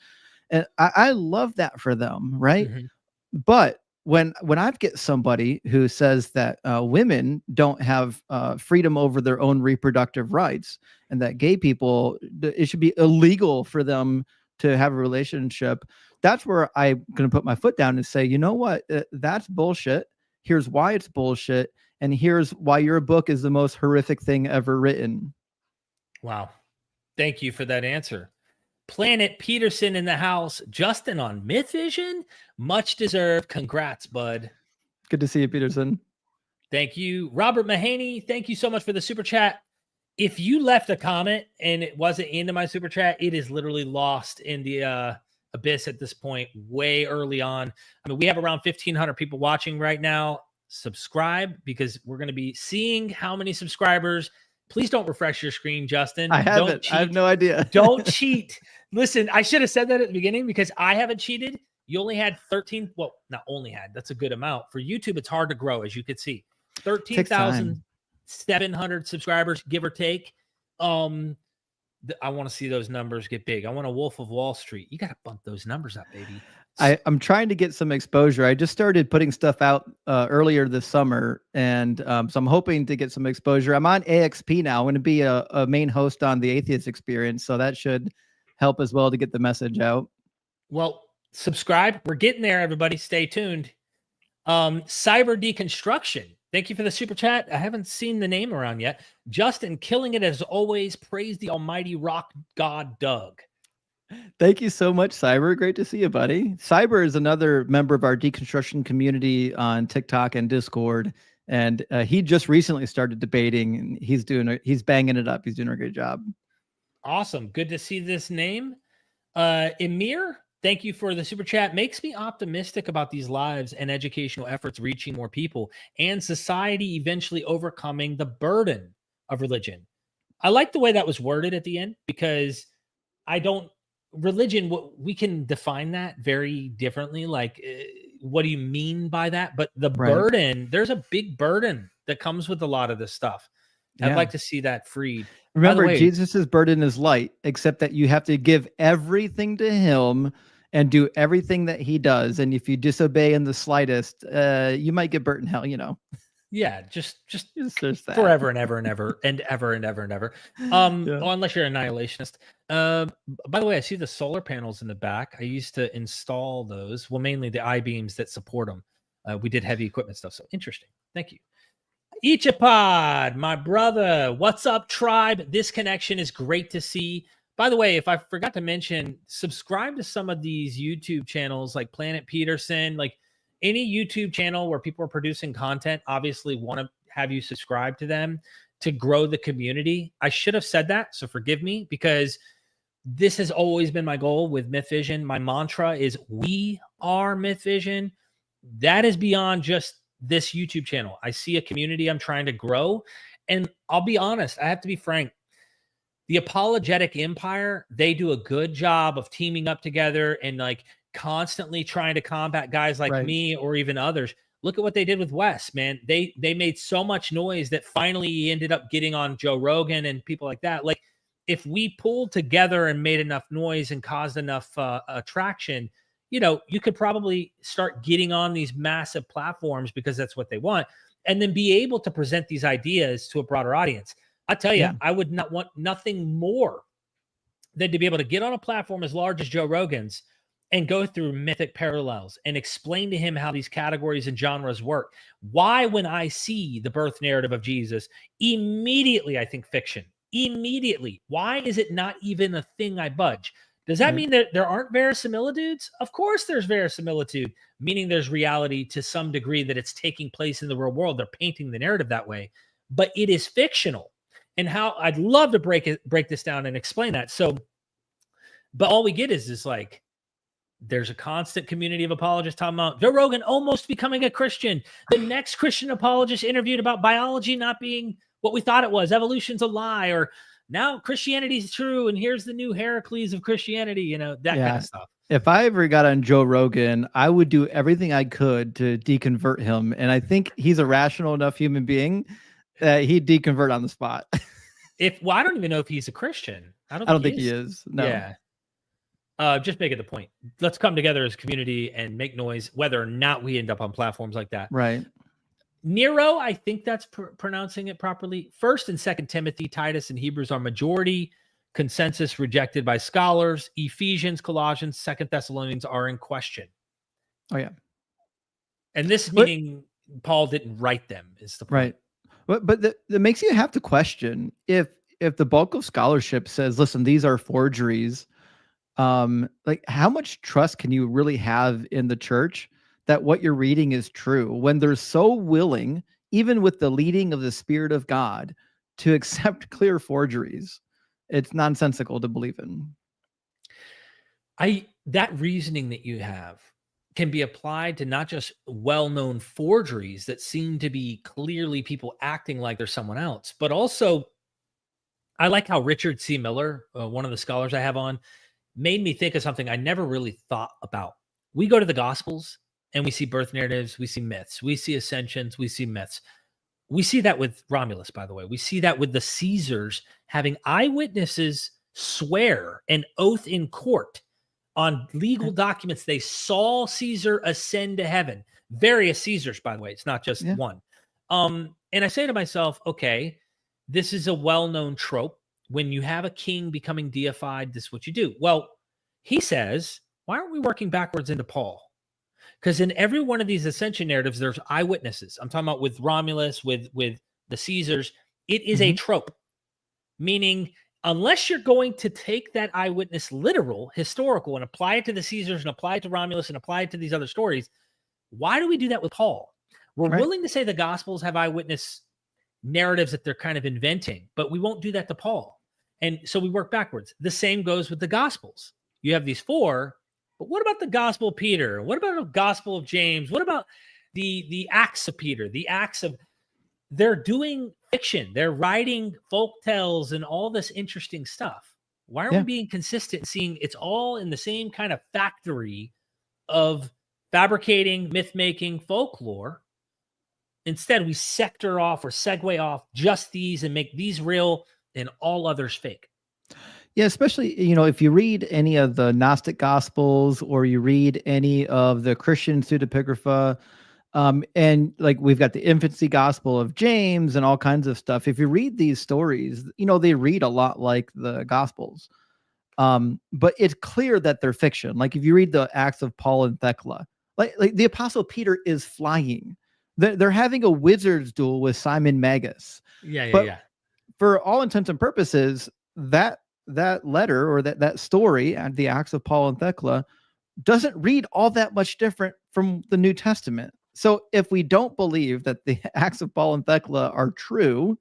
and I love that for them, right? Mhm. But when I get somebody who says that women don't have freedom over their own reproductive rights, and that gay people, it should be illegal for them to have a relationship, that's where I'm going to put my foot down and say, you know what, that's bullshit. Here's why it's bullshit, and here's why your book is the most horrific thing ever written. Wow. Thank you for that answer. Planet Peterson in the house. Justin on MythVision. Much deserved. Congrats, bud. Good to see you, Peterson. Thank you. Robert Mahaney, thank you so much for the super chat. If you left a comment and it wasn't into my super chat, it is literally lost in the abyss at this point, way early on. I mean, we have around 1,500 people watching right now. Subscribe, because we're going to be seeing how many subscribers. Please don't refresh your screen, Justin. I haven't. Don't cheat. I have no idea. Don't cheat. Listen, I should have said that at the beginning, because I haven't cheated. You only had 13. Well, not only had, that's a good amount. For YouTube, it's hard to grow, as you could see. 13,700 subscribers, give or take. I want to see those numbers get big. I want a Wolf of Wall Street. You got to bump those numbers up, baby. I'm trying to get some exposure. I just started putting stuff out earlier this summer, and so I'm hoping to get some exposure. I'm on AXP now. I'm going to be a main host on the Atheist Experience, so that should help as well to get the message out. Well, subscribe. We're getting there, everybody. Stay tuned. Cyber Deconstruction. Thank you for the super chat. I haven't seen the name around yet. Justin, killing it as always. Praise the almighty rock god Doug. Thank you so much, Cyber. Great to see you, buddy. Cyber is another member of our deconstruction community on TikTok and Discord, and he just recently started debating, and he's banging it up. He's doing a great job. Awesome. Good to see this name. Emir, thank you for the super chat. Makes me optimistic about these lives and educational efforts reaching more people, and society eventually overcoming the burden of religion. I like the way that was worded at the end, because religion, we can define that very differently. Like, what do you mean by that? But the burden, there's a big burden that comes with a lot of this stuff. I'd like to see that freed. Remember, Jesus's burden is light, except that you have to give everything to him and do everything that he does. And if you disobey in the slightest, you might get burnt in hell, Yeah, just forever and ever and ever and ever and ever and ever. Unless you're an annihilationist. By the way, I see the solar panels in the back. I used to install those. Well, mainly the I-beams that support them. We did heavy equipment stuff. So interesting. Thank you. Ichapod, my brother. What's up, tribe? This connection is great to see. By the way, if I forgot to mention, subscribe to some of these YouTube channels like Planet Peterson, like any YouTube channel where people are producing content. Obviously want to have you subscribe to them to grow the community. I should have said that, so forgive me, because this has always been my goal with MythVision. My mantra is we are MythVision. That is beyond just this YouTube channel. I see a community I'm trying to grow. And I'll be honest, I have to be frank. The apologetic empire, they do a good job of teaming up together and like constantly trying to combat guys like me or even others. Look at what they did with Wes, man. They made so much noise that finally he ended up getting on Joe Rogan and people like that. Like, if we pulled together and made enough noise and caused enough attraction, you could probably start getting on these massive platforms because that's what they want, and then be able to present these ideas to a broader audience. I tell you, Yeah. I would not want nothing more than to be able to get on a platform as large as Joe Rogan's and go through mythic parallels and explain to him how these categories and genres work. Why, when I see the birth narrative of Jesus, immediately I think fiction. Immediately. Why is it not even a thing I budge? Does that Right. mean that there aren't verisimilitudes? Of course there's verisimilitude, meaning there's reality to some degree that it's taking place in the real world. They're painting the narrative that way, but it is fictional. And how I'd love to break this down and explain that. So, but all we get is like, there's a constant community of apologists talking about Joe Rogan almost becoming a Christian. The next Christian apologist interviewed about biology not being what we thought it was. Evolution's a lie, or now Christianity is true, and here's the new Heracles of Christianity, that kind of stuff. If I ever got on Joe Rogan, I would do everything I could to deconvert him. And I think he's a rational enough human being that he'd deconvert on the spot. Well, I don't even know if he's a Christian. I don't think he is. No. Yeah. Just make it the point. Let's come together as a community and make noise, whether or not we end up on platforms like that. Right. Nero, I think that's pronouncing it properly. 1st and 2nd Timothy, Titus, and Hebrews are majority consensus rejected by scholars. Ephesians, Colossians, 2nd Thessalonians are in question. Oh, yeah. And this meaning Paul didn't write them is the point. Right. But that makes you have to question if the bulk of scholarship says, listen, these are forgeries. Like, how much trust can you really have in the church that what you're reading is true when they're so willing, even with the leading of the Spirit of God, to accept clear forgeries? It's nonsensical to believe in. That reasoning that you have can be applied to not just well-known forgeries that seem to be clearly people acting like they're someone else, but also I like how Richard C. Miller, one of the scholars I have on, made me think of something I never really thought about. We go to the Gospels and we see birth narratives, we see myths, we see ascensions, we see myths. We see that with Romulus, by the way. We see that with the Caesars having eyewitnesses swear an oath in court on legal documents. They saw Caesar ascend to heaven. Various Caesars, by the way. It's not just one. And I say to myself, okay, this is a well-known trope. When you have a king becoming deified, this is what you do. Well, he says, why aren't we working backwards into Paul? Because in every one of these ascension narratives, there's eyewitnesses. I'm talking about with Romulus, with the Caesars. It is a trope, meaning unless you're going to take that eyewitness literal, historical, and apply it to the Caesars and apply it to Romulus and apply it to these other stories, why do we do that with Paul? We're willing to say the Gospels have eyewitness narratives that they're kind of inventing, but we won't do that to Paul. And so we work backwards. The same goes with the Gospels. You have these 4, but what about the Gospel of Peter? What about the Gospel of James? What about the Acts of Peter? The Acts of... They're doing fiction. They're writing folk tales and all this interesting stuff. Why aren't we being consistent, seeing it's all in the same kind of factory of fabricating, myth-making, folklore? Instead, we sector off or segue off just these and make these real and all others fake. Yeah, especially, if you read any of the Gnostic Gospels or you read any of the Christian pseudepigrapha, and like we've got the infancy Gospel of James and all kinds of stuff. If you read these stories, they read a lot like the Gospels. But it's clear that they're fiction. Like if you read the Acts of Paul and Thecla, like the Apostle Peter is flying. They're having a wizard's duel with Simon Magus. Yeah. For all intents and purposes, that letter or that story and the Acts of Paul and Thecla doesn't read all that much different from the New Testament. So if we don't believe that the Acts of Paul and Thecla are true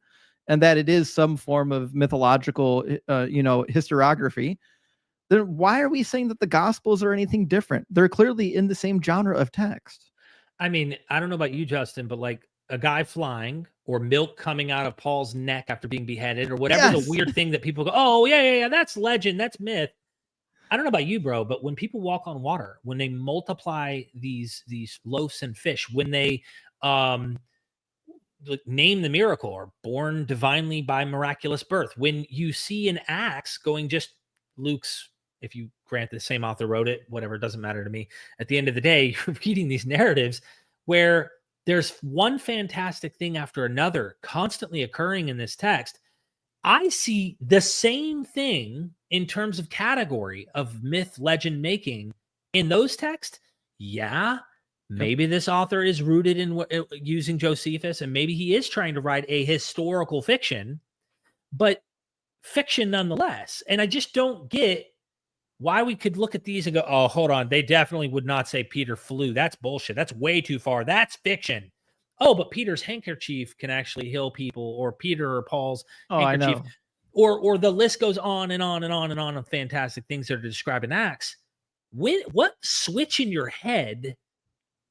and that it is some form of mythological, historiography, then why are we saying that the Gospels are anything different? They're clearly in the same genre of text. I mean, I don't know about you, Justin, but like a guy flying or milk coming out of Paul's neck after being beheaded or whatever the weird thing that people go, oh, yeah, that's legend, that's myth. I don't know about you, bro, but when people walk on water, when they multiply these loaves and fish, when they name the miracle or born divinely by miraculous birth, when you see in Acts going just Luke's if you grant the same author wrote it, whatever, it doesn't matter to me. At the end of the day, you're reading these narratives where there's one fantastic thing after another constantly occurring in this text. I see the same thing in terms of category of myth, legend making in those texts. Yeah, maybe this author is rooted in using Josephus, and maybe he is trying to write a historical fiction, but fiction nonetheless. And I just don't get why we could look at these and go, oh, hold on, they definitely would not say Peter flew. That's bullshit. That's way too far. That's fiction. Oh, but Peter's handkerchief can actually heal people, or Peter or Paul's handkerchief. Or the list goes on and on and on and on of fantastic things that are described in Acts. What switch in your head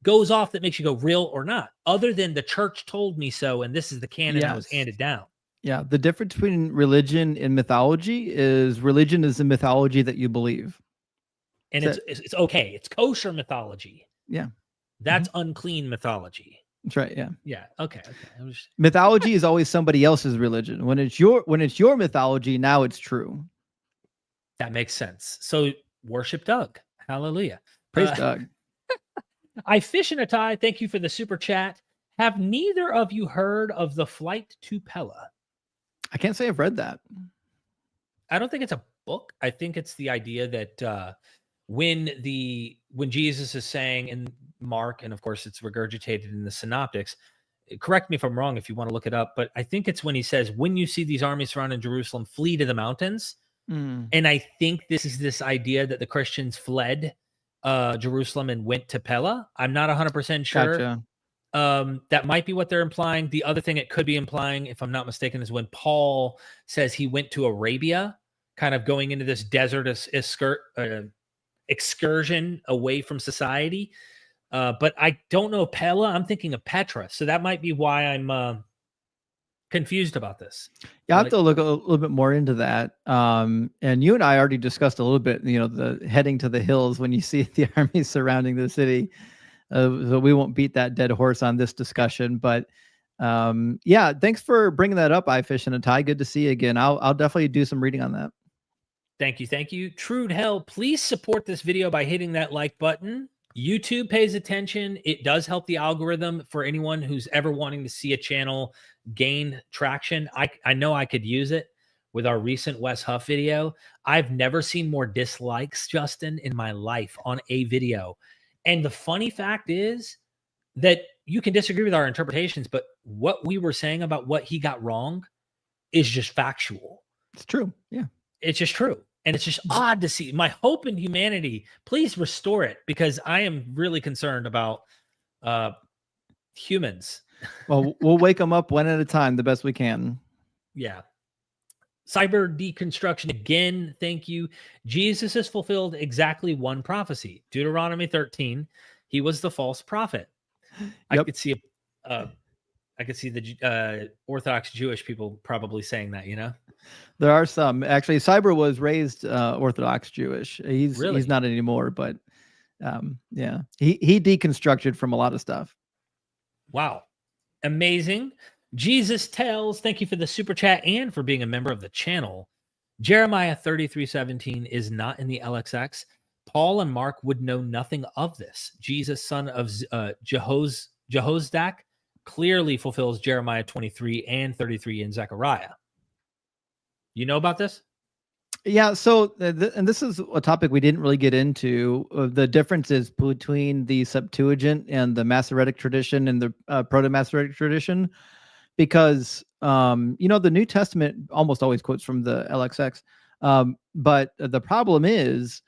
goes off that makes you go real or not, other than the church told me so, and this is the canon that was handed down? Yeah, the difference between religion and mythology is religion is the mythology that you believe. And it's okay. It's kosher mythology. Yeah. That's unclean mythology. That's right. Yeah. Yeah. Okay. Mythology is always somebody else's religion. When it's your mythology, now it's true. That makes sense. So worship Doug. Hallelujah. Praise Doug. I fish in a tie. Thank you for the super chat. Have neither of you heard of the Flight to Pella? I can't say I've read that. I don't think it's a book. I think it's the idea that when Jesus is saying in Mark, and of course it's regurgitated in the synoptics, correct me if I'm wrong if you want to look it up, but I think it's when he says, when you see these armies surrounding Jerusalem, flee to the mountains. And I think this idea that the Christians fled Jerusalem and went to Pella. I'm not 100% sure. Gotcha. That might be what they're implying. The other thing it could be implying, if I'm not mistaken, is when Paul says he went to Arabia, kind of going into this desert excursion away from society. But I don't know Pella. I'm thinking of Petra. So that might be why I'm confused about this. Yeah, I have to look a little bit more into that. And you and I already discussed a little bit, the heading to the hills when you see the army surrounding the city. So we won't beat that dead horse on this discussion, but yeah, thanks for bringing that up. I fish in a tie. Good to see you again. I'll definitely do some reading on that. Thank you. Thank you. Trude Hell, please support this video by hitting that like button. YouTube pays attention. It does help the algorithm for anyone who's ever wanting to see a channel gain traction. I know I could use it with our recent Wes Huff video. I've never seen more dislikes, Justin, in my life on a video. And the funny fact is that you can disagree with our interpretations, but what we were saying about what he got wrong is just factual. It's true. Yeah. It's just true. And it's just odd to see. My hope in humanity, please restore it, because I am really concerned about humans. Well, we'll wake them up one at a time the best we can. Yeah. Cyber Deconstruction again, thank you. Jesus has fulfilled exactly one prophecy. Deuteronomy 13. He was the false prophet. Yep. I could see the Orthodox Jewish people probably saying that, There are some. Actually, Cyber was raised Orthodox Jewish. He's not anymore, but yeah, he deconstructed from a lot of stuff. Wow. Amazing. Jesus Tells, thank you for the super chat and for being a member of the channel. Jeremiah 33:17 is not in the LXX. Paul and Mark would know nothing of this. Jesus, son of Jehozdak, clearly fulfills Jeremiah 23 and 33 in Zechariah. You know about this? Yeah. So, and this is a topic we didn't really get into, the differences between the Septuagint and the Masoretic tradition and the Proto-Masoretic tradition. Because, the New Testament almost always quotes from the LXX. But the problem is,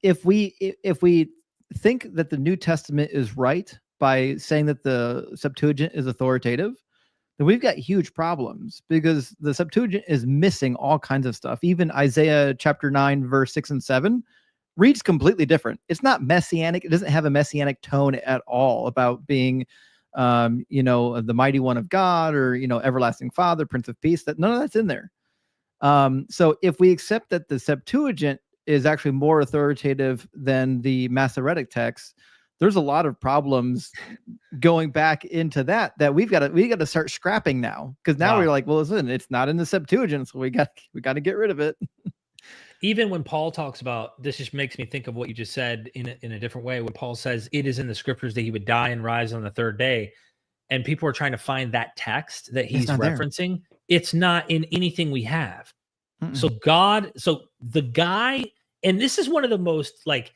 if we think that the New Testament is right by saying that the Septuagint is authoritative, then we've got huge problems, because the Septuagint is missing all kinds of stuff. Even Isaiah chapter 9, verse 6 and 7 reads completely different. It's not messianic. It doesn't have a messianic tone at all about being the mighty one of God, or, everlasting Father, Prince of Peace. That none of that's in there. So if we accept that the Septuagint is actually more authoritative than the Masoretic text, there's a lot of problems going back into that we got to start scrapping now, because now we're like, well, listen, it's not in the Septuagint, so we got to get rid of it. Even when Paul talks about this, just makes me think of what you just said in a different way. When Paul says it is in the scriptures that he would die and rise on the third day, and people are trying to find that text that It's he's not there. referencing, it's not in anything we have. So Mm-mm. so the guy, and this is one of the most like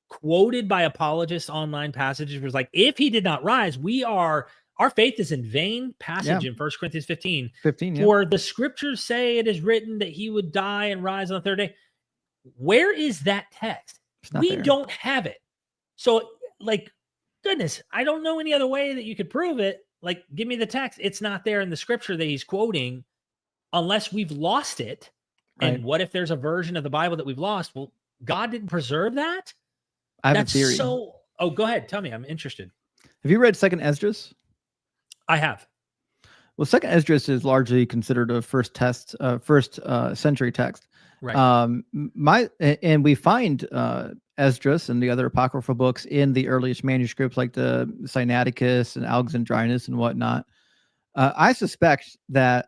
quoted by apologists online passages, was like, if he did not rise, our faith is in vain. Yeah, Passage in 1 Corinthians 15. 15. Yep, For the scriptures say it is written that he would die and rise on the third day. Where is that text? it's not We there. don't have it. So, like, goodness, I don't know any other way that you could prove it. Like, give me the text. It's not there in the scripture that he's quoting, unless we've lost it. Right. And what if there's a version of the Bible that we've lost? Well, God didn't preserve that. I have That's a theory. so. Oh, go ahead. Tell me. I'm interested. Have you read Second Esdras? I have. Well, Second Esdras is largely considered a first century text. Right. And we find Esdras and the other apocryphal books in the earliest manuscripts, like the Sinaiticus and Alexandrinus and whatnot. I suspect that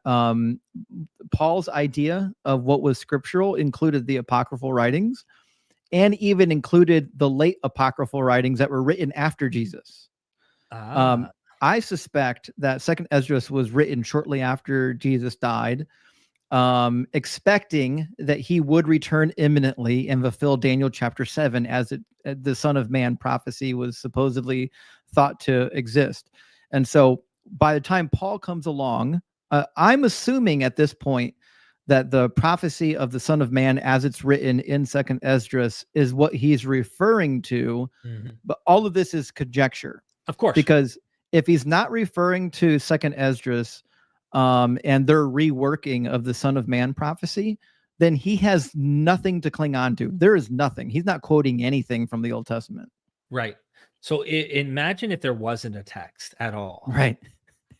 Paul's idea of what was scriptural included the apocryphal writings, and even included the late apocryphal writings that were written after Jesus. I suspect that Second Esdras was written shortly after Jesus died, expecting that he would return imminently and fulfill Daniel chapter 7, as the Son of Man prophecy was supposedly thought to exist. And so by the time Paul comes along, I'm assuming at this point that the prophecy of the Son of Man, as it's written in Second Esdras, is what he's referring to. Mm-hmm. But all of this is conjecture, of course, because if he's not referring to Second Esdras and their reworking of the Son of Man prophecy, then he has nothing to cling on to. There is nothing. He's not quoting anything from the Old Testament. Right. So imagine if there wasn't a text at all. Right.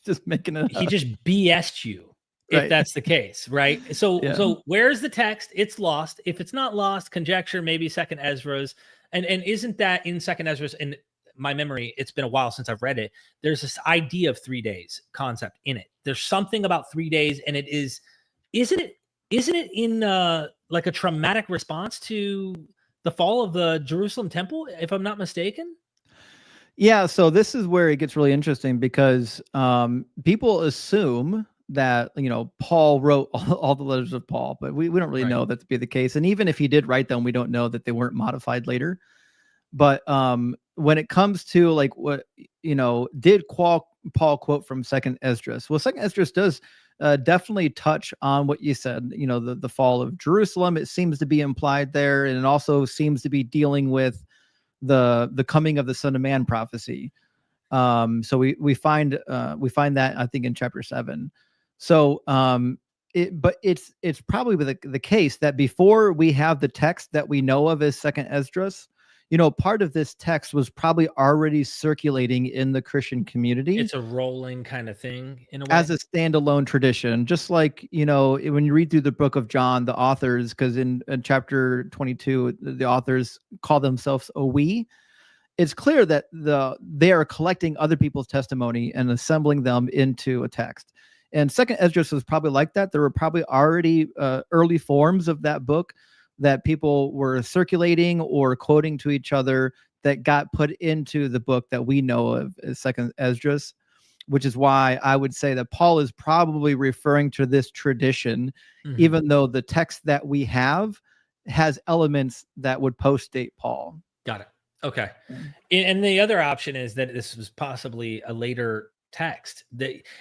Just making it up. He just BS'd you, if that's the case, right? So so where's the text? It's lost. If it's not lost, conjecture, maybe Second Esdras. And isn't that in Second Esdras, in my memory, it's been a while since I've read it, there's this idea of 3 days concept in it. There's something about 3 days, and isn't it in like a traumatic response to the fall of the Jerusalem temple, if I'm not mistaken? Yeah, so this is where it gets really interesting, because people assume that, Paul wrote all the letters of Paul, but we don't really know that to be the case. And even if he did write them, we don't know that they weren't modified later. But when it comes to like what, did Paul quote from Second Esdras? Well, Second Esdras does definitely touch on what you said, the fall of Jerusalem. It seems to be implied there, and it also seems to be dealing with the coming of the Son of Man prophecy. So we find that, I think, in chapter 7. So but it's probably the case that before we have the text that we know of as Second Esdras, part of this text was probably already circulating in the Christian community. It's a rolling kind of thing in a way, as a standalone tradition, just like, when you read through the book of John, the authors, because in chapter 22, the authors call themselves a we. It's clear that they are collecting other people's testimony and assembling them into a text. And Second Esdras was probably like that. There were probably already early forms of that book that people were circulating or quoting to each other that got put into the book that we know of as Second Esdras, which is why I would say that Paul is probably referring to this tradition, even though the text that we have has elements that would post-date Paul. Got it. Okay. And the other option is that this was possibly a later text.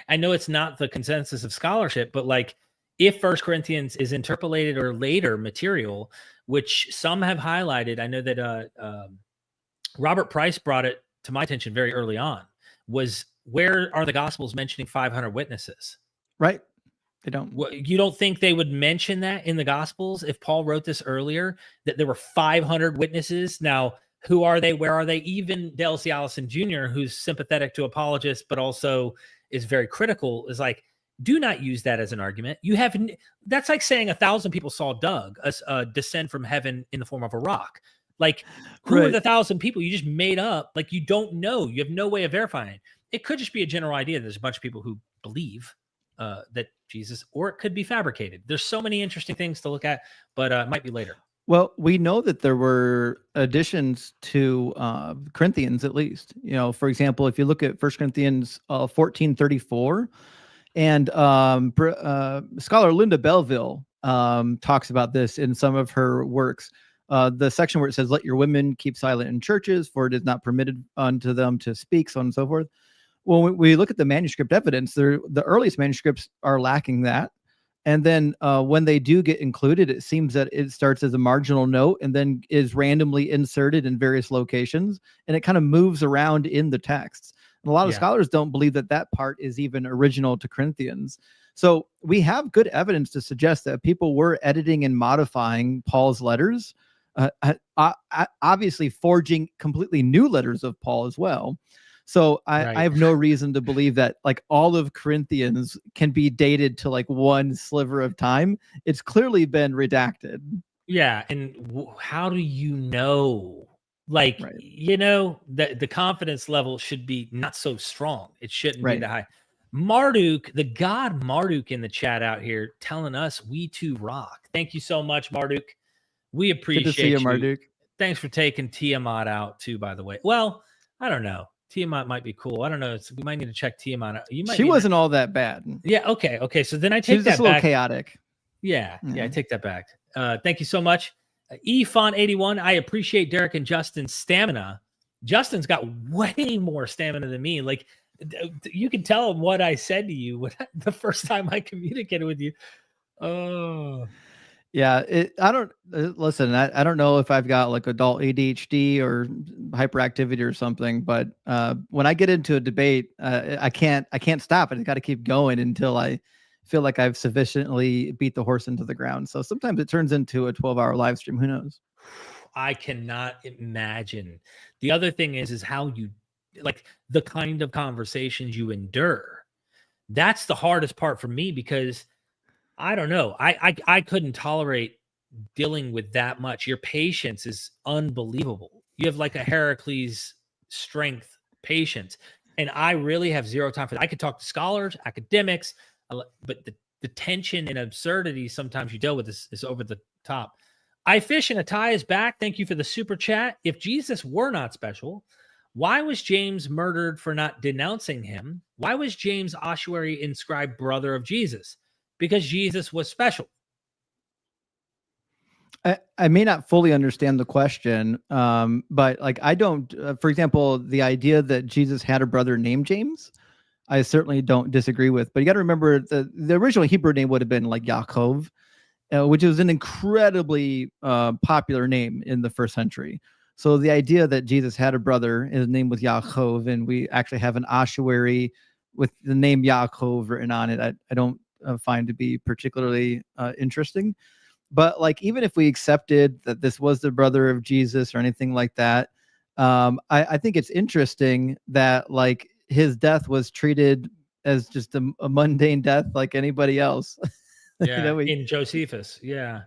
I know it's not the consensus of scholarship, but like, if 1 Corinthians is interpolated or later material, which some have highlighted, I know that Robert Price brought it to my attention very early on, was where are the Gospels mentioning 500 witnesses? Right. They don't. You don't think they would mention that in the Gospels if Paul wrote this earlier, that there were 500 witnesses? Now, who are they? Where are they? Even Dale C. Allison Jr., who's sympathetic to apologists, but also is very critical, is like, do not use that as an argument. That's like saying 1,000 people saw Doug descend from heaven in the form of a rock. Like, who are the 1,000 people you just made up? Like, you don't know. You have no way of verifying it. It could just be a general idea. There's a bunch of people who believe that Jesus, or it could be fabricated. There's so many interesting things to look at, but it might be later. Well, we know that there were additions to Corinthians, at least. For example, if you look at 1 Corinthians 14:34, and scholar Linda Belleville talks about this in some of her works. The section where it says, "Let your women keep silent in churches, for it is not permitted unto them to speak," so on and so forth. Well, we look at the manuscript evidence, the earliest manuscripts are lacking that. And then when they do get included, it seems that it starts as a marginal note and then is randomly inserted in various locations, and it kind of moves around in the texts. And a lot of scholars don't believe that that part is even original to Corinthians. So we have good evidence to suggest that people were editing and modifying Paul's letters, obviously forging completely new letters of Paul as well. So I have no reason to believe that like all of Corinthians can be dated to like one sliver of time. It's clearly been redacted. Yeah. And how do you know? Like, the confidence level should be not so strong. It shouldn't be that high. Marduk, the god Marduk in the chat out here telling us we too rock. Thank you so much, Marduk. We appreciate Good to see you, Marduk. Thanks for taking Tiamat out too, by the way. Well, I don't know. Tiamat might be cool. I don't know. We might need to check Tiamat out. She wasn't all that bad. Yeah. Okay. So then I take that back. She was just a little chaotic. Yeah. I take that back. Thank you so much. Efon81, I appreciate Derek and Justin's stamina. Justin's got way more stamina than me. Like, you can tell him what I said to you the first time I communicated with you. Oh. Yeah, I don't listen. I don't know if I've got like adult ADHD or hyperactivity or something, but when I get into a debate, I can't stop it. I got to keep going until I feel like I've sufficiently beat the horse into the ground. So sometimes it turns into a 12-hour live stream. Who knows? I cannot imagine. The other thing is how you like the kind of conversations you endure. That's the hardest part for me because I don't know. I couldn't tolerate dealing with that much. Your patience is unbelievable. You have like a Heracles strength patience. And I really have zero time for that. I could talk to scholars, academics, but the tension and absurdity sometimes you deal with is over the top. I Fish in a Tie is back. Thank you for the super chat. If Jesus were not special, why was James murdered for not denouncing him? Why was James Ossuary inscribed brother of Jesus? Because Jesus was special. I may not fully understand the question, but like I don't, for example, the idea that Jesus had a brother named James, I certainly don't disagree with. But you got to remember the original Hebrew name would have been like Yaakov, which was an incredibly popular name in the first century. So the idea that Jesus had a brother, his name was Yaakov, and we actually have an ossuary with the name Yaakov written on it, I don't find to be particularly interesting. But like, even if we accepted that this was the brother of Jesus or anything like that, I think it's interesting that like his death was treated as just a mundane death like anybody else. Yeah, in Josephus. Yeah.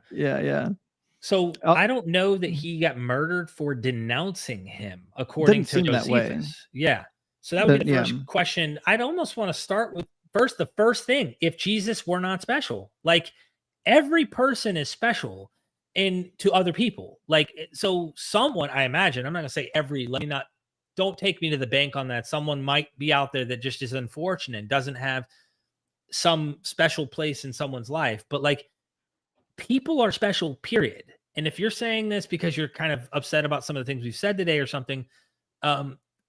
So I don't know that he got murdered for denouncing him, according to Josephus. Yeah. So that would be the first question. I'd almost want to start with the first thing. If Jesus were not special, like every person is special to other people. Like, so someone, I imagine, I'm not gonna say don't take me to the bank on that. Someone might be out there that just is unfortunate, doesn't have some special place in someone's life, but like people are special, period. And if you're saying this because you're kind of upset about some of the things we've said today or something,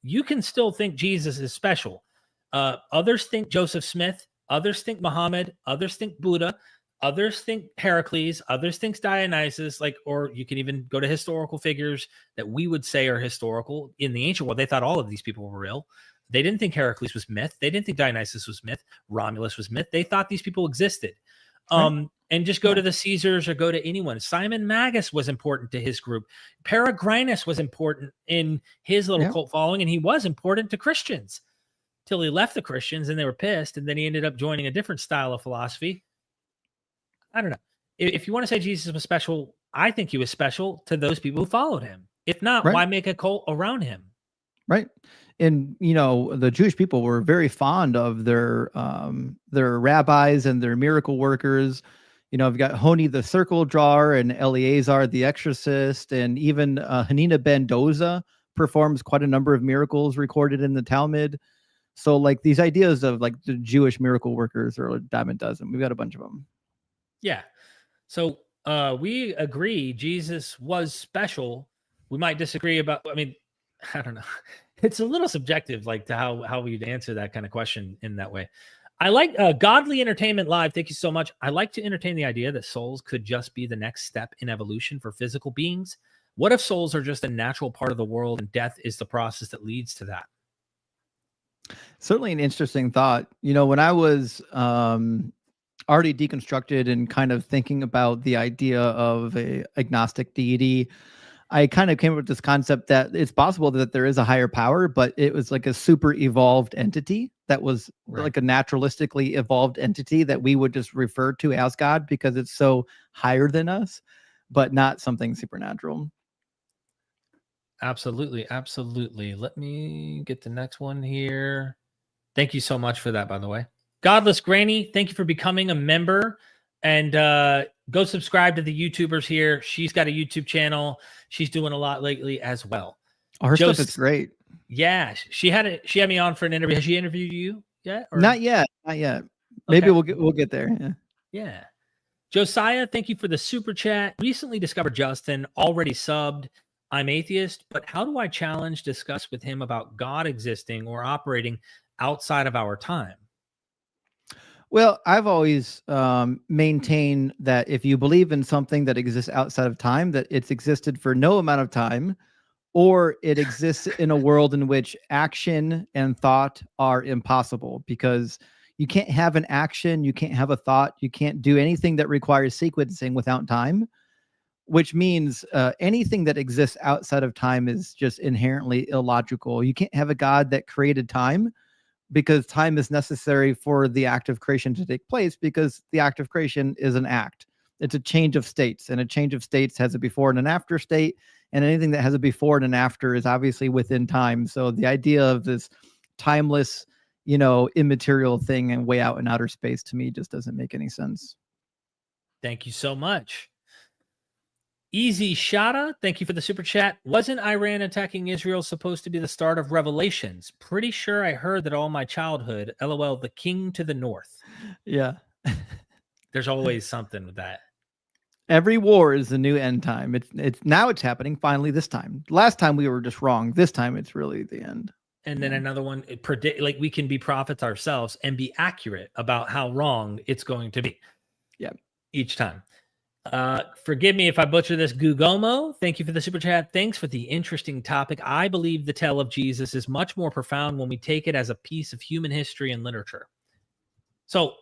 you can still think Jesus is special. Others think Joseph Smith, others think Muhammad, others think Buddha, others think Heracles, others think Dionysus, or you can even go to historical figures that we would say are historical. In the ancient world, they thought all of these people were real. They didn't think Heracles was myth. They didn't think Dionysus was myth. Romulus was myth. They thought these people existed. Right. And just go to the Caesars or go to anyone. Simon Magus was important to his group. Peregrinus was important in his little cult following, and he was important to Christians till he left the Christians and they were pissed, and then he ended up joining a different style of philosophy. I don't know. If you want to say Jesus was special, I think he was special to those people who followed him. If not, why make a cult around him? Right. And the Jewish people were very fond of their rabbis and their miracle workers. I've got Honi the circle drawer and Eleazar the exorcist, and even Hanina ben Doza performs quite a number of miracles recorded in the Talmud. So like these ideas of like the Jewish miracle workers are a dime a dozen. We've got a bunch of them. Yeah. So we agree Jesus was special. We might disagree about, I mean, I don't know. It's a little subjective, like to how we'd answer that kind of question in that way. I like Godly Entertainment Live. Thank you so much. I like to entertain the idea that souls could just be the next step in evolution for physical beings. What if souls are just a natural part of the world and death is the process that leads to that? Certainly an interesting thought. When I was already deconstructed and kind of thinking about the idea of a agnostic deity, I kind of came up with this concept that it's possible that there is a higher power, but it was like a super evolved entity that was like a naturalistically evolved entity that we would just refer to as God because it's so higher than us, but not something supernatural. Absolutely. Absolutely. Let me get the next one here. Thank you so much for that, by the way. Godless Granny, thank you for becoming a member. And go subscribe to the YouTubers here. She's got a YouTube channel. She's doing a lot lately as well. Her stuff is great. Yeah, she had me on for an interview. Has she interviewed you yet? Or? Not yet. Maybe we'll get there. Yeah. Yeah. Josiah, thank you for the super chat. Recently discovered Justin, already subbed. I'm atheist, but how do I discuss with him about God existing or operating outside of our time? Well, I've always maintained that if you believe in something that exists outside of time, that it's existed for no amount of time, or it exists in a world in which action and thought are impossible, because you can't have an action, you can't have a thought, you can't do anything that requires sequencing without time, which means anything that exists outside of time is just inherently illogical. You can't have a God that created time, because time is necessary for the act of creation to take place, because the act of creation is an act. It's a change of states, and a change of states has a before and an after state, and anything that has a before and an after is obviously within time. So the idea of this timeless, immaterial thing and way out in outer space, to me, just doesn't make any sense. Thank you so much. Easy Shada, thank you for the super chat. Wasn't Iran attacking Israel supposed to be the start of Revelations? Pretty sure I heard that all my childhood. LOL, the king to the north. Yeah. There's always something with that. Every war is the new end time. It's happening finally this time. Last time we were just wrong. This time it's really the end. And then another one, like we can be prophets ourselves and be accurate about how wrong it's going to be. Yeah. Each time. Forgive me if I butcher this. Gugomo, thank you for the super chat. Thanks for the interesting topic. I believe the tale of Jesus is much more profound when we take it as a piece of human history and literature. So,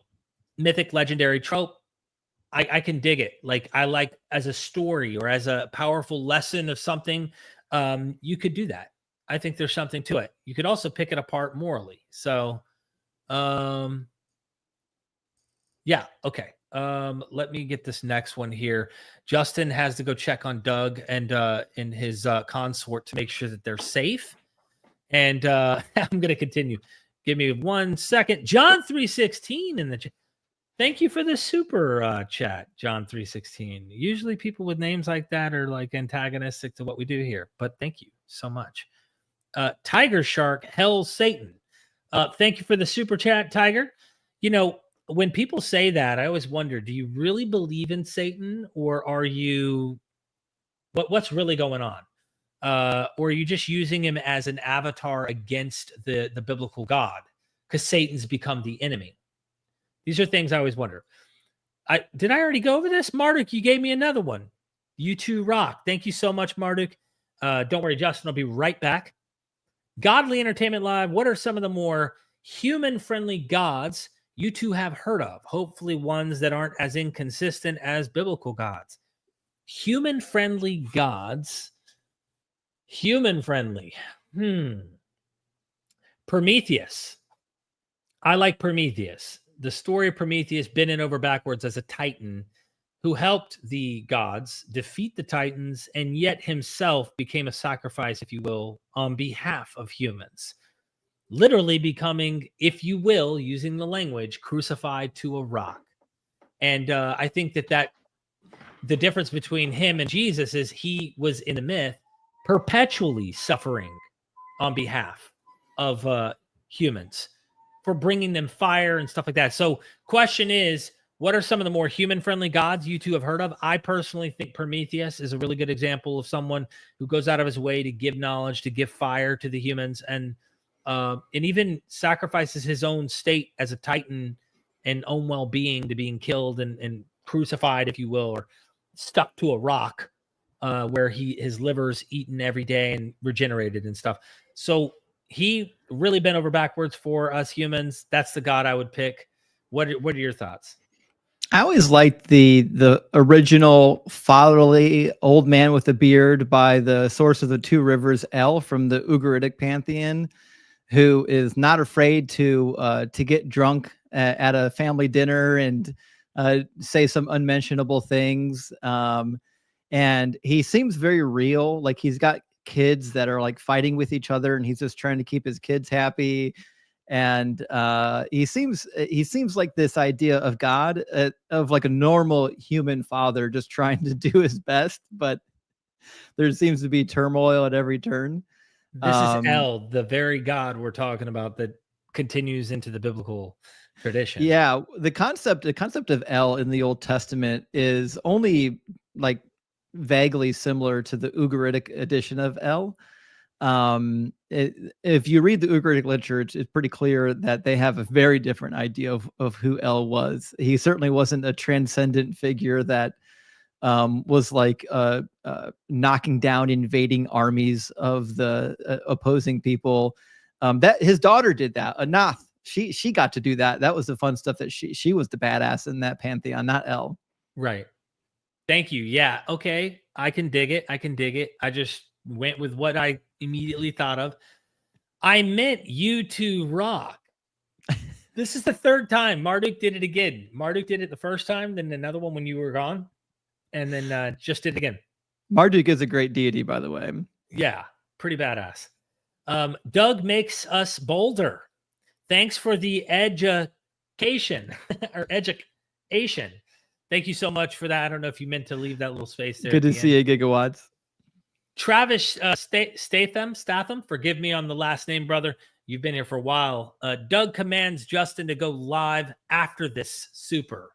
mythic, legendary trope, I can dig it. Like, I like as a story or as a powerful lesson of something, you could do that. I think there's something to it. You could also pick it apart morally. So, yeah, okay. Let me get this next one here. Justin has to go check on Doug and his consort to make sure that they're safe. And I'm going to continue. Give me 1 second. John 316 in the chat. Thank you for the super chat, John 316. Usually people with names like that are like antagonistic to what we do here, but thank you so much. Tiger Shark, Hell Satan. Thank you for the super chat, Tiger. When people say that, I always wonder, do you really believe in Satan, or are you, what's really going on? Or are you just using him as an avatar against the biblical God? Because Satan's become the enemy. These are things I always wonder. Did I already go over this? Marduk, you gave me another one. You two rock. Thank you so much, Marduk. Don't worry, Justin, I'll be right back. Godly Entertainment Live, what are some of the more human-friendly gods you two have heard of? Hopefully ones that aren't as inconsistent as biblical gods. Human-friendly gods. Human-friendly. Prometheus. I like Prometheus. The story of Prometheus bending over backwards as a titan who helped the gods defeat the titans, and yet himself became a sacrifice, if you will, on behalf of humans. literally becoming, if you will, using the language, crucified to a rock. And I think that the difference between him and Jesus is he was in the myth perpetually suffering on behalf of humans for bringing them fire and stuff like that. So question is, what are some of the more human-friendly gods you two have heard of? I personally think Prometheus is a really good example of someone who goes out of his way to give knowledge, to give fire to the humans, and even sacrifices his own state as a titan and own well-being to being killed and crucified, if you will, or stuck to a rock where his liver's eaten every day and regenerated and stuff. So he really bent over backwards for us humans. That's the God I would pick. What are your thoughts? I always liked the original fatherly old man with a beard by the source of the two rivers, El, from the Ugaritic pantheon, who is not afraid to get drunk at a family dinner and say some unmentionable things. And he seems very real. Like he's got kids that are like fighting with each other, and he's just trying to keep his kids happy. And he seems like this idea of God, of like a normal human father just trying to do his best, but there seems to be turmoil at every turn. This is El, the very God we're talking about that continues into the biblical tradition. Yeah, the concept of El in the Old Testament is only like vaguely similar to the Ugaritic edition of El. If you read the Ugaritic literature, it's pretty clear that they have a very different idea of who El was. He certainly wasn't a transcendent figure that was like knocking down invading armies of the opposing people. That his daughter did that. Anath, she got to do that. That was the fun stuff. That she was the badass in that pantheon, not El. Right. Thank you. Yeah. Okay. I can dig it. I just went with what I immediately thought of. I meant you to rock. This is the third time Marduk did it again. Marduk did it the first time, then another one when you were gone, and then just did it again. Marduk is a great deity, by the way. Yeah, pretty badass. Doug makes us bolder. Thanks for the education or education. Thank you so much for that. I don't know if you meant to leave that little space there. Good to see you, Gigawatts. Travis Statham, forgive me on the last name, brother. You've been here for a while. Doug commands Justin to go live after this. Super.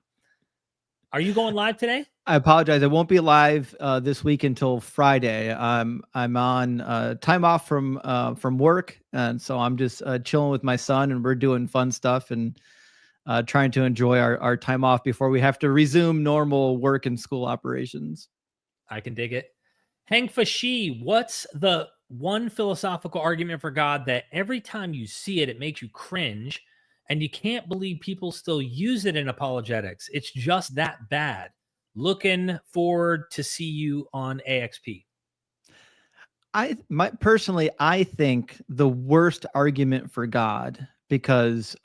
Are you going live today? I apologize. I won't be live this week until Friday. I'm on time off from work, and so I'm just chilling with my son, and we're doing fun stuff and trying to enjoy our time off before we have to resume normal work and school operations. I can dig it. Heng Fashi, what's the one philosophical argument for God that every time you see it, it makes you cringe and you can't believe people still use it in apologetics? It's just that bad. Looking forward to see you on AXP. Personally, I think the worst argument for God, because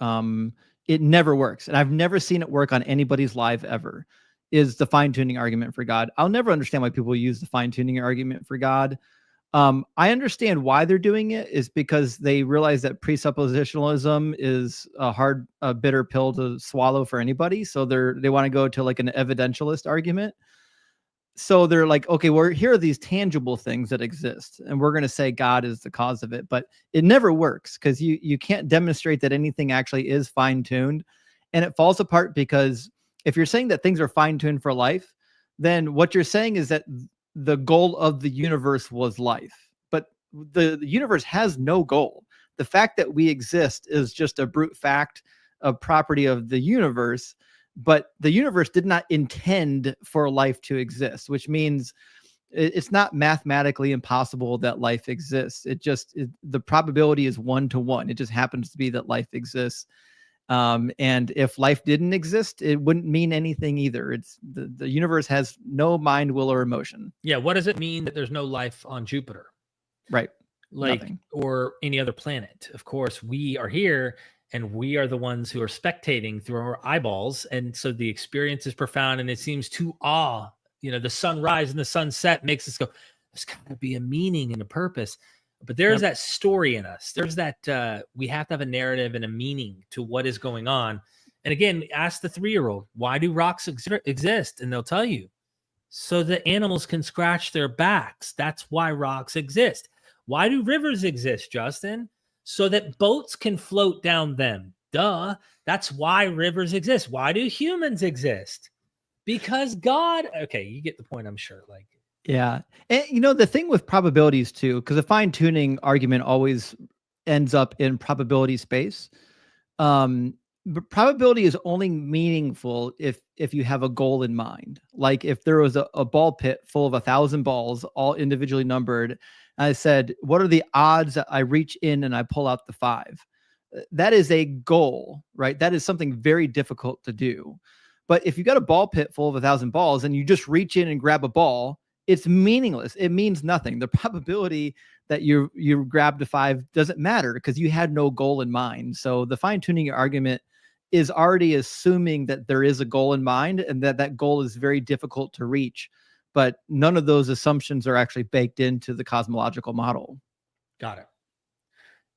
it never works, and I've never seen it work on anybody's live ever, is the fine-tuning argument for God. I'll never understand why people use the fine-tuning argument for God. I understand why they're doing it is because they realize that presuppositionalism is a bitter pill to swallow for anybody. So they want to go to like an evidentialist argument. So they're like, okay, well, here are these tangible things that exist, and we're going to say God is the cause of it. But it never works because you can't demonstrate that anything actually is fine-tuned, and it falls apart because if you're saying that things are fine-tuned for life, then what you're saying is that the goal of the universe was life. But the universe has no goal. The fact that we exist is just a brute fact, a property of the universe, but the universe did not intend for life to exist, which means it's not mathematically impossible that life exists. The probability is 1-to-1. It just happens to be that life exists. And if life didn't exist, it wouldn't mean anything either. It's the universe has no mind, will, or emotion. Yeah. What does it mean that there's no life on Jupiter? Right. Like, Nothing. or any other planet. Of course, we are here and we are the ones who are spectating through our eyeballs. And so the experience is profound and it seems too the sunrise and the sunset makes us go, there's got to be a meaning and a purpose. But there's that story in us. There's that we have to have a narrative and a meaning to what is going on. And again, ask the 3-year-old, why do rocks exist? And they'll tell you, so that animals can scratch their backs. That's why rocks exist. Why do rivers exist, Justin? So that boats can float down them. Duh. That's why rivers exist. Why do humans exist? Because God. Okay, you get the point, I'm sure. Like, yeah. And the thing with probabilities too, because a fine-tuning argument always ends up in probability space. But probability is only meaningful if you have a goal in mind. Like if there was a ball pit full of 1,000 balls, all individually numbered, and I said, what are the odds that I reach in and I pull out the 5? That is a goal, right? That is something very difficult to do. But if you got a ball pit full of 1,000 balls and you just reach in and grab a ball, it's meaningless. It means nothing. The probability that you grabbed a 5 doesn't matter because you had no goal in mind. So the fine-tuning argument is already assuming that there is a goal in mind and that goal is very difficult to reach. But none of those assumptions are actually baked into the cosmological model. Got it.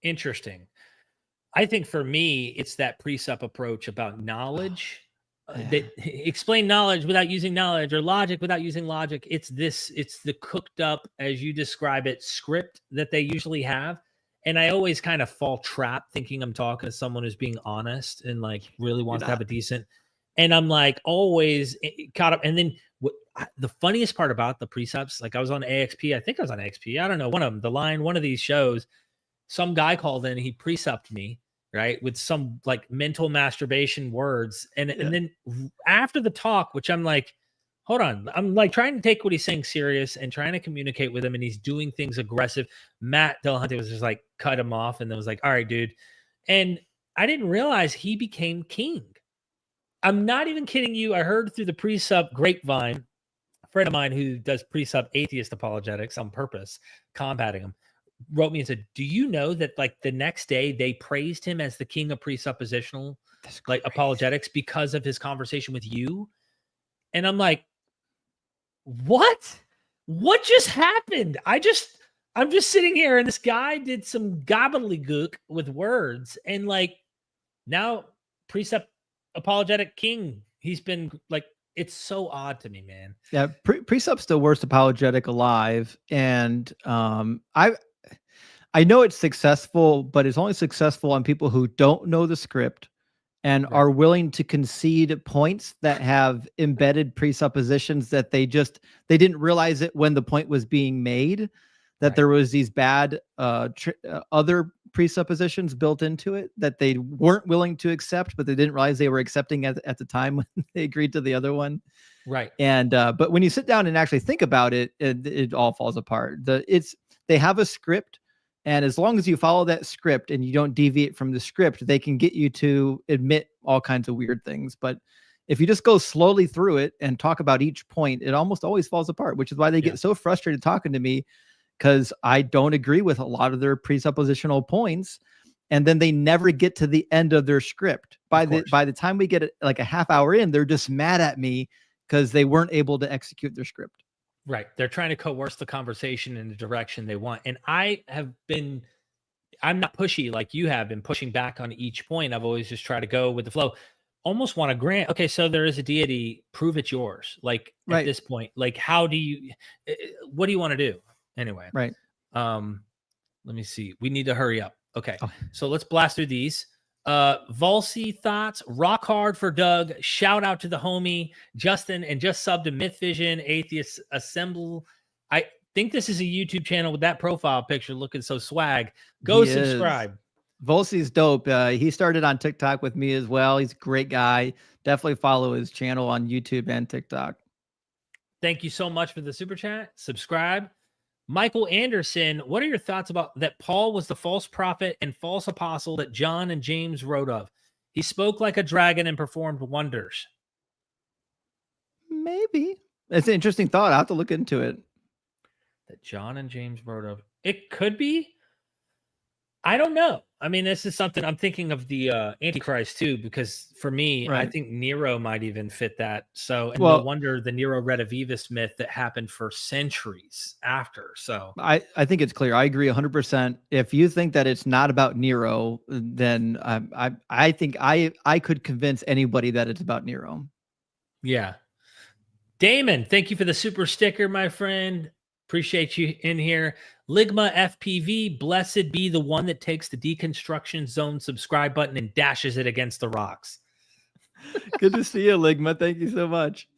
Interesting. I think for me, it's that presup approach about knowledge. That explain knowledge without using knowledge, or logic without using logic. It's the cooked up, as you describe it, script that they usually have. And I always kind of fall trap thinking I'm talking to someone who's being honest and like really wants to have a decent, and I'm like always caught up. And then the funniest part about the precepts, like I was on AXP, I think I was on AXP, I don't know, one of them, The Line, one of these shows, some guy called in, he precepted me, right, with some like mental masturbation words. And then after the talk, which I'm like, hold on, I'm like trying to take what he's saying serious and trying to communicate with him, and he's doing things aggressive. Matt Dillahunty was just like, cut him off, and then was like, all right, dude. And I didn't realize he became king. I'm not even kidding you. I heard through the precept grapevine, a friend of mine who does precept atheist apologetics on purpose, combating him, wrote me and said, do you know that like the next day they praised him as the king of presuppositional like apologetics because of his conversation with you? And I'm like, what just happened? I'm just sitting here and this guy did some gobbledygook with words, and like now precept apologetic king, he's been like, it's so odd to me, man. Yeah. Precept's the worst apologetic alive. And I know it's successful, but it's only successful on people who don't know the script and are willing to concede points that have embedded presuppositions that they didn't realize it when the point was being made, that there was these bad other presuppositions built into it that they weren't willing to accept, but they didn't realize they were accepting at the time when they agreed to the other one. Right. And but when you sit down and actually think about it, it all falls apart. They have a script. And as long as you follow that script and you don't deviate from the script, they can get you to admit all kinds of weird things. But if you just go slowly through it and talk about each point, it almost always falls apart, which is why they get so frustrated talking to me, because I don't agree with a lot of their presuppositional points. And then they never get to the end of their script. By the time we get like a half hour in, they're just mad at me because they weren't able to execute their script. Right. They're trying to coerce the conversation in the direction they want. And I'm not pushy like you have been pushing back on each point. I've always just tried to go with the flow. Almost want to grant, okay, so there is a deity, prove it's yours. Like at this point, like what do you want to do? Anyway. Right. Let me see. We need to hurry up. Okay. So let's blast through these. Volsey thoughts, rock hard for Doug. Shout out to the homie Justin, and just subbed to MythVision Atheist Assemble. I think this is a YouTube channel with that profile picture looking so swag. Go subscribe. Volsey's dope. He started on TikTok with me as well. He's a great guy. Definitely follow his channel on YouTube and TikTok. Thank you so much for the super chat. Subscribe. Michael Anderson, what are your thoughts about that Paul was the false prophet and false apostle that John and James wrote of? He spoke like a dragon and performed wonders. Maybe. It's an interesting thought. I'll have to look into it. That John and James wrote of. It could be. I don't know. I mean, this is something I'm thinking of the Antichrist too, because for me, I Right. think Nero might even fit that. So, and no Well, wonder the Nero Redivivus myth that happened for centuries after. So, I think it's clear. I agree 100%. If you think that it's not about Nero, then I think I could convince anybody that it's about Nero. yeah. Damon, thank you for the super sticker, my friend. Appreciate you in here. Ligma FPV, blessed be the one that takes the deconstruction zone subscribe button and dashes it against the rocks. Good to see you, Ligma. Thank you so much.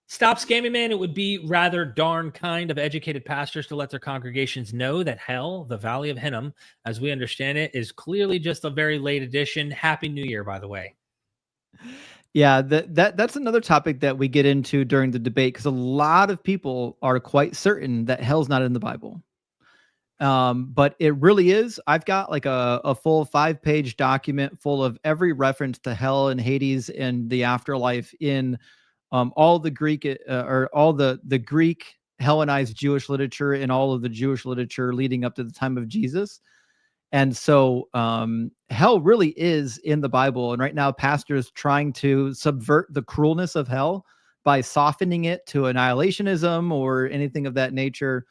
Stop scamming, man. It would be rather darn kind of educated pastors to let their congregations know that hell, the Valley of Hinnom, as we understand it, is clearly just a very late edition. Happy New Year, by the way. Yeah, that's another topic that we get into during the debate because a lot of people are quite certain that hell's not in the Bible. But it really is. I've got like a full 5-page document full of every reference to hell and Hades and the afterlife in all the Greek or all the Greek Hellenized Jewish literature and all of the Jewish literature leading up to the time of Jesus. And so hell really is in the Bible. And right now, pastors trying to subvert the cruelness of hell by softening it to annihilationism or anything of that nature.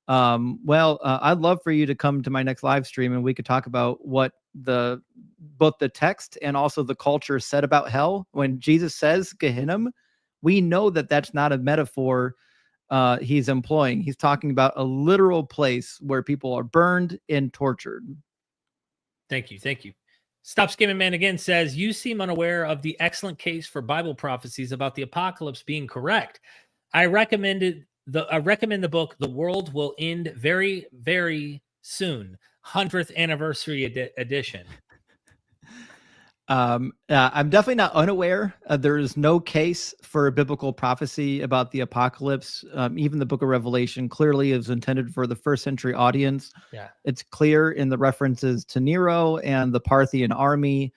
I'd love for you to come to my next live stream and we could talk about what both the text and also the culture said about hell. When Jesus says Gehinnom, we know that that's not a metaphor he's employing. He's talking about a literal place where people are burned and tortured. Thank you. Thank you. Stop Skimming Man again says, you seem unaware of the excellent case for Bible prophecies about the apocalypse being correct. I recommend the book, The World Will End Very, Very Soon, 100th anniversary edition. I'm definitely not unaware. There is no case for a biblical prophecy about the apocalypse. Even the book of Revelation clearly is intended for the first century audience. Yeah. It's clear in the references to Nero and the Parthian army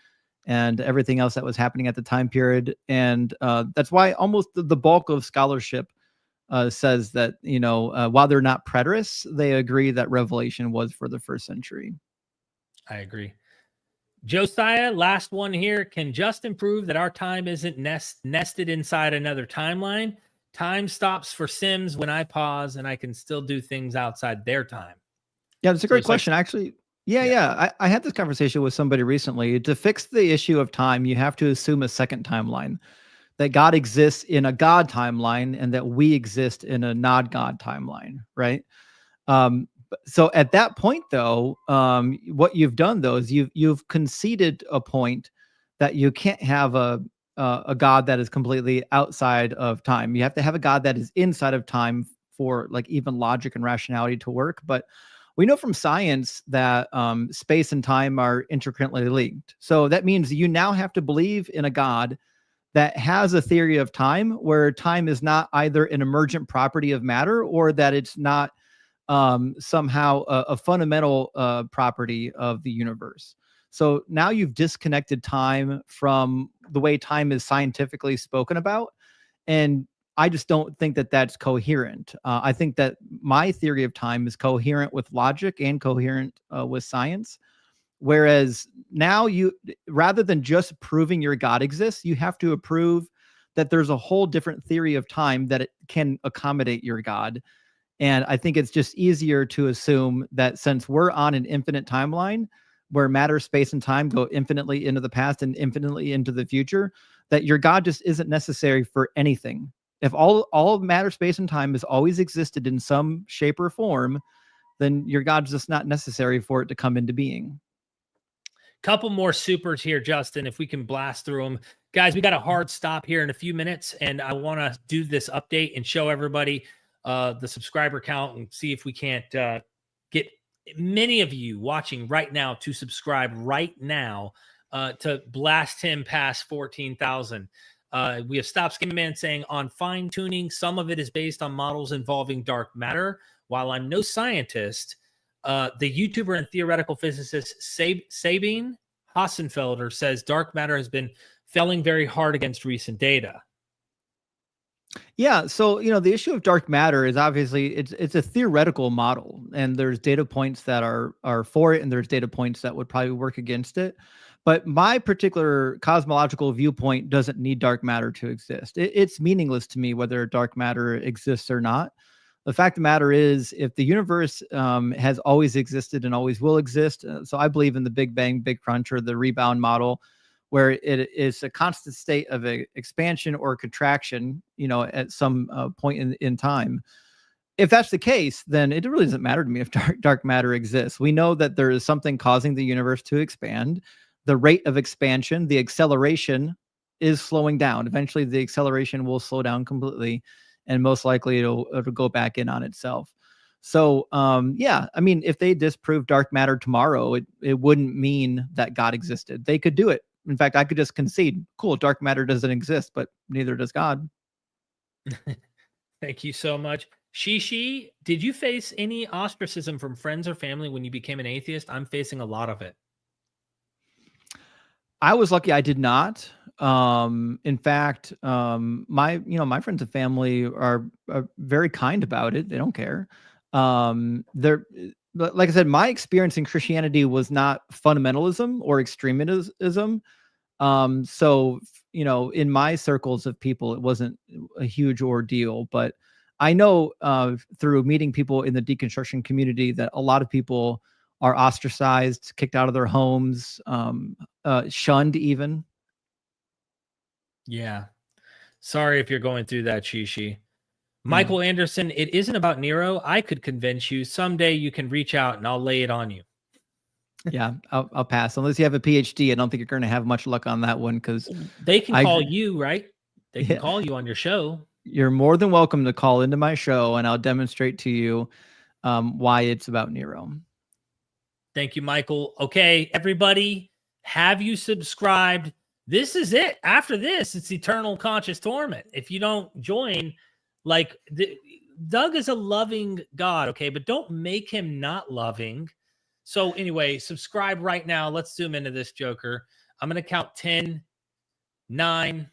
and everything else that was happening at the time period. And that's why almost the bulk of scholarship says that, while they're not preterists, they agree that Revelation was for the first century. I agree. Josiah, last one here. Can Justin prove that our time isn't nested inside another timeline? Time stops for Sims when I pause, and I can still do things outside their time. Yeah, that's a great question, actually. Yeah. I had this conversation with somebody recently. To fix the issue of time, you have to assume a second timeline, that God exists in a God timeline and that we exist in a not God timeline, right? So at that point, though, what you've done though is you've conceded a point that you can't have a God that is completely outside of time. You have to have a God that is inside of time for like even logic and rationality to work. But we know from science that space and time are intricately linked. So that means you now have to believe in a God that has a theory of time where time is not either an emergent property of matter or that it's not somehow a fundamental property of the universe. So now you've disconnected time from the way time is scientifically spoken about. And I just don't think that that's coherent. I think that my theory of time is coherent with logic and coherent with science. Whereas now rather than just proving your God exists, you have to prove that there's a whole different theory of time that it can accommodate your God. And I think it's just easier to assume that since we're on an infinite timeline where matter, space, and time go infinitely into the past and infinitely into the future, that your God just isn't necessary for anything. If all of matter, space, and time has always existed in some shape or form, then your God's just not necessary for it to come into being. Couple more supers here, Justin, if we can blast through them. Guys, we got a hard stop here in a few minutes, and I want to do this update and show everybody the subscriber count and see if we can't get many of you watching right now to subscribe right now to blast him past 14,000. We have Stop Skin Man saying, on fine tuning, some of it is based on models involving dark matter. While I'm no scientist, the YouTuber and theoretical physicist Sabine Hassenfelder says dark matter has been failing very hard against recent data. Yeah. So, the issue of dark matter is obviously it's a theoretical model, and there's data points that are for it, and there's data points that would probably work against it. But my particular cosmological viewpoint doesn't need dark matter to exist. It's meaningless to me whether dark matter exists or not. The fact of the matter is, if the universe has always existed and always will exist, so I believe in the Big Bang, Big Crunch, or the rebound model, where it is a constant state of expansion or contraction, at some point in time. If that's the case, then it really doesn't matter to me if dark matter exists. We know that there is something causing the universe to expand. The rate of expansion, the acceleration, is slowing down. Eventually, the acceleration will slow down completely, and most likely it'll go back in on itself. So, yeah, I mean, if they disprove dark matter tomorrow, it wouldn't mean that God existed. They could do it. In fact, I could just concede, cool, dark matter doesn't exist, but neither does God. Thank you so much. Shishi, did you face any ostracism from friends or family when you became an atheist? I'm facing a lot of it. I was lucky I did not. In fact, my friends and family are very kind about it. They don't care. But like I said, my experience in Christianity was not fundamentalism or extremism. So, in my circles of people, it wasn't a huge ordeal, but I know through meeting people in the deconstruction community that a lot of people are ostracized, kicked out of their homes, shunned even. Yeah. Sorry if you're going through that, Shishi. Michael Anderson, it isn't about Nero. I could convince you. Someday you can reach out and I'll lay it on you. Yeah, I'll pass. Unless you have a PhD, I don't think you're going to have much luck on that one, because they can call you, right? They can call you on your show. You're more than welcome to call into my show, and I'll demonstrate to you why it's about Nero. Thank you, Michael. Okay, everybody, have you subscribed? This is it. After this, it's eternal conscious torment. If you don't join, Doug is a loving God, okay? But don't make him not loving. So anyway, subscribe right now. Let's zoom into this joker. I'm going to count 10, 9,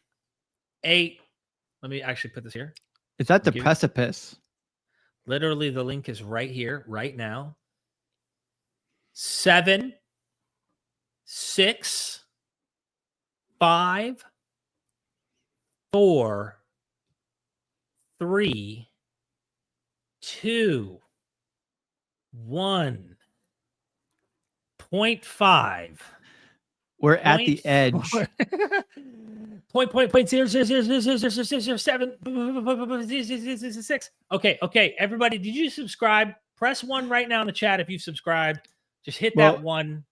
8. Let me actually put this here. It's at the precipice. Literally, the link is right here, right now. 7, 6, 5, 4, 3, 2, 1. 0.5. We're at the edge. 0.0000007 Okay. Everybody, did you subscribe? Press 1 right now in the chat if you've subscribed. Just hit that 1.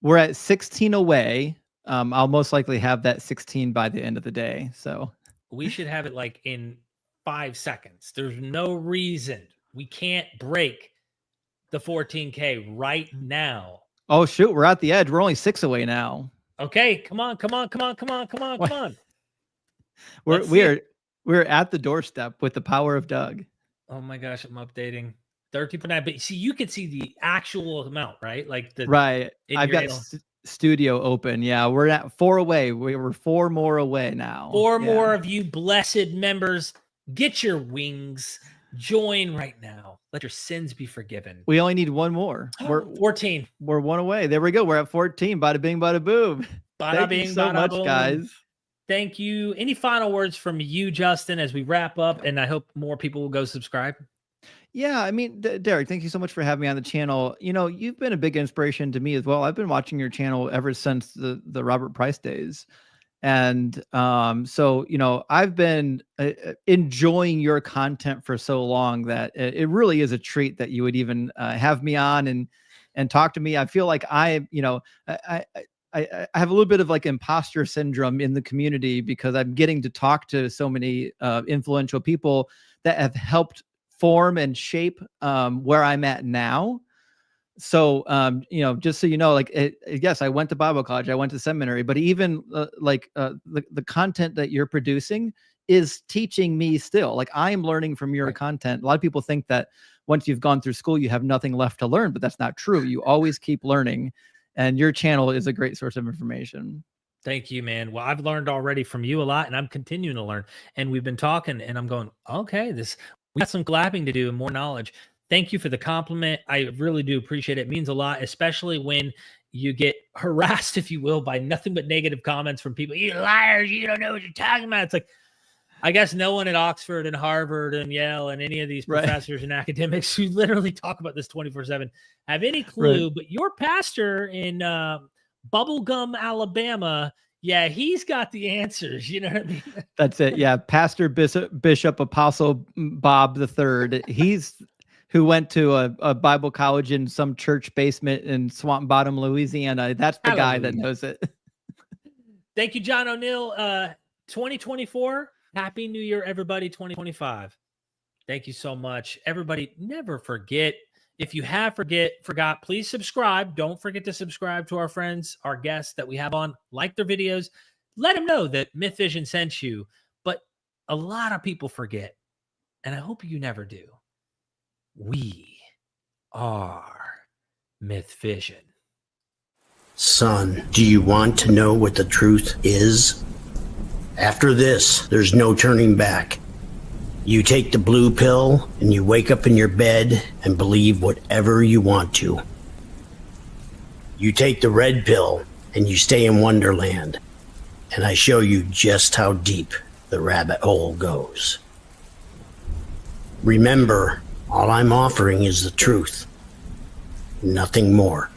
We're at 16 away. I'll most likely have that 16 by the end of the day. So we should have it in 5 seconds. There's no reason we can't break the 14K right now. Oh shoot, we're at the edge. We're only 6 away now. Okay, come on. We're at the doorstep with the power of Doug. Oh my gosh, I'm updating 13.9. But see, you could see the actual amount, right? Right. I've got studio open. Yeah, we're at 4 away. We're 4 more away now. 4 more of you blessed members. Get your wings. Join right now. Let your sins be forgiven. We only need 1 more. We're 14. We're 1 away. There we go. We're at 14. Bada bing, bada boom. Thank you so much, guys. Thank you. Any final words from you, Justin, as we wrap up? And I hope more people will go subscribe. Yeah, I mean, Derek, thank you so much for having me on the channel. You've been a big inspiration to me as well. I've been watching your channel ever since the Robert Price days. And so, I've been enjoying your content for so long that it really is a treat that you would even have me on and talk to me. I feel like I have a little bit of imposter syndrome in the community, because I'm getting to talk to so many influential people that have helped form and shape where I'm at now. So, just so you know, yes, I went to Bible college, I went to seminary, but even the content that you're producing is teaching me still. I am learning from your content. A lot of people think that once you've gone through school, you have nothing left to learn, but that's not true. You always keep learning, and your channel is a great source of information. Thank you, man. Well, I've learned already from you a lot, and I'm continuing to learn. And we've been talking, and I'm going, okay, we got some collabing to do and more knowledge. Thank you for the compliment. I really do appreciate it. It means a lot, especially when you get harassed, if you will, by nothing but negative comments from people. You liars, you don't know what you're talking about. It's like, I guess no one at Oxford and Harvard and Yale and any of these professors and academics who literally talk about this 24/7 have any clue. Right. But your pastor in Bubblegum, Alabama, yeah, he's got the answers. You know what I mean? That's it. Yeah, Pastor Bishop Apostle Bob III. He's who went to a Bible college in some church basement in Swamp Bottom, Louisiana. That's the guy that knows it. Thank you, John O'Neill. 2024. Happy New Year, everybody. 2025. Thank you so much. Everybody, never forget. If you have forgot, please subscribe. Don't forget to subscribe to our friends, our guests that we have on. Like their videos. Let them know that MythVision sent you. But a lot of people forget, and I hope you never do. We are MythVision. Son, do you want to know what the truth is? After this, there's no turning back. You take the blue pill and you wake up in your bed and believe whatever you want to. You take the red pill and you stay in Wonderland, and I show you just how deep the rabbit hole goes. Remember, all I'm offering is the truth, nothing more.